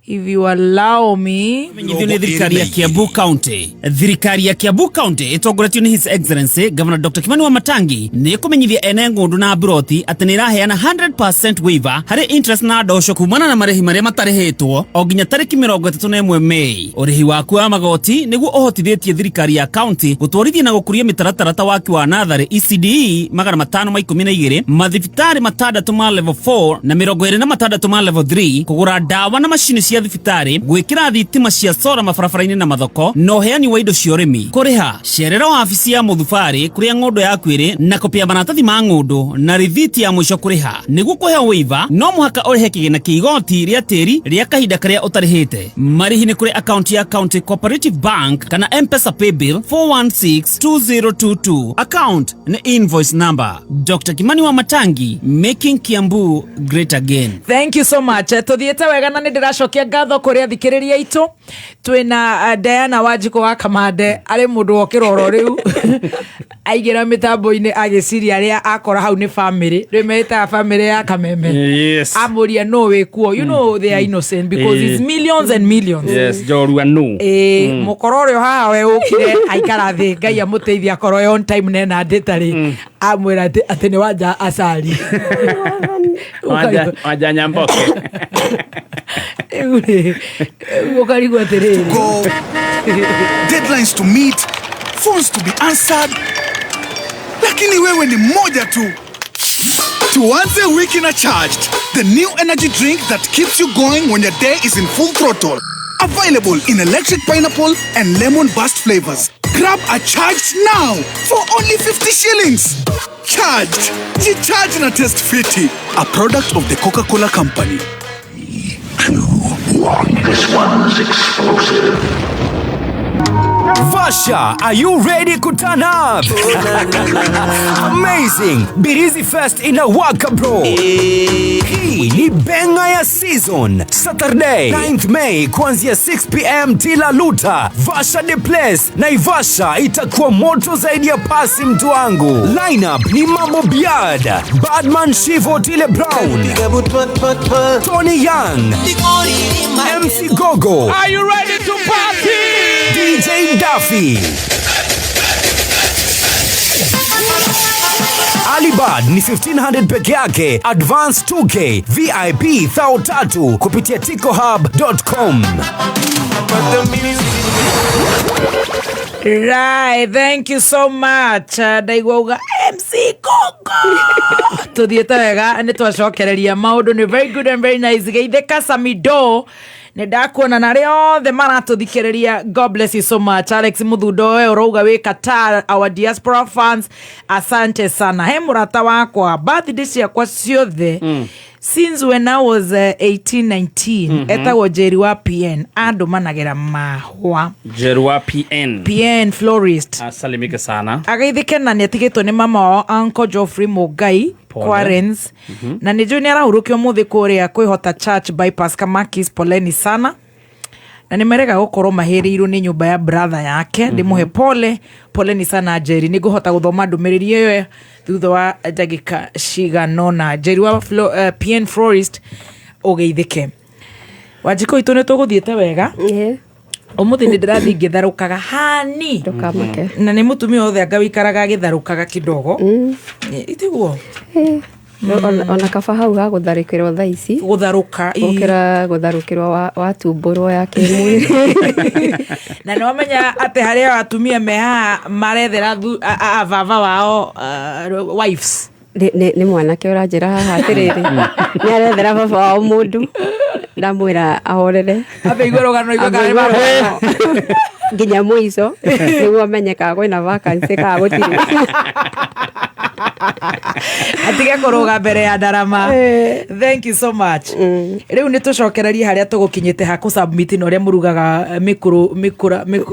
If you allow me. Thirikari ya Kiambu County. Thirikari ya Kiambu County itongoretio ni His Excellency Governor Dr. Kimani wa Matangi ni kumenyithia ene ngundu na broti ati ni raheana 100% waiver hari interest na ndosho kumana na marehi maria matarihitwo o ginya tariki 31 Mei. Urihi waku wa magoti niguo uhotithietie thirikari ya county gutwarithia na gukuria mitaratara waki wa natharĩ ECDE 512 mathibitari matandatu ma level 4 na 26 ma level 3 kugura dawa na mashini cia thibitari, gwikira thitima cia solar mabarabara-ini na mathoko, no heani wa indo cia urimi. Kuriha cerera wabici ya muthubari kuria ng'ondo yaku iri na kopia maratathi ma ng'ondo na rithiti ya mwisho kuriha. Niguo kuheo waiver no muhaka urihe kigina kia igoti ria tiri ria kahinda karia utarihite. Marihi ni kuri account ya County Cooperative Bank kana M-Pesa Paybill 4162022. Account na invoice number. Dr. Kimani wa Matangi, making Kiambu great again. Thank you so much. Tuthiete wega na ndiracokia ngatho kuria thikiriria itu. Twina Diana Wanjiku wa Kamande ari mundu wa kiroro riu aigira mitambo-ini agiciria aria akora hau ni family remeta family ya Kameme. Yes. Amuria no we kuo. You know they are innocent because it's millions and millions. Yes, Jorua no. Mukororo haha we ukire aikara thi Ngai amuteithia korwo on time nena ndetari amwira ati ni wanja asari. Wanja nyamboke. Ukarigwa tere. Deadlines to meet, phones to be answered. Lakini wewe ni moja tu. Tuanze wiki na Charged, the new energy drink that keeps you going when your day is in full throttle. Available in electric pineapple and lemon burst flavors. Grab a Charged now for only 50 shillings. Charged. G-Charge na Test Fiti, a product of the Coca-Cola Company. 3, 2, 1. This one's explosive. Vasha, are you ready to turn up? Amazing! Birizi Fest inawaka bro. Hii ni benga ya season. Saturday 9th May kuanzia 6 PM Tila Luta. Vasha the place. Naivasha itakuwa moto zaidi ya pasi mtu wangu. Lineup ni Mambo Beard, Badman Shivo Tile Brown, Tony Young, MC Gogo. Are you ready to party? DJ Duffy. Alibad ni 1500 peke yake, advance 2K, VIP 3,000 kupitia ticohub.com. Right, thank you so much. Daigwa MC Gogo. Tuthiete wega ni twacokereria maundu ni very good and very nice. Geitheka Samido Nedakuona na riothe maratuthikiriria. God bless you so much. Alex Muthundo we urouga we Qatar, our diaspora fans, asante sana. He murata wakwa birthday ciakwa ciothe since when I was 18-19 etagwo Jerua PN andu managira mahwa. Jerua PN florist asalimike sana. Agaithike na netigitwo ni mama wa Uncle Geoffrey Mugai Quarens na ni junior arahurukio muthi kuria kwihota church bypass Kamakis. Poleni sana na nimerega gukorwo mahirirwo ni nyumba ya brother yake ndimuhe poleni sana Jerry. Niguhota guthoma ndumiriri iyo thutha wa dagika cigano na Jerry wa PN Florist ugeithike. Wanjiko itu ni tuguthiete wega. Umuthi ni ndirathi ngitharukaga hani ndukamake na ni mutumia othe anga wikaraga githarukaga kidogo itiguo ona kaba hau ha gutharikirwo thaa ici gutharuka ukira gutharukirwo wa tumburwo ya kimwiri na no menya ate haria atumia meha marethera vava wao wives ni mwanake uranjira haha atiriri ni arethera baba wao mundu ndamwira ahorere abeigwe rogano igakare nginya mwizo niguo menyeka kwina vacancy ka gutiri atige kuruga mbere ya ndarama. Thank you so much. Riu ni tucokererie haria tugukinyite ha ku submit no ria murugaga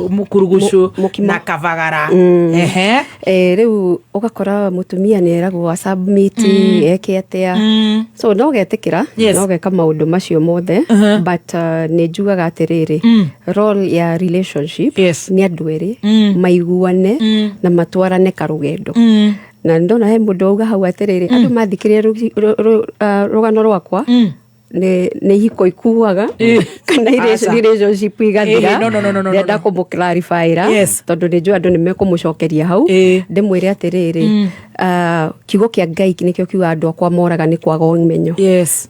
mukurugucu na kavagara. Riu ugakora mutumia ni eragwo wa submit eke atia so no getikira no geka maundu macio mothe but ni njugaga atiriri role ya relationship ni andu eri maiguane na matwarane karugendo na ndona he mundu uga hau atiriri andu mathikirie rugano rwakwa ne hiko ikuaga kana relationship igathira ndenda ku clarify tondu ni njua andu ni mekumucokeria hau ndimwire atiriri kiugo kia Ngai nikio kiuga andu akwa moraga ni kwaga umenyo.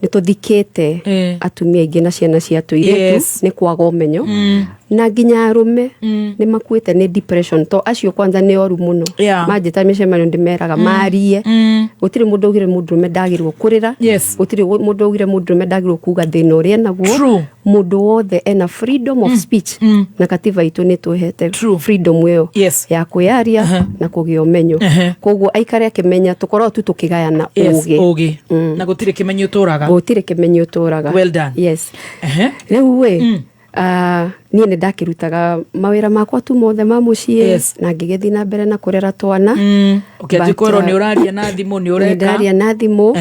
Ni tuthikite atumia ingi na ciana cia tuiretu ni kwaga umenyo. Na nginya arume ni makuite ni depression to acio kwanza ni oru muno. Majita micemano ndimeraga marie gutire mundu ugire mundurume ndagirwo kurira, gutire mundu ugire mundurume ndagirwo kuga thina uria naguo. Mundu wothe ena freedom of speech na katiba itu ni tuhete freedom yo ya kuyaria na kugia umenyo. Koguo aikare akimenya tukorwo tu tukigayana ugi na gutire kimenyo uturaga, gutire kimenyo uturaga. Well done. Riu we niĩ nĩ ndakĩrutaga mawĩra makwa tu mothe ma mũciĩ na ngĩgĩthiĩ na mbere na kurera twana. Ũkĩanjĩkorwo nĩ ũraria na thimũ nĩ ũreka? Ndaria na thimũ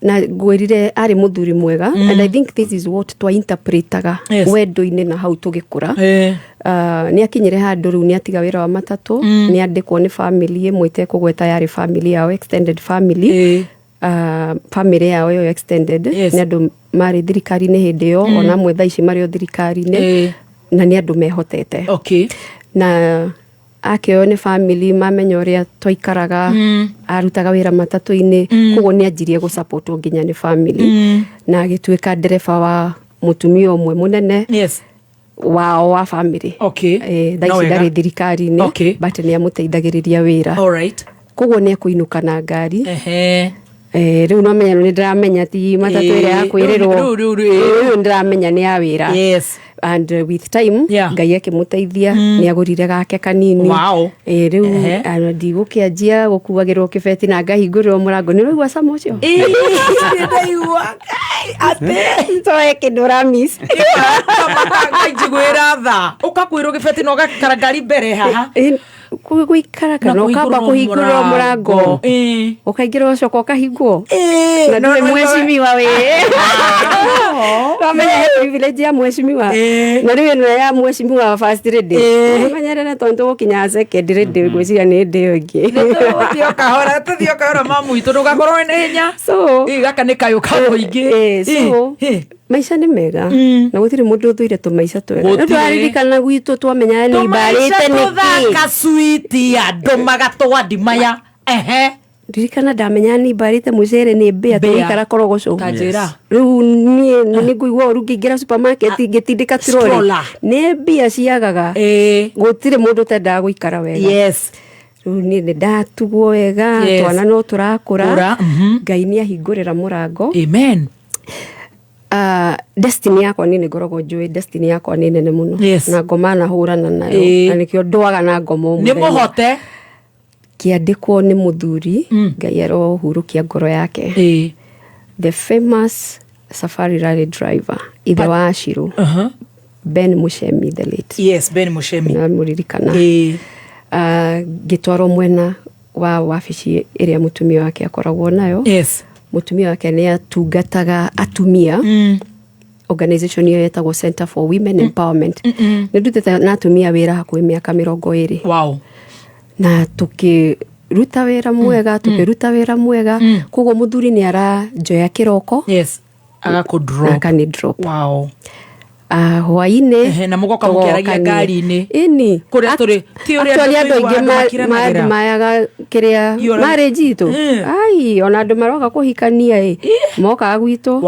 na ngwĩrire arĩ mũthuri mwega and I think this is what twa interpretaga wendo-inĩ na hau tũgĩkũra. Nĩ akinyire handũ rĩu nĩ atiga wĩra wa matatũ, nĩ andĩkwo nĩ family ĩmwe itekũgweta yarĩ family yao, extended family. Family yao yo extended ni andu mari thirikari-inĩ hĩndĩ ĩyo ona amwe thaa ici marĩ o thirikari-inĩ na ni andu mehotete. Na akĩoyo nĩ family mamenya ũrĩa twaikaraga, arutaga wĩra matatũ-inĩ, koguo nĩ anjirie gũsupportwo nginya nĩ family na agĩtuĩka ndereba wa mũtumia ũmwe mũnene wao wa family. Thaa ici ndarĩ thirikari-inĩ but nĩ amũteithagĩrĩria wĩra, koguo nĩ ekũinũka na ngari. Riu no menya ni ndiramenya ti matatu ire ya kwirirwo, riu ndiramenya ni ya wira. And with time Ngai akĩmũteithia ni agurire gake kanini. Riu ndigũkĩanjia gũkuagĩrwo kĩbeti na ngahingũrĩrwo mũrango. Nĩ ũraigua cama ũcio? Ndaigua ate toe kĩndũ miss njiguĩra tha ũkakuĩrwo kĩbeti na ũgakara ngari mbere haha guikara kana ukamba kuhingũrĩrwo mũrango ukaingĩra ũcoka ukahingwo na nĩ mheshimiwa we kama privilege ya mheshimiwa na rĩu nĩ ya mheshimiwa first lady ũmenyerere tondu ũkinya second lady gwĩciria nĩ ndĩ ũngĩ tũthiĩ kahora mamu itũ ndũgakorwo na hinya gaka nĩ kayũ kaũingĩ maisha nĩ mega na gũtirĩ mũndũ ũthũire tũmaica twega. Nĩ twaririkana gwitũ twamenya nĩ mbarĩte nĩkĩ switi andũ magatwandimaya ririkana ndamenya nĩ mbarĩte mũcere nĩ mbĩa tũikara korogoco. Rĩu niĩ nĩ ngũigua ũru ngĩingĩra supermarket ngĩtindĩka troli nĩ mbĩa ciagaga, gũtirĩ mũndũ ũtendaga gũikara wega. Rĩu niĩ nĩ ndatugwo wega, twana no tũrakũra, Ngai nĩ ahingũrĩra mũrango. Destiny yakwa nini ngoragwo njũĩ destiny yakwa nĩ nene mũno na ngoma na hũrana nayo na nĩkĩo ndwaga na ngoma ũmwe nĩ mũhote kĩandĩkwo nĩ mũthuri Ngai arohurũkia ngoro yake, the famous Safari Rally driver ithe wa Ashiru, Ben Muchemi the late. Ben Muchemi na mũririkana gĩtwarwo mwena wa wabici ĩrĩa mũtumia wake akoragwo nayo. Mutumia wake nĩ atungataga atumia organization hiyo yetagwo Center for Women Empowerment. Nĩ ndutĩte na atumia wĩra hakuhĩ mĩaka 20. Na tukiruta wĩra mwega koguo mũthuri nĩ aranjoya kĩroko akani drop hwainĩ na mũgoka mũkĩaragia ngari-inĩ kũrĩa tũrĩ ti ũrĩa andũ aingĩ mayaga kĩrĩa marriage itũ ona andũ maroka kũhikania mokaga gwitũ.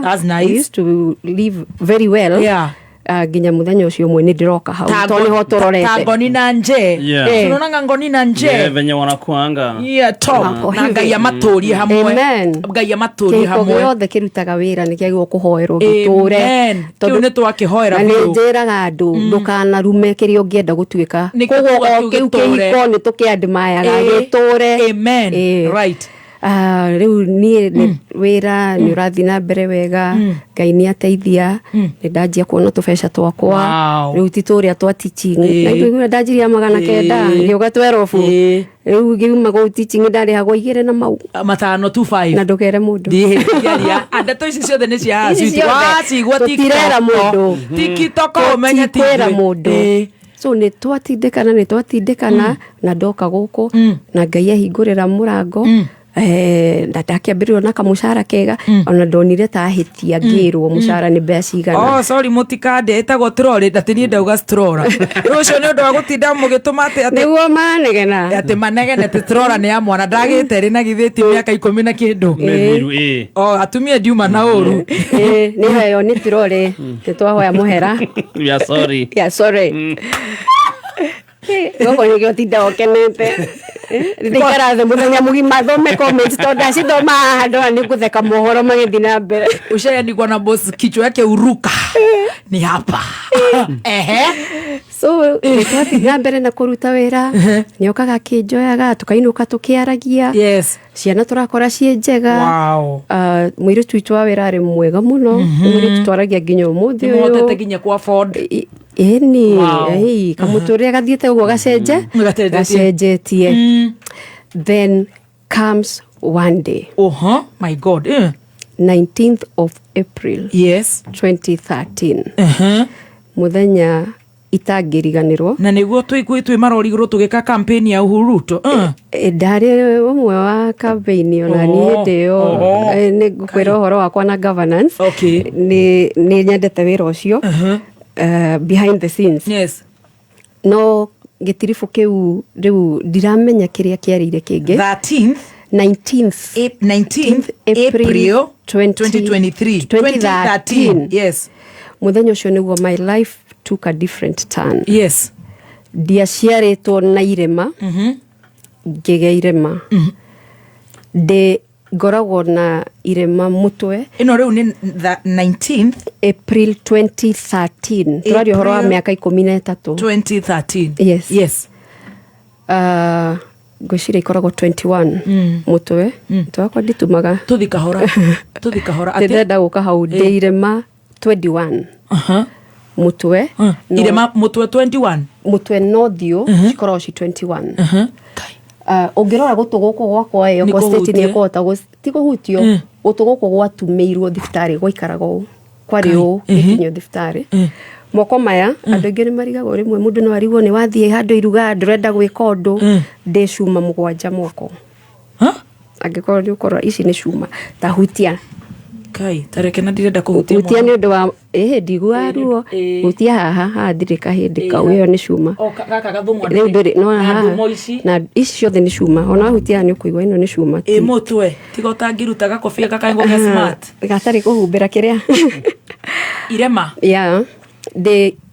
That's nice. We used to live very well. Nginya muthenya ũcio ũmwe nĩ ndĩroka hau to nĩho tũrorete ngoni na nje tunaona ngoni na nje venye wanakuanga na Ngai amatũrie hamwe, Ngai amatũrie hamwe. Kĩrĩa gĩothe kĩrutaga wĩra nĩ kĩagĩrĩirwo kũhoerwo gĩtũre, tondũ nĩ twakĩhoera biũ. Na nĩ njĩraga andũ ndũkanarume kĩrĩa ũngĩenda gũtuĩka, koguo o kĩu kĩhiko nĩ tũkĩandĩmayaga gĩtũre. Rĩu niĩ wĩra nĩ ũrathiĩ na mbere wega, Ngai nĩ ateithia, nĩ ndanjia kuona tũbeca twakwa rĩu ti tũrĩa twa teaching na ithuĩ ndanjiria 900 nĩ ũgatwera obu. Rĩu ngiuma gũ teaching ndarĩhagwo 2 na mau 525 na ndũkere mũndũ ndeto ici ciothe nĩ cia wacigua TikTok ũmenye tikwĩra mũndũ. So nĩ twatindĩkana na ndoka gũkũ na Ngai ahingũrĩra mũrango na ndakiambĩrĩrio na kamucara kega ona ndonire ta hitia ngĩrwo mucara nĩ mbeca igana. Sorry mutikande etagwo troli ndatĩnie ndauga strora rũcio nĩ ũndũ wa gũtinda mũgĩtũma atĩ nĩguo manegena atĩ manegene atĩ strora nĩ ya mwana ndagĩte rĩ na githĩti mĩaka 10 na kĩndũ atumia ndiuma na ũru nĩ hayo nĩ troli twahoya mũhera ya sorry goko nĩ gĩo tinda okenete ndikara the muthenya mũgima thome comments tonda cithoma handũ nĩ gũtheka mohoro magĩthi na mbere ushaandikwa na boss kichwa yake uruka ni hapa so twathi mbere na kũruta wĩra nĩ okaga kĩnjoyaga tukainũka tukiaragia ciana turakora ciĩ njega mũirĩtu witũ wa wĩra arĩ mwega mũno mũirĩtu twaragia nginya ũmũthĩ ũyũ mũhotete nginya kwa Ford kamũtũrĩa gathiĩte ũguo gacenjetie then comes one day my god 19th of April 2013 muthenya itangĩriganĩrwo na nĩguo twĩ marorigũrũ tũgĩka campaign ya Uhuru Ruto ndarĩ ũmwe wa campaign ona niĩ ndĩyo nĩ ngũkwĩra ũhoro wakwa na governance nĩ nyendete wĩra ũcio behind the scenes no gĩtiribũ kĩu rĩu ndiramenya kĩrĩa kĩarĩire kĩngĩ 19th April 2013 muthenya ũcio nĩguo my life took a different turn ndiaciarĩtwo na irema ngĩgĩa irema ngoragwo na irema mũtwe ĩno rĩu nĩ 19th April 2013 tũraria ũhoro wa mĩaka 13 2013 ngwĩciria ikoragwo 21 mũtwe twakwa nditumaga tũthi kahora ndĩrenda gũka hau ndĩ irema 21 mũtwe irema mũtwe 21 mũtwe nothiũ cikoragwo ci 21 ũngĩrora gũtũ gũkũ gwakwa ĩyo state nĩ ĩkũhota tikũhutio gũtũ gũkũ gwatumĩirwo thibitarĩ gwaikaraga kwarĩ ũũ gĩkinyio thibitarĩ moko maya andũ aingĩ nĩ marigagwo rĩmwe mũndũ no arigwo nĩ wathiĩ handũ iruga ndũrenda gwĩka ũndũ ndĩ cuma mũgwanja moko angĩkorwo nĩ ũkorwo ici nĩ cuma tahutia kai tareke na ndirenda kũhutia nĩ ũndũ wa ndiguaga ruo hutia haha ndirĩ kahĩndĩ kau ĩyo nĩ cuma gaka gathũmwa rĩu ndũrĩ no haha na ici ciothe nĩ cuma ona hutia nĩ ũkũigua ĩno nĩ cuma mũtwe tiga ũtangĩruta gakobia gakaengo ge smart gatarĩ kũhumbĩra kĩrĩa irema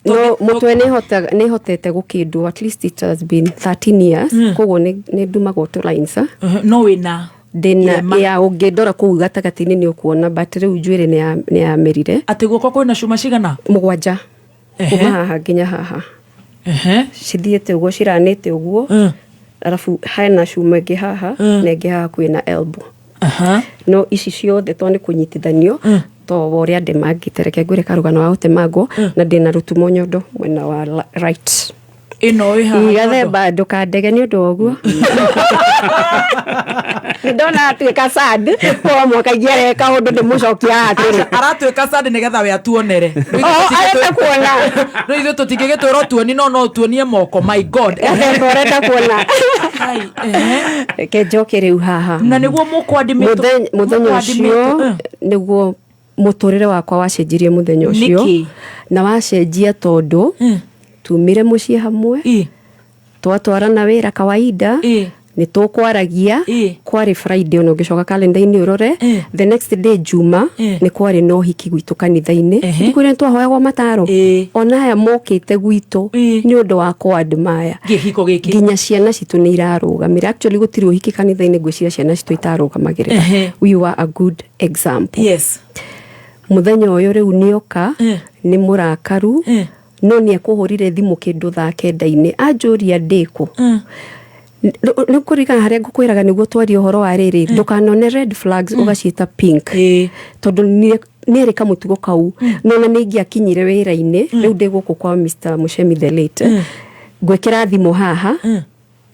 no mũtwe nĩ hotete gũkĩndwo at least it has been 13 years koguo nĩ ndumagwo to lines no wĩna ndĩna ya ũngĩndora kũu gatagatĩ-inĩ nĩ ũkuona but rĩu njuĩrĩ nĩ yamerire atĩ guoko kwĩna cuma cigana mũgwanja kuma haha nginya haha cithiĩte ũguo ciranĩte ũguo arabu hena cuma ĩngĩ haha na ĩngĩ haha kwĩna elbow no ici ciothe to nĩ kũnyitithanio to ũrĩa ndemangĩte reke ngwĩre karũgano wa gũtemangwo na ndĩna rũtumo nyondo mwena wa right ĩno ĩ haha igathemba ndũkandege nĩ ũndũ woguo ndona atuĩka sad kwa mwaka ingĩareka ũndũ ndĩmũcokia haha aratuĩka sad nĩgetha we atuonere arenda kuona no ithuĩ tũtingĩgĩtwĩra tuoni no tuonie moko my god arenda kuona reke njoke rĩu haha na nĩguo mũthenya ũcio nĩguo mũtũrĩre wakwa wacenjirie mũthenya ũcio na wacenjia tondũ tumire muciĩ hamwe twatwarana wĩra kawaida nĩ tũkwaragia kwarĩ Friday ona ũngĩcoka kalenda-inĩ ũrore the next day Juma nĩ kwarĩ no hiki gwitũ kanitha-inĩ ndikũrĩa twahoyagwo mataro ona aya mokĩte gwitũ nĩ ũndũ wa kũadmire gĩhiko gĩkĩ nginya ciana citũ nĩ irarũgamĩra actually gũtirĩ ũhiki kanitha-inĩ ngwĩciria ciana citũ itarũgamagĩrĩra we were a good example mũthenya ũyũ rĩu nĩoka nĩ mũrakaru no nĩ ekũhũrire thimũ kĩndũ thaa kenda-inĩ anjũria ndĩkũ nĩ kũringana harĩa ngũkwĩraga nĩguo twarie ũhoro wa rĩrĩ ndũkanone red flags ũgaciĩta pink tondũ nĩ erĩ kamũtugo kau no na nĩ ingĩakinyire wĩra-inĩ rĩu ndĩ gũkũ kwa Mr. Muchemi the late ngwĩkĩra thimũ haha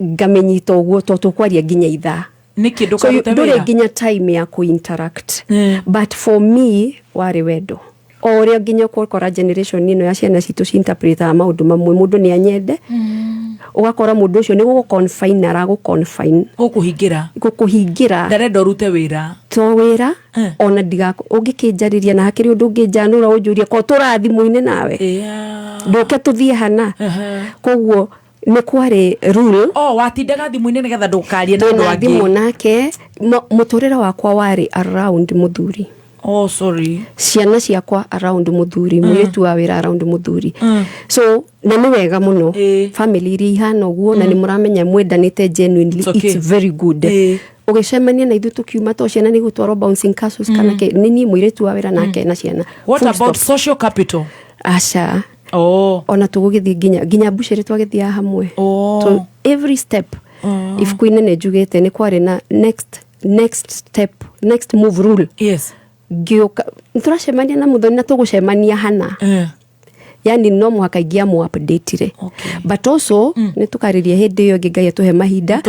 ngamenyita ũguo to tũkwaria nginya ithaa ndũrĩ nginya time ya kũ-interact but for me warĩ wendo o ũrĩa nginya ũkora generation ĩno ya ciana citũ ci-interpretaga maũndũ mamwe mũndũ nĩ anyende ugakora mundu ucio ni gukonfine aragukonfine gukuhingira ndarenda urute wira to wira ona ndiga ungikinjariria na hakiri undu unginjanura unjuria ko turathimu-ini nawe nduke tuthie hana koguo ni kwari rule watindaga thimu-ini nigetha ndukarie na andu angi thimu nake muturira wakwa wari around muthuri sorry ciana ciakwa around muthuri mwitu wa wira around muthuri so na ni wega muno family iri ihana uguo na ni muramenya mwendanite genuinely it's very good ugicemania na ithu tukiuma to ciana ni gutwaro bouncing castles kana ke nini mwiretu wa wira nake na ciana what about social capital asha ona tugugithie ginya buchere twagithia hamwe so every step if queen ne jugete ni kware na next step next move rule gioka turacemania na muthoni na tugucemania hana yani no muhaka ingia mu update re but also ni tukariria hindi yo ngai atuhe mahinda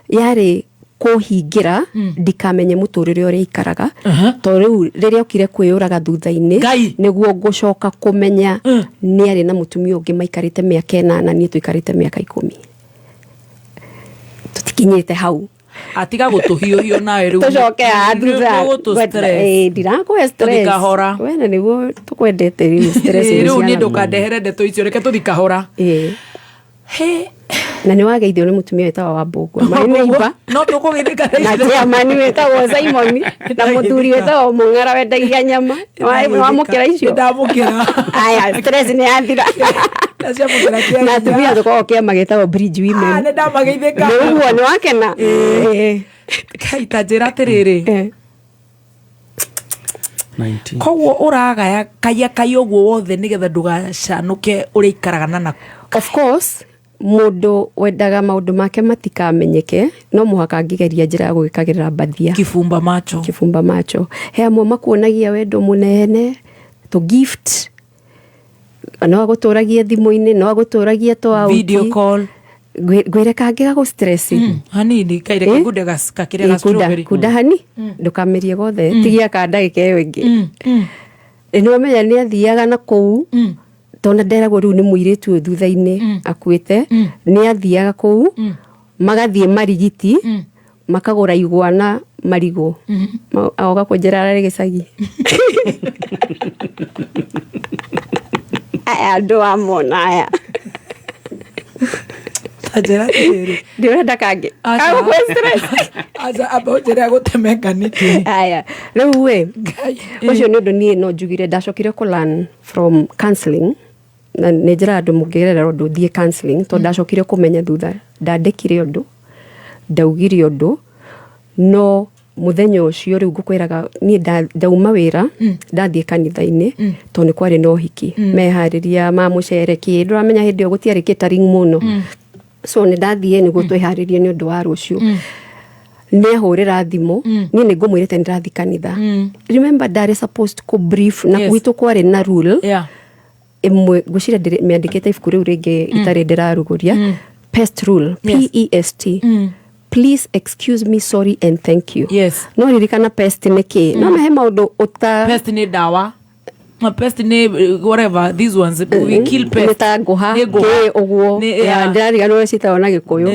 yari kuhingira ndikamenye muturire uri ikaraga to riu riria okire kwiyuraga thutha-ini niguo ngucoka kumenya ni ari na mutumia ungi maikarite miaka 8 na ni tuikarite miaka 10 tutikinyite hau atiga gutuhiuhio nawe riu tucoke thutha ndirakuhe stress tukahora wena niguo tukwendete riu stress riu ni ndukandehere ndeto icio reke tuthikahora na ni wageithio ni mutumia wetawa wa Mbugua mani neiba no tukugithika na tia mani wetawa Simon na muthuri wetawa Mung'ara wendagia nyama wa mukira icio ndamukira aya stress ni yathira na tubia tuko kia magetawa Bridge Women ne ndamageithika niguo ni wakena kaita njira tiriri koguo uragaya kai uguo wothe nigetha ndugacanuke uri ikaragana na of course mundu wendaga maundu make matikamenyeke no muhaka ngigeria njira gugikagirira bathia kifumba macho he amwe makuonagia wendo munene to gift no aguturagia thimu-ini no aguturagia to out video call gwire kangiga go stress hanini kaire kagude gakire ga strawberry kuda hani ndukamirie gothe tigia ka ndagika iyo ingi ni wamenya ni athiaga na kou tona nderagwo riu ni muiretu thutha-ini akuite ni athiaga kou magathie marigiti makagura igwana marigo aoga kwenjera arari gicagi aya ndo amona aya tajera tere ndirenda kangi au stress aza abojera gutemeka niki aya riu we ucio ni undu ni no njugire ndacokire ku learn from counseling na nejera andu mugerera undu thie counseling to ndacokire kumenya thutha ndandikire undu ndaugire undu no muthenya ucio riu ngukwiraga ni ndauma wira ndathie kanitha-ini to ni kwari no hiki mehariria ma mucereki nduramenya hindi yo gutiari catering muno so ni ndathie ni gutwihariria ni undu wa rucio ni ahurira thimu ni ngumwirite ndirathi kanitha remember that is supposed to brief na kwitu kwari na rule imwe gucira miandikite ifuku riu ringi itari ndiraruguria pest rule PEST please excuse me sorry and thank you no ririkana pest ni ki no mehe maundu uta pest ni dawa pest ni whatever these ones we kill pest nita nguha ke uguo ndirariga no cita na gikuyu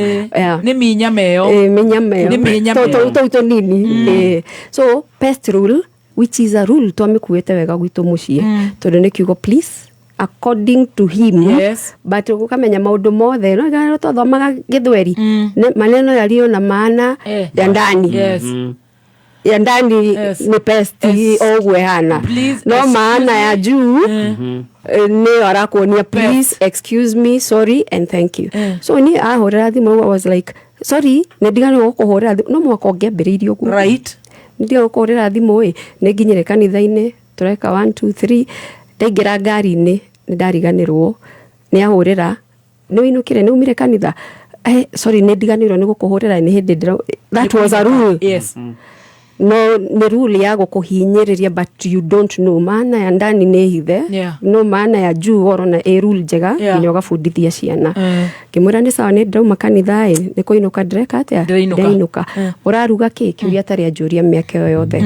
ni minyameo to nini so pest rule which is a rule twamikuite wega gwitu mucii tondu ni kiugo please according to him but ukamenya maundu mothe no twathomaga githweri maneno yalio na maana ya ndani ya ndani ni pest ogwe hana no maana ya juu ni arakuonia please excuse me sorry and thank you so ni ahorera thimu I was like sorry ndigane gukuhorera no mwaka ongeambiriirio guo right ndio gukuhorera thimu ni nginyire kanitha-ini tureka 1 2 3 ndaingira ngari-ini ndariganirwo ni ahurira no inukire ni umire kanitha sorry ni ndiganirwo ni gukuhurira ni hindi that was a rule no ni rule ya gukuhinyiriria but you don't know maana ya ndani ni hithe no maana ya juu oro na rule njega ni ugabundithia ciana kimwira ni sawa ni ndauma kanitha ni kuinuka ndreka atia ndainuka uraruga ki kiuria tari ajuria miaka yothe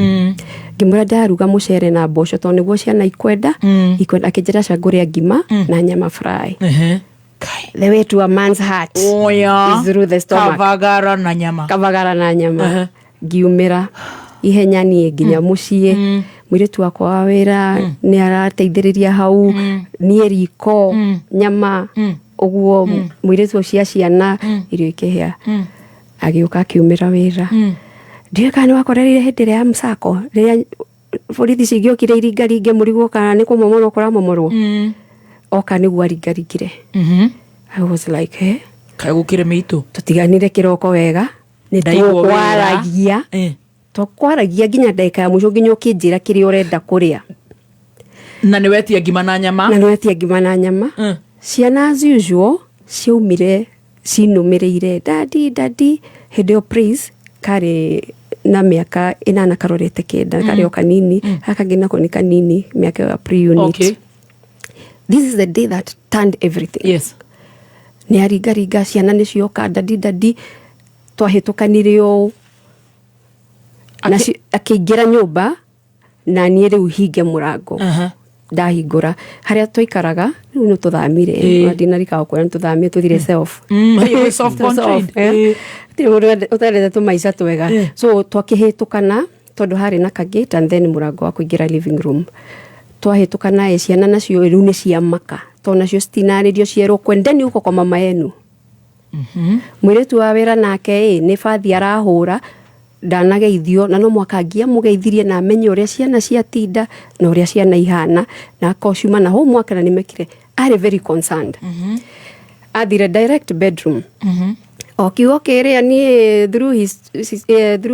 ngimwira ndaruga mucere na mboco to niguo ciana ikwenda ikwenda kinjira cangure ngima na nyama fry The way to a man's heart is through the stomach. Kavagara na nyama. Ngiumira ihenya nie nginya muciĩ mwiritu wakwa wa wĩra nĩ arateithĩrĩria hau nie riko nyama uguo mwiritu cia ciana irio ikĩhĩa agĩũka akiumĩra wĩra ndiũĩ kana nĩ wakorerire hĩndĩ ĩrĩa ya msako rĩrĩa borithi cingĩokire iringaringe mũrigo kana nĩ kũmomorwo kũramomorwo oka nĩguo aringaringire. I was like kaĩ gũkĩre mĩitũ tũtiganire kĩroko wega nĩ twaragia nginya ndagĩka ya mũico nginya ũkĩnjĩra kĩrĩa ũrenda kũrĩa na nĩ wetia ngima na nyama ciana as usual ciaumire cinũmĩrĩire dadi hĩndĩ ĩyo Praise karĩ na mĩaka 8 karorete 9 karĩ o kanini akangĩ nako nĩ kanini mĩaka ya pre-unit. This is the day that turned everything. Nĩ aringaringa ciana nĩ cioka dadi twahĩtũkanire ũũ na akĩingĩra nyũmba na niĩ rĩu hinge mũrango ndahingũra harĩa twaikaraga rĩu nĩ tũthamire ndinarika gũkwĩra nĩ tũthamire tũthire self ũtarete tũmaica twega so twakĩhĩtũkana tondũ harĩ na kagate and then mũrango wa kũingĩra living room twahĩtũkana ciana nacio rĩu nĩ ciamaka tondũ nacio citinarĩrio cierwo kwendeni huko kwa mama yenu. Mwiritu wa wĩra nake nĩ bathi arahũra ndanageithio na no mwaka ngia mũgeithirie na amenye ũrĩa ciana ciatinda na ũrĩa ciana ihana na akociuma na homework na nimekire are very concerned. Athire direct bedroom okiugo kĩrĩa niĩ through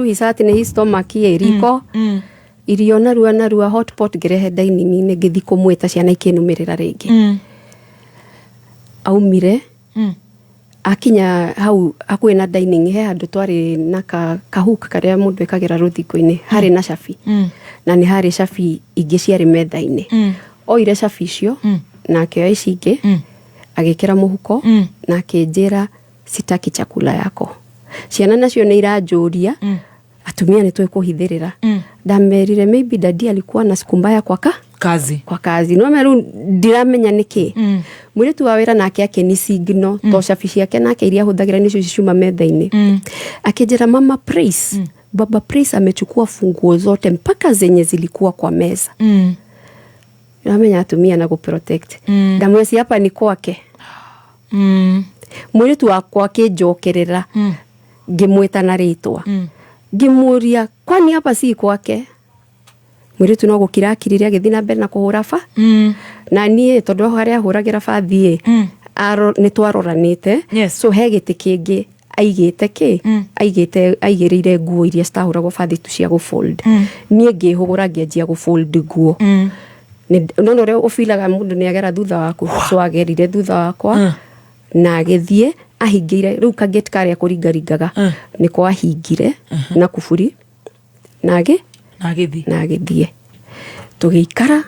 his heart nĩ his stomach riko irio narua hot pot ngerehe dining-inĩ ngĩthi kũmwĩta ciana ikĩnũmĩrĩra rĩngĩ aumire akinya hau hakuhĩ na dining he handũ twarĩ na kahook karĩa mũndũ ekagĩra rũthingo-inĩ harĩ na cabi na nĩ harĩ cabi ingĩ ciarĩ metha-inĩ oire cabi icio na akĩoya ici ingĩ agĩkĩra mũhuko na akĩnjĩra sitaki chakula yako. Ciana nacio nĩ iranjũria atumia nĩ twĩkũhithĩrĩra ndamerire maybe dadi alikuwa na siku mbaya kwa kazi no meru ndiramenya niki mwiritu wa wĩra nake akĩni signal to cabi ciake nake iria hũthagĩra nicio cicuma metha-inĩ akĩnjĩra mama Praise baba Praise amechukua funguo zote mpaka zenye zilikuwa kwa meza. Namenya atumia na kuprotect ndamweci hapa ni kwake. Mwiritu wakwa akĩnjokerera ngĩmwĩta na rĩtwa ngĩmũria kwani hapa si kwake. Mwiritu no gũkirakirire agĩthi na mbere na kũhũra ba na niĩ tondũ harĩa hũragĩra bathi nĩ twaroranĩte so he gĩtĩ kĩngĩ aigĩrĩire nguo iria citahũragwo bathi tu cia gũfold niĩ ngĩhũgũra ngĩanjia gũfold nguo no ũrĩa ũfilaga mũndũ nĩ agera thutha waku so agerire thutha wakwa na agĩthiĩ ahingĩire rĩu kagate karĩa kũringaringaga nĩ kwahingire na kuburi na agĩthiĩ tũgĩikara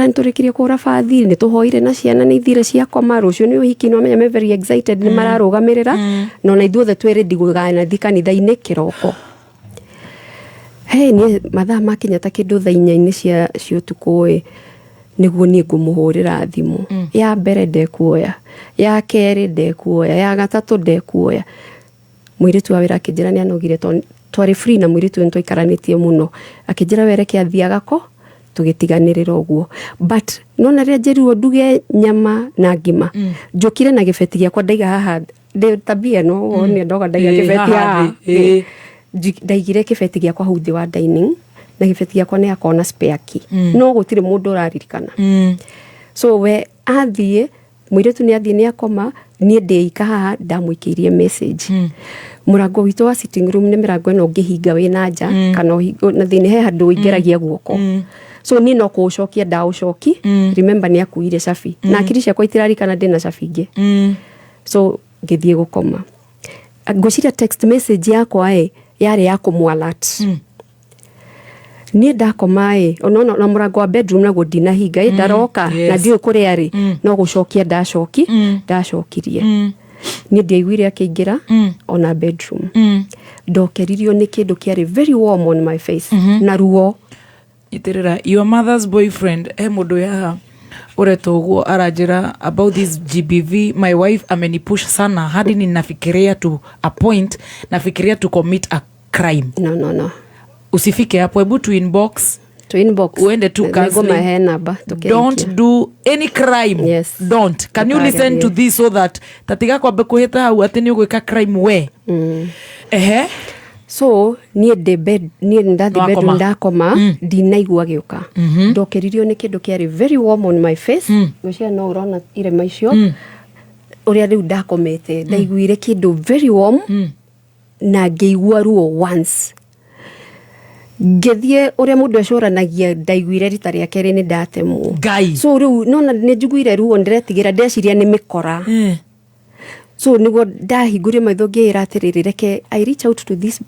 nĩtũrĩkirie kũhũra bathi nĩtũhoire na ciana nĩ ithire ciakoma rũciũ nĩ ũhiki no menya me very excited nĩ mararũgamĩrĩra no na ithuothe twĩ ready gũgana kanitha-inĩ kĩroko. Niĩ mathaa makinya ta kĩndũ thaa 4 cia ũtukũ nĩguo niĩ ngũmũhũrĩra thimũ ya mbere ndekuoya ya kerĩ ndekuoya ya gatatũ ndekuoya mwiritu wa wĩra akĩnjĩra nĩ anogire twarĩ free na mwiritu nĩ twaikaranĩtie mũno akĩnjĩra wereke athiaga ko tũgĩtiganĩrĩra ũguo but no na rĩrĩa njĩrirwo nduge nyama na ngima njũkire na gĩbeti gĩakwa ndaiga haha tabia no nĩ ndoga ndaiga gĩbeti haha ndaigire gĩbeti gĩakwa hau thĩ wa dining na gĩbeti gĩakwa nĩ akona spare key no gũtirĩ mũndũ ũraririkana so we athiĩ mwiritu nĩ athiĩ nĩ akoma niĩ ndĩika haha ndamwĩkĩirie message mũrango witũ wa sitting room nĩ mĩrango ĩno ngĩhinga wĩ na nja kana na thĩinĩ he handũ ingeragia guoko so niĩ no kũũcokia ndaũcoki remember nĩ akuire cabi na akiri ciakwa itirarikana ndĩna cabi ingĩ so ngĩthiĩ gũkoma ngwĩciria text message yakwa yarĩ ya kũmwalert niĩ ndakoma na mũrango wa bedroom naguo ndinahinga ndaroka na ndiũĩ kũrĩa arĩ no gũcokia ndacokirie niĩ ndiaiguire akĩingĩra ona bedroom ndokeririo nĩ kĩndũ kĩarĩ very warm on my face na ruo itirira your mother's boyfriend mũndũ ya Ureto uguo arajira about this GBV, my wife amenipush sana hadi ninafikiria to a point nafikiria to commit a crime. No. Usifike hapo, hebu to inbox uende tu counseling. Don't do any crime. Yes. Don't. Can you listen to this so that tatiga kwa bekuheta hau atini ugwika crime we. So nie ndathi bedroom ndakoma ndinaigua gĩũka ndokeririo nĩ kĩndũ kĩarĩ very warm on my face gũcia no urona irema icio ũrĩa rĩu ndakomete ndaiguire kĩndũ very warm na ngĩigua ruo once ngĩthiĩ ũrĩa mũndũ acũranagia ndaiguire rita rĩa kerĩ nĩ ndatemwo so rĩu nona nĩ njiguire ruo ndiretigĩra ndeciria nĩ mĩkora so niguo ndahingũria maitho ngĩra atĩrĩrĩ reke I reach out to this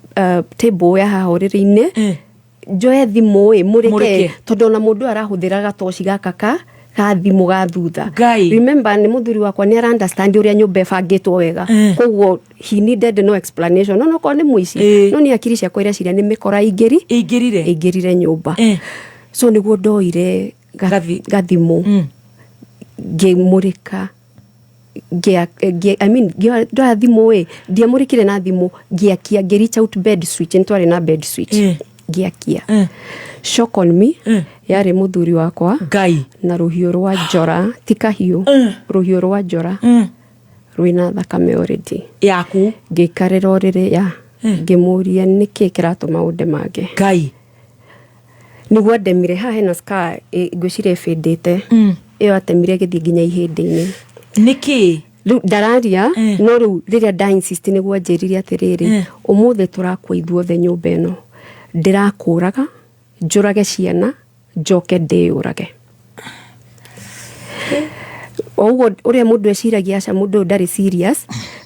table ya haha ũrĩrĩ-inĩ njoe thimũ mũrĩke tondũ ona mũndũ arahũthĩra gatoci gaka ka thimũ ga thutha remember nĩ mũthuri wakwa nĩ ara understand ũrĩa nyũmba ĩbangĩtwo wega koguo he needed no explanation no ko nĩ mũici no nĩ akiri ciakwa iria ciria nĩ mĩkora ingĩrire nyũmba so niguo ndoire gathimũ ngĩmũrĩka I mean ndoya thimũ ndiamũrĩkire na thimũ ngĩakia reach out bed switch ntware na bed switch ngĩakia shock on me yarĩ mũthuri wakwa na rũhiũ rwa njora ti kahiũ rũhiũ rwa njora rwĩna thakame already yaku ngĩkarĩra ũrĩrĩ ngĩmũria nĩkĩ kĩratũma ũnde mange nĩguo ndemire haha hena scar ngwĩciria ĩbĩndĩte ĩyo atemire gĩthiĩ nginya ihĩndĩ-inĩ niki ndararia no rĩu rĩrĩa nda insist nĩguo njĩrire atĩrĩrĩ ũmũthĩ tũrakua ithuothe nyũmba ĩno ndirakũraga njũrage ciana njoke ndĩũrage oguo ũrĩa mũndũ eciragia aca mũndũ ndarĩ serious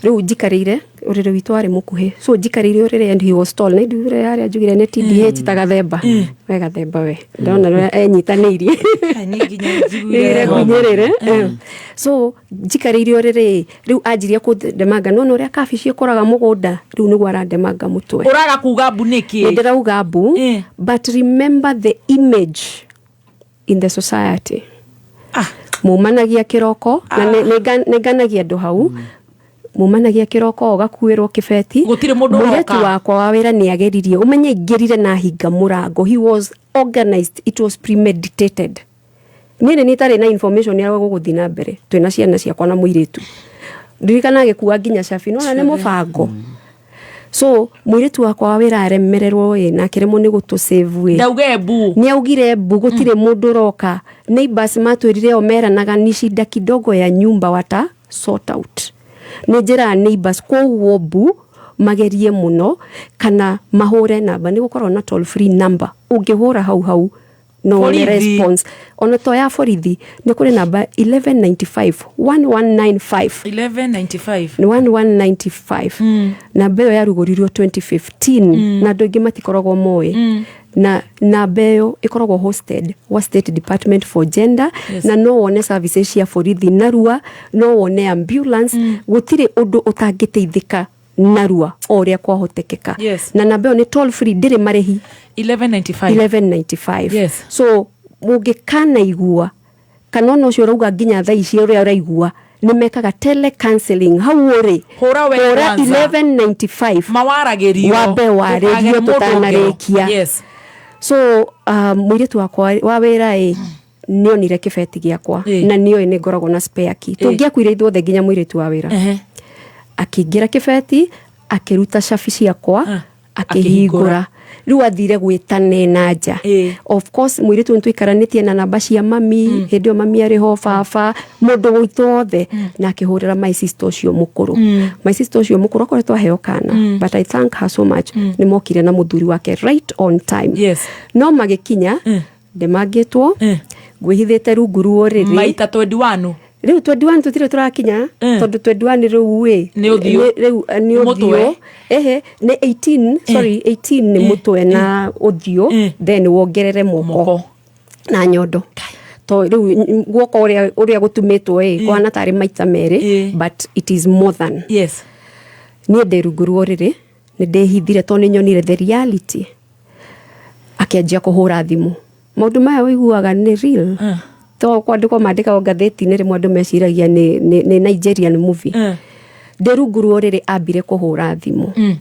rĩu njikarĩire ũrĩrĩ witũ warĩ mũkuhĩ so njikarĩire ũrĩrĩ and he was tall nĩ ndure yarĩa njugire nĩ TDH ta gathemba we gathemba we ndona rĩa enyitanĩirie nginyĩrĩre so njikarĩire ũrĩrĩ rĩu anjirie kũndemanga no ũrĩa kabici ĩkoraga mũgũnda rĩu nĩguo arandemanga mũtwe ũraga kuga mbu nĩkĩ ndĩrauga mbu but remember the image in the society mumanagia kiroko na nenganagia andũ hau mumanagia kiroko ũgakuĩrwo kĩbeti mũirĩtu wakwa wa wĩra nĩ ageririe ũmenye ingĩrire na hinga mũrango he was organized, it was premeditated niĩ nĩtarĩ na information ya gũgũthiĩ na mbere twĩna ciana ciakwa na mũirĩtu ndirikana agĩkua nginya cabi no na nĩ mũbango so mũirĩtu wakwa wa wĩra aremererwo na akĩremwo nĩ gũtũsave ndauge mbu nĩ augire mbu gũtirĩ mũndũ roka neighbors matwĩrire omeranaga ni shida kidogo ya nyumba wata sort out nĩ njĩra neighbors koguo mbu magerie mũno kana mahũre namba nĩ gũkorwo na toll free number ũngĩhũra hau no response ona to ya borithi nĩ kũrĩ namba 1195 1195 namba ĩyo yarugũririo 2015 na andũ aingĩ matikoragwo moĩ na namba ĩyo ĩkoragwo hosted wa State Department for Gender na no wone services cia borithi narua no wone ambulance gũtirĩ ũndũ ũtangĩteithĩka narua oria kwahotekeka na namba ĩyo nĩ toll free ndĩrĩ marĩhi 1195 so mũngĩkana igua kana no cio rauga nginya thaa ici ũrĩa ũraigua nĩ mekaga tele counseling hau ũrĩ hũra 1195 mawaragĩrio wambe warĩrio tũtanarĩkia so mũirĩtu wakwa wa wĩra nĩonire kĩbeti gĩakwa na nĩoĩ nĩ ngoragwo na spare key tũngĩakuire ithuothe nginya mũirĩtu wa wĩra akĩingĩra kĩbeti akĩruta cabi ciakwa akĩhingũra rĩu athire gwĩtane na nja of course mũirĩtu nĩtũikaranĩtie na namba cia mami hĩndĩ ĩyo mami arĩ ho baba mũndũ witũ othe na akĩhũrĩra my sister ũcio mũkũrũ akoretwo aheo kana but I thank her so much nĩ mokire na mũthuri wake right on time no magĩkinya ndemangĩtwo ngwĩhithĩte rungu rũrĩrĩ maita 21 rĩu 21 tũtirĩ tũrakinya tondũ 21 rĩu nĩ ũthiũ nĩ 18 sorry 18 nĩ mũtwe na ũthiũ then wongerere moko na nyondo to rĩu guoko ũrĩa gũtumĩtwo kwana tarĩ maita merĩ but it is more than niĩ ndĩ rungu rũrĩrĩ nĩ ndĩhithire to nĩ nyonire the reality akĩanjia kũhũra thimũ maũndũ maya wĩiguaga nĩ real to kwandikwo mandika ngatheti-inĩ rĩmwe andũ meciragia nĩ Nigerian movie. Nderungu Ruorĩrĩ ambire kũhũra thimũ.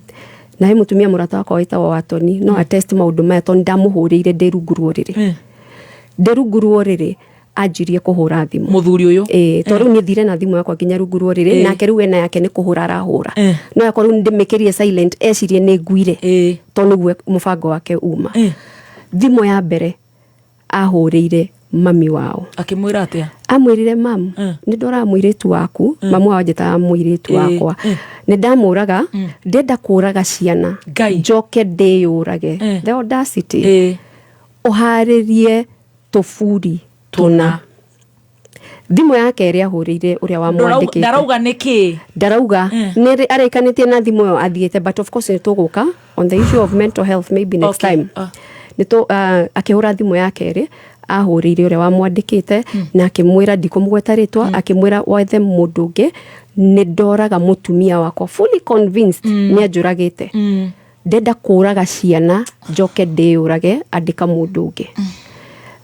Na he mutumia mũrata wakwa wĩtagwo Watoni no attest maũndũ maya tondũ ndamũhũrĩire Nderungu Ruorĩrĩ. Nderungu Ruorĩrĩ anjirie kũhũra thimũ. Mũthuri ũyũ. Tondũ nĩ thire na thimũ yakwa nginya Rungu Ruorĩrĩ nake rĩu ena yake nĩ kũhũra arahũra. No yakwa rĩu ndĩmĩkĩrie silent ecirie nĩ nguire. Tondũ nĩguo mũbango wake uma. Thimũ ya mbere ahũrĩire mami wao. Akĩmwĩra atĩa? Amwĩrire mam, nĩ ndora mũirĩtu waku, mamu wao njĩtaga mũirĩtu wakwa. Nĩ ndamũraga, ndenda kũraga ciana. Njoke ndĩyũrage. The audacity. Ũharĩrie tũburi tũna. Thimũ yake ĩrĩa ahũrĩire ũrĩa wamwandĩkĩte. Ndarauga nĩkĩ? Ndarauga. Nĩ araikanĩtie na thimũ ĩyo athiĩte, but of course nĩ tũgũka on the issue of mental health maybe next time. Akĩhũra thimũ yake ĩrĩ ahũrĩire ũrĩa wamwandĩkĩte na akĩmwĩra ndikũmũgweta rĩtwa, akĩmwĩra wethe mũndũ ũngĩ, nĩ ndoraga mũtumia wakwa, fully convinced nĩ anjũragĩte. Ndenda kũraga ciana, njoke ndĩyũrage, andĩka mũndũ ũngĩ.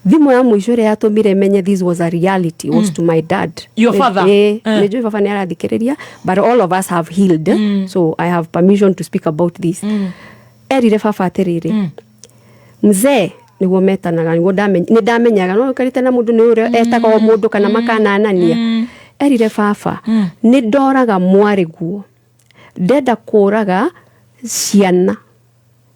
Thimũ ya mũico ĩrĩa yatũmire menye this was a reality was to my dad. Your father? Nĩjũĩ baba nĩ arathikĩrĩria, but all of us have healed, so I have permission to speak about this. Erire baba atĩrĩrĩ, mzee nĩguo metanaga, nĩ ndamenyaga no ũkarĩte na mũndũ nĩ ũrĩa etaga o mũndũ kana makananania. Erire baba, nĩ ndoraga mwarĩguo, ndenda kũraga ciana,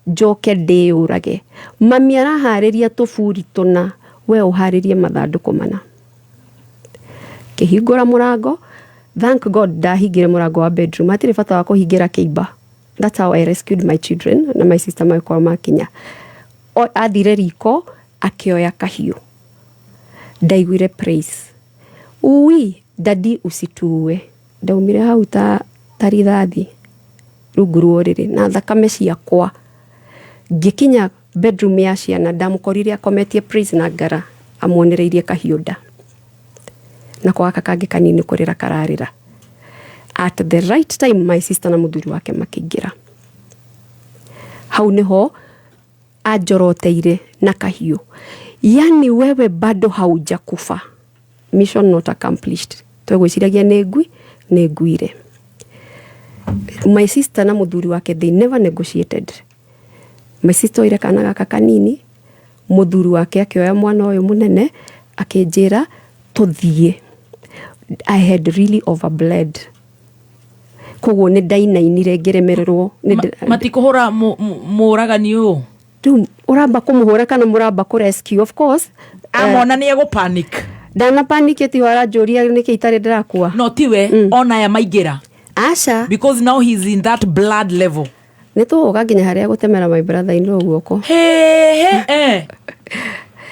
njoke ndĩyũrage. Mami araharĩria tũburi tũna, we ũharĩrie mathandũkũ mana. Kĩhingũra mũrango, thank God ndahingire mũrango wa bedroom, hatirĩ bata wa kũhingĩra kĩimba. That's how I rescued my children na my sister magĩkorwo makinya. Athire riko akĩoya kahiũ, ndaiguire praise. Ui dadi usituwe, ndaumire hau ta rithathi Rungu Ruorĩrĩ na thakame ciakwa. Ngĩkinya bedroom ya ciana ndamũkorire akometie praise na ngara amuonereirie kahiũ nda, na kwa kangĩ kanini kũrĩra kararĩra. At the right time my sister na mũthuri wake makĩingĩra. Hau nĩho ajoroteire na kahiũ. Yani wewe bado haujakufa. Mission not accomplished. Twegwĩciragia nĩ nguire. My sister na mũthuri wake they never negotiated. My sister oire kana gaka kanini, mũthuri wake akĩoya mwana ũyũ mũnene akĩnjĩra tũthiĩ. I had really overbled. Koguo nĩ ndainainire ngĩremererwo. Matikũhũra mũragani ũyũ? Tu uramba kumuhura kana muramba ku rescue, of course amona ni ego panic. Dana panic eti wara joria niki itare ndakua. No tiwe ona ya maigira. Asha because now he's in that blood level. Neto ugaginya haria gutemera my brother in law guoko.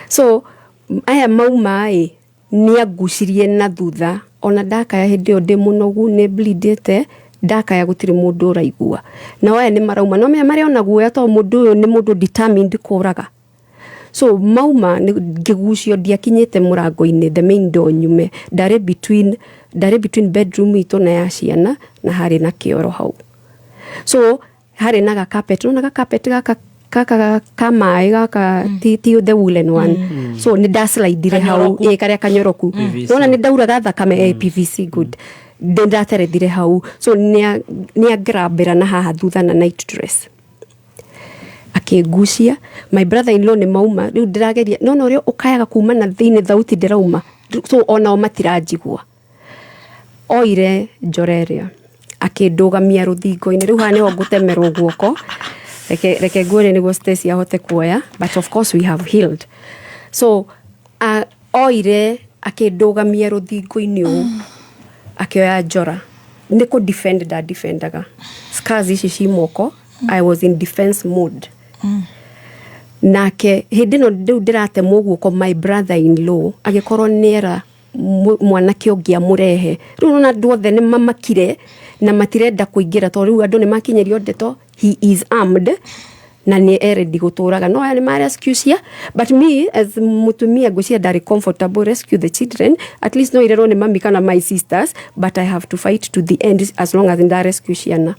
So aya mauma ni agucirie na thutha ona ndaka ya hindi ode munogu ne bleedete ndaka ya gutire mundu uraigua na waya ni marauma no me mari ona guoya to mundu uyu ni mundu determined kuraga. So mauma ngigucio ndiakinyete murango-ini the main door nyume dare between bedroom ito na ya ciana na hari na kioro hau. So hari na carpet no na carpet kaka kamai gaka ti the woolen one. So ni daslide hau karia kanyoroku no ni dauraga thakame PVC good ndatare dire hau. So ni grabera na haha thutha na night dress akigucia. My brother in law ni mauma riu ndirageria no rio ukayaga kuma na thini thauti ndirauma. So ona o matiranjigua oire njoreria akindũgamia rũthingo-inĩ riu ha niho ngutemerwo guoko reke nguone niguo Stacy ahote kuoya, but of course we have healed. So oire akindũgamia rũthingo-inĩ ũũ akioya njora nĩ ku defend da defendaga scars ici ci moko. I was in defense mode. Nake hindi no ndiratemwo guoko my brother in law agikorwo nera mwanake ũngĩ murehe riu na nduothe ni mamakire na matirenda kuingira to riu andu ni makinyerio ndeto he is armed na ni ready guturaga no aya ni ma rescue. But me as mutumia gucia ndari comfortable rescue the children, at least no irero ni mami kana my sisters, but I have to fight to the end as long as nda rescue ciana.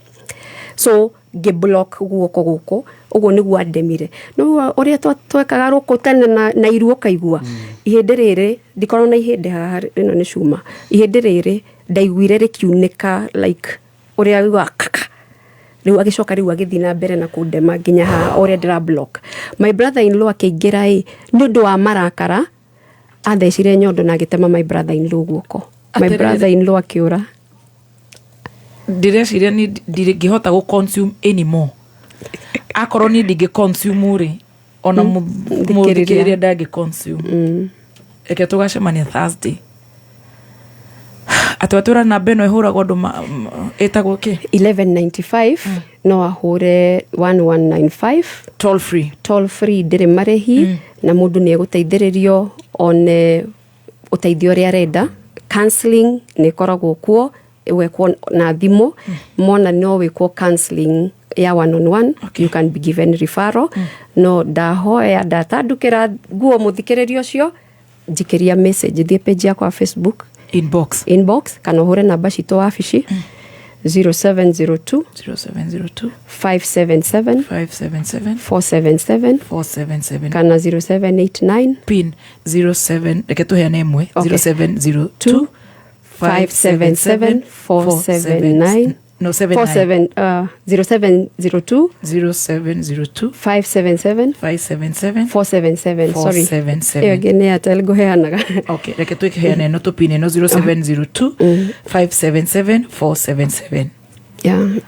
So block guoko guko uguo niguo andemire no uria twekaga ruko tene na iruo kaigua ihinde riri ndikorwo na ihinde haha ino ni cuma ihinde riri ndaiguire rikiunika like uria kaka riu agicoka riu agithina mbere na kundema nginya ha uria ndira block my brother in law akeingira ni undu wa marakara athecire nyondo na agitema my brother in law guoko my brother in law akiura direciria ni ndingihota go consume anymore akorwo ni ndingi consume ri ona muthikiriria ndagi consume eke tugacemania Thursday atwatura na beno ihuragwo ndu etagwo ki 1195 no ahure 1195 toll free ndire marehi na mundu ni eguteithiririo one uteithio ria renda counseling ni koragwo kuo wekwo na thimo mona no wekwo counseling ya one on one you can be given referral no ndahoya ndatandukira guo muthikiririo ucio njikiria message thie page yakwa Facebook inbox kana hure namba citu wabici 0702 577 477 kana 0789 pin 07 reke tuheane imwe 0702 577-479 no 0702 577-477 sorry egene atelgo heanaga okay reke tuheane no tupine no 0702 577-477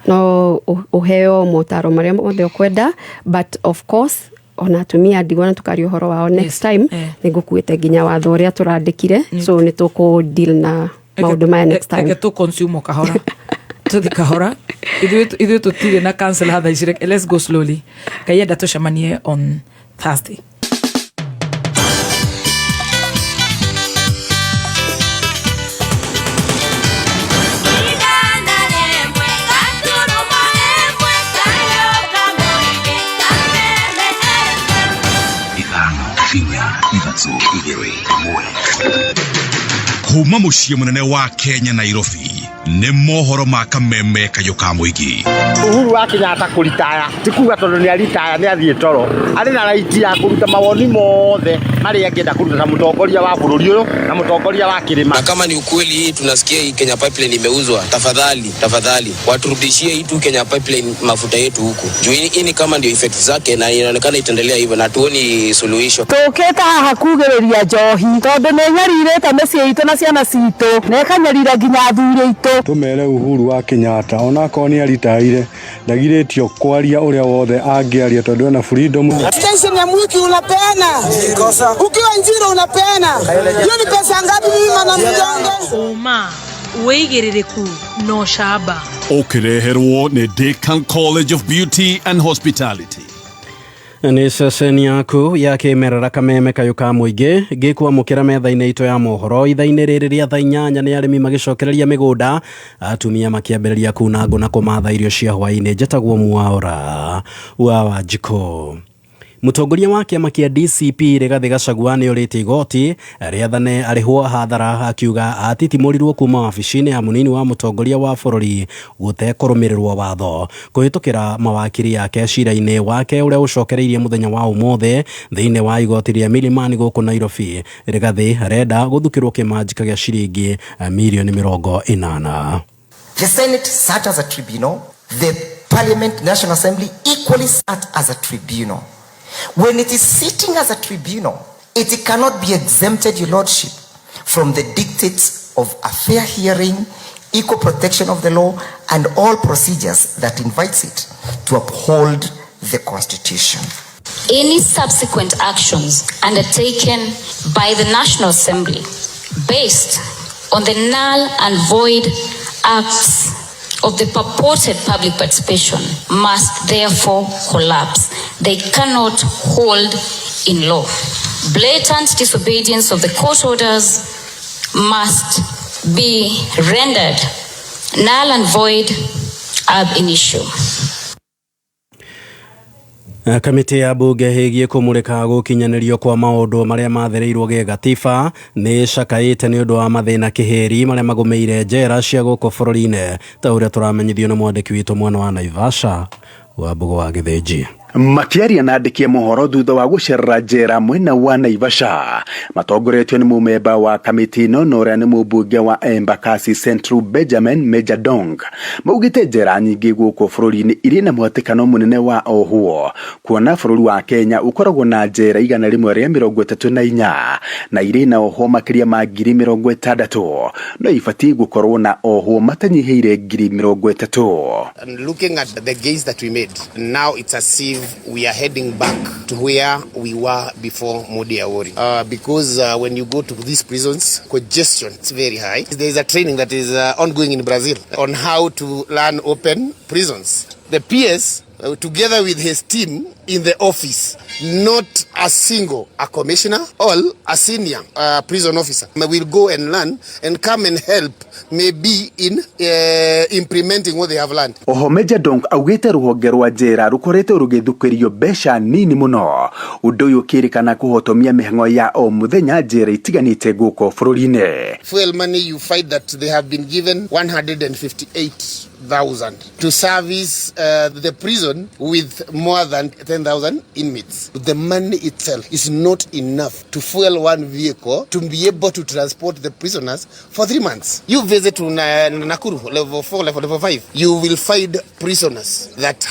no uheo motaro maria mothe ukwenda but of course ona atumia ndigona tukari uhoro wao next time nigukuite nginya watho uria turandikire so ni tuku deal na maundu maya next time eke tu consume kahora tuthi kahora ithu tutire na cancel hatha icire let's go slowly kayenda tucemanie on Thursday kuma muciĩ munene wa Kenya Nairobi nĩ mohoro ma kameme kayuka muingi Uhuru wa Kenyatta kuritaya tikuga tondu ni aritaya ni athie toro ari na right ya kuruta mawoni mothe mari angenda kuruta na mutongoria wa bururi uyu na mutongoria wa kirima. Na kama ni ukweli hii tunasikia hii Kenya Pipeline imeuzwa, tafadhali waturudishie hii tu Kenya Pipeline mafuta yetu huku. Juu hii ni kama ndio effect zake na inaonekana itaendelea hivyo na tuoni suluhisho. Tuketa haha kugereria njohi tondu ni nyaririte mĩciĩ itu na ciana citu na ikanyarira nginya athuri itu. Tumere Uhuru wa Kenyatta onako ni aritaire ndagiretio kwaria uria wothe angiaria tondu na freedom. Extension ya mwiki unapeana ukiwa Njiro unapeana hiyo ni pesa ngapi mimi na mjonge uma uigiririku no shaba ukireherwo ni Deakin College of Beauty and Hospitality. Ni ceceni yaku ya kimerera kameme kayuka muingi gikuamukira metha-ini itu ya mohoro itha-ini riri ria thaa 8 ni arimi magicokereria migunda atumia makiambiriria kunango na kumatha irio cia hwaini njatagwo Mwaura wa Wanjiko. Mutongoria wa kiama kia DCP Rigathi Gachagua ni urite igoti riathane arihwo hathara akiuga atitimurirwo kuma wabici-ini ya munini wa mutongoria wa bururi gutekurumirirwo watho kuhitukira mawakiri yake cira-ini wake uria ucokereirie muthenya wa umothe thiini wa igoti ria Milimani guku Nairobi. Rigathi arenda guthukirwo kimanjika gia ciringi milioni 80. The Senate sat as a tribunal. The Parliament National Assembly equally sat as a tribunal. When it is sitting as a tribunal, it cannot be exempted, Your Lordship, from the dictates of a fair hearing, equal protection of the law, and all procedures that invites it to uphold the Constitution. Any subsequent actions undertaken by the National Assembly based on the null and void acts of the purported public participation must therefore collapse. They cannot hold in law. Blatant disobedience of the court orders must be rendered null and void ab initio. Kamiti ya bunge higie kumurika gukinyanirio kwa maundu maria mathereirwo ge gatiba ni cakaite ni undu wa mathina kiheri maria magumeire njera cia guko bururi-ini ta uria turamenyithio na mwandiki witu mwana wa Naivasha wa Mbugo wa Githinji. Makiaria na andiki mohoro thutha wa gucerera njera mwena wa Naivasha matongoretio ni mumemba wa kamiti no noria ni mubunge wa Embakasi Central Benjamin Major Dong maugite njera nyingi guko bururi-ini iri na mwatikano munene wa ohuo kuona bururi wa Kenya ukoragwo na njera 134 na iri na oho makiria ma 60,000 no ifati gukorwo na ohuo matanyiheire 30,000. And looking at the gains that we made, now it's as if we are heading back to where we were before Modi Awori. Because when you go to these prisons, congestion is very high. There is a training that is ongoing in Brazil on how to learn open prisons. The PS, together with his team in the office, not a single a commissioner or a senior prison officer will go and learn and come and help maybe in implementing what they have learned. Oho Major Dong augite ruhonge rwa njera rukorete rugithukirio besha nini muno undu uyu kirikana kuhotomia mihango ya o muthenya njera itiganite guko bururi-ini. Fuel money, you find that they have been given 158,000 to service the prison with more than 10,000 inmates. The money itself is not enough to fuel one vehicle to be able to transport the prisoners for 3 months. You visit to Nakuru, level 4, level 5, you will find prisoners that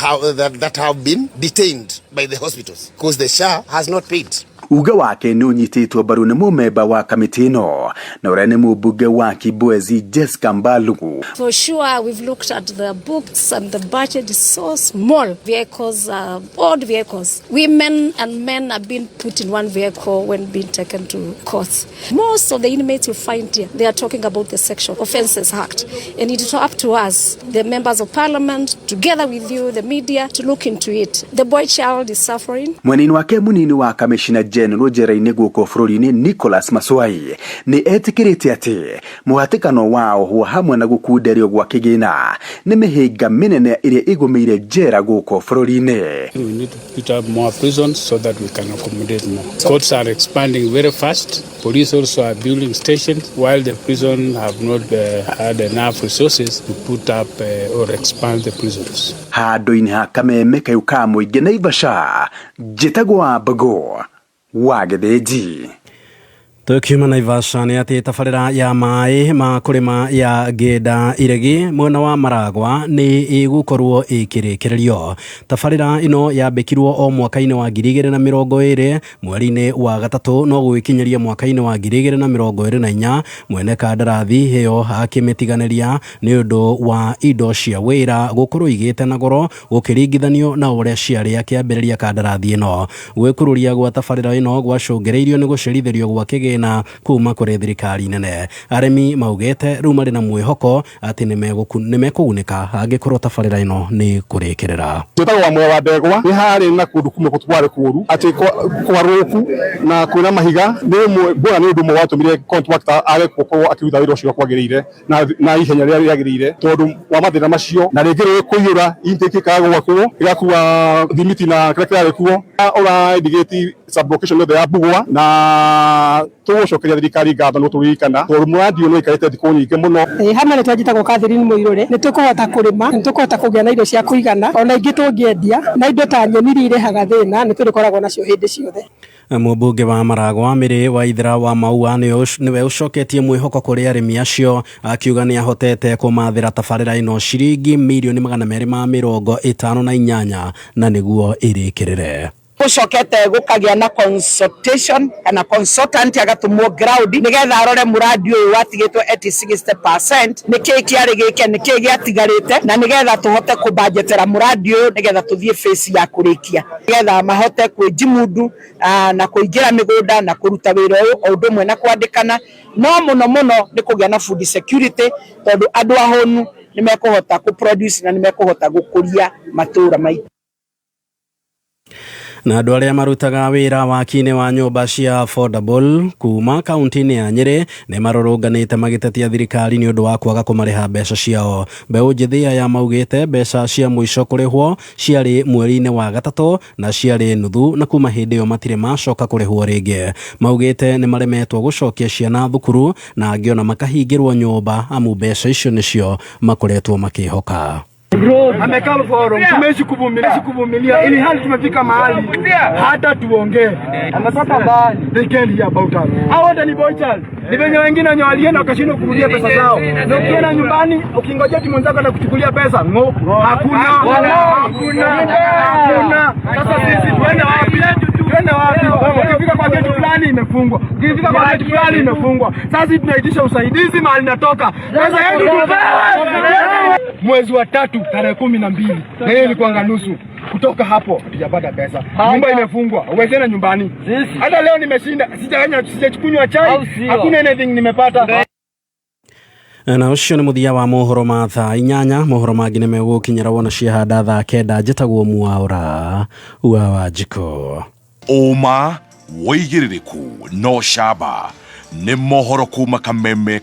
have been detained by the hospitals because the SHA has not paid. Uga wake ni unyititwo baru ni mumemba wa kamiti ino na uria ni mubunge wa Kibwezi Jessica Mbalugu. For sure, we've looked at the books and the budget is so small. Vehicles, old vehicles. Women and men have been put in one vehicle when being taken to court. Most of the inmates you find here, they are talking about the Sexual Offences Act. And it is up to us, the members of parliament, together with you, the media, to look into it. The boy child is suffering. Mwenini wake munini wa Commissioner General njera-ini guko bururi-ini Nicholas Maswai ni etikirite ati muhatikano wao huo hamwe na gukunderio gwa kigina ni mihinga minene iria igumeire njera guko bururi-ini. We need to put up more prisons so that we can accommodate more. Courts are expanding very fast. Police also are building stations while the prison have not had enough resources to put up or expand the prisons. Handu-ini ha Kameme kayuka muingi Naivasha njitagwo Mbugo wa Githinji. Tukiuma Naivasha ni ati tabarĩra ya maĩ ma kũrĩma ya Ngĩnda Iregi mwena wa Maragwa ni igukorwo ikĩrĩkĩrĩrio. Tabarĩra ino yambĩkirwo o mwaka-inĩ wa 2020 mweri-inĩ wa gatatũ no gũgĩkinyeria mwaka-inĩ wa 2024 mwene kandarathi hĩyo akĩmĩtiganĩria nĩ ũndũ wa indo cia wĩra gũkorwo igĩte na goro gũkĩringithanio na ũrĩa ciarĩ akĩambĩrĩria kandarathi ĩno. Gwĩkururia gwa tabarĩra ĩno gwacũngĩrĩirio nĩ gũcerithĩrio gwa kĩgĩna kuma kuri thirikari nene. Aremi maugete riu mari na mwihoko ati nimekugunĩka angĩkorwo tabarĩra ino ni kũrĩkĩrĩra. Tutagwa mwe wa ndegwa ni hari na kundu kumwe kutware kuru ati kwaruku na kwina mahiga ni mwe bora ni undu mwe watumire contractor are gukorwo akiruta wĩra ũcio kwagĩrĩire na ihenya rĩrĩa rĩagĩrĩire tondu wa mathĩna macio na rĩngĩ kũiyũra intake kagwakwo igakuwa thimiti na kĩrĩa kĩrarĩ kuo ora indigate sublocation yothe ya Mbugua na tucokeria thirikari ngatho no turirikana tondu muradi uyu no ikarite thiku nyingi muno. Hamwe ni twajitagwo Catherine Muirure ni tukuhota kurima ni tukuhota kugĩa na indo cia kuigana ona ingĩ tũngĩendia na indo ta nyeni iria irehaga thĩna ni tũrĩkoragwo nacio hĩndĩ ciothe. Mũmbunge wa Maragwa Mĩrĩ Waithĩra wa Maua niwe ucoketie mwĩhoko kũrĩ arĩmi acio akiuga nĩ ahotete kũmathĩra tabarĩra ino ciringi mirioni 258 na nĩguo ĩrĩkĩrĩre. Kucokete gukagia na consultation kana consultant agatumwo ground nigetha arore muradi uyu watigitwo at 60% niki kiari gike niki giatigarite na nigetha tuhote kubudgetera muradi uyu nigetha tuthie phase ya kurikia nigetha mahote kwijimundu na kuingira migunda na kuruta wira uyu o undu mwe na kwandikana no muno ni kugia na food security tondu andu ahonu nimekuhota ku produce na nimekuhota gukuria matura maitu. Na andũ arĩa marutaga wĩra waki-inĩ wa nyũmba cia affordable kuma kaunti-inĩ ya Nyeri nĩ marũrũnganĩte magĩtetia thirikari nĩ ũndũ wa kwaga kũmarĩha mbeca ciao. Mbeũ njĩthĩ aya maugĩte mbeca cia mũico kũrĩhwo ciarĩ mweri-inĩ wa gatatũ na ciarĩ nuthu, na kuma hĩndĩ ĩyo matirĩ macoka kũrĩhwo rĩngĩ. Maugĩte nĩ maremetwo gũcokia ciana thukuru na angĩ ona makahingĩrwo nyũmba amu mbeca icio nĩcio makoretwo makĩhoka. Amekaa forum, tumeishi kuvumilia ili hali tumefika mahali hata tuongee. Anataka mbali. They can't hear about us. Hao wote ni boy child. Ni venye wengine wenye walienda wakashindwa kurudia pesa zao. Na ukienda nyumbani ukingojea timu mwenzako na kuchukulia pesa, hakuna. Sasa sisi tuende wapi? Ukifika kwa gate fulani imefungwa. Ukifika kwa gate fulani imefungwa. Sasa sisi tunaitisha usaidizi mahali natoka. Pesa yetu tupewe. Mwezi wa 3 tarehe 12 na hiyo ilikuwa nusu. Kutoka hapo hatujapata pesa. Nyumba imefungwa. Uwezena nyumbani. Hata leo nimeshinda, sijakunywa chai. Hakuna anything nimepata. Na ucio nĩ mũthia wa mohoro ma thaa 8. Mohoro mangĩ nĩ megũkinyĩra wona ciahanda thaa 9. Njĩtagwo Mwaũra wa Wanjikũ. Ũma, wĩigĩrĩrĩku no camba nĩ mohoro kuma Kameme.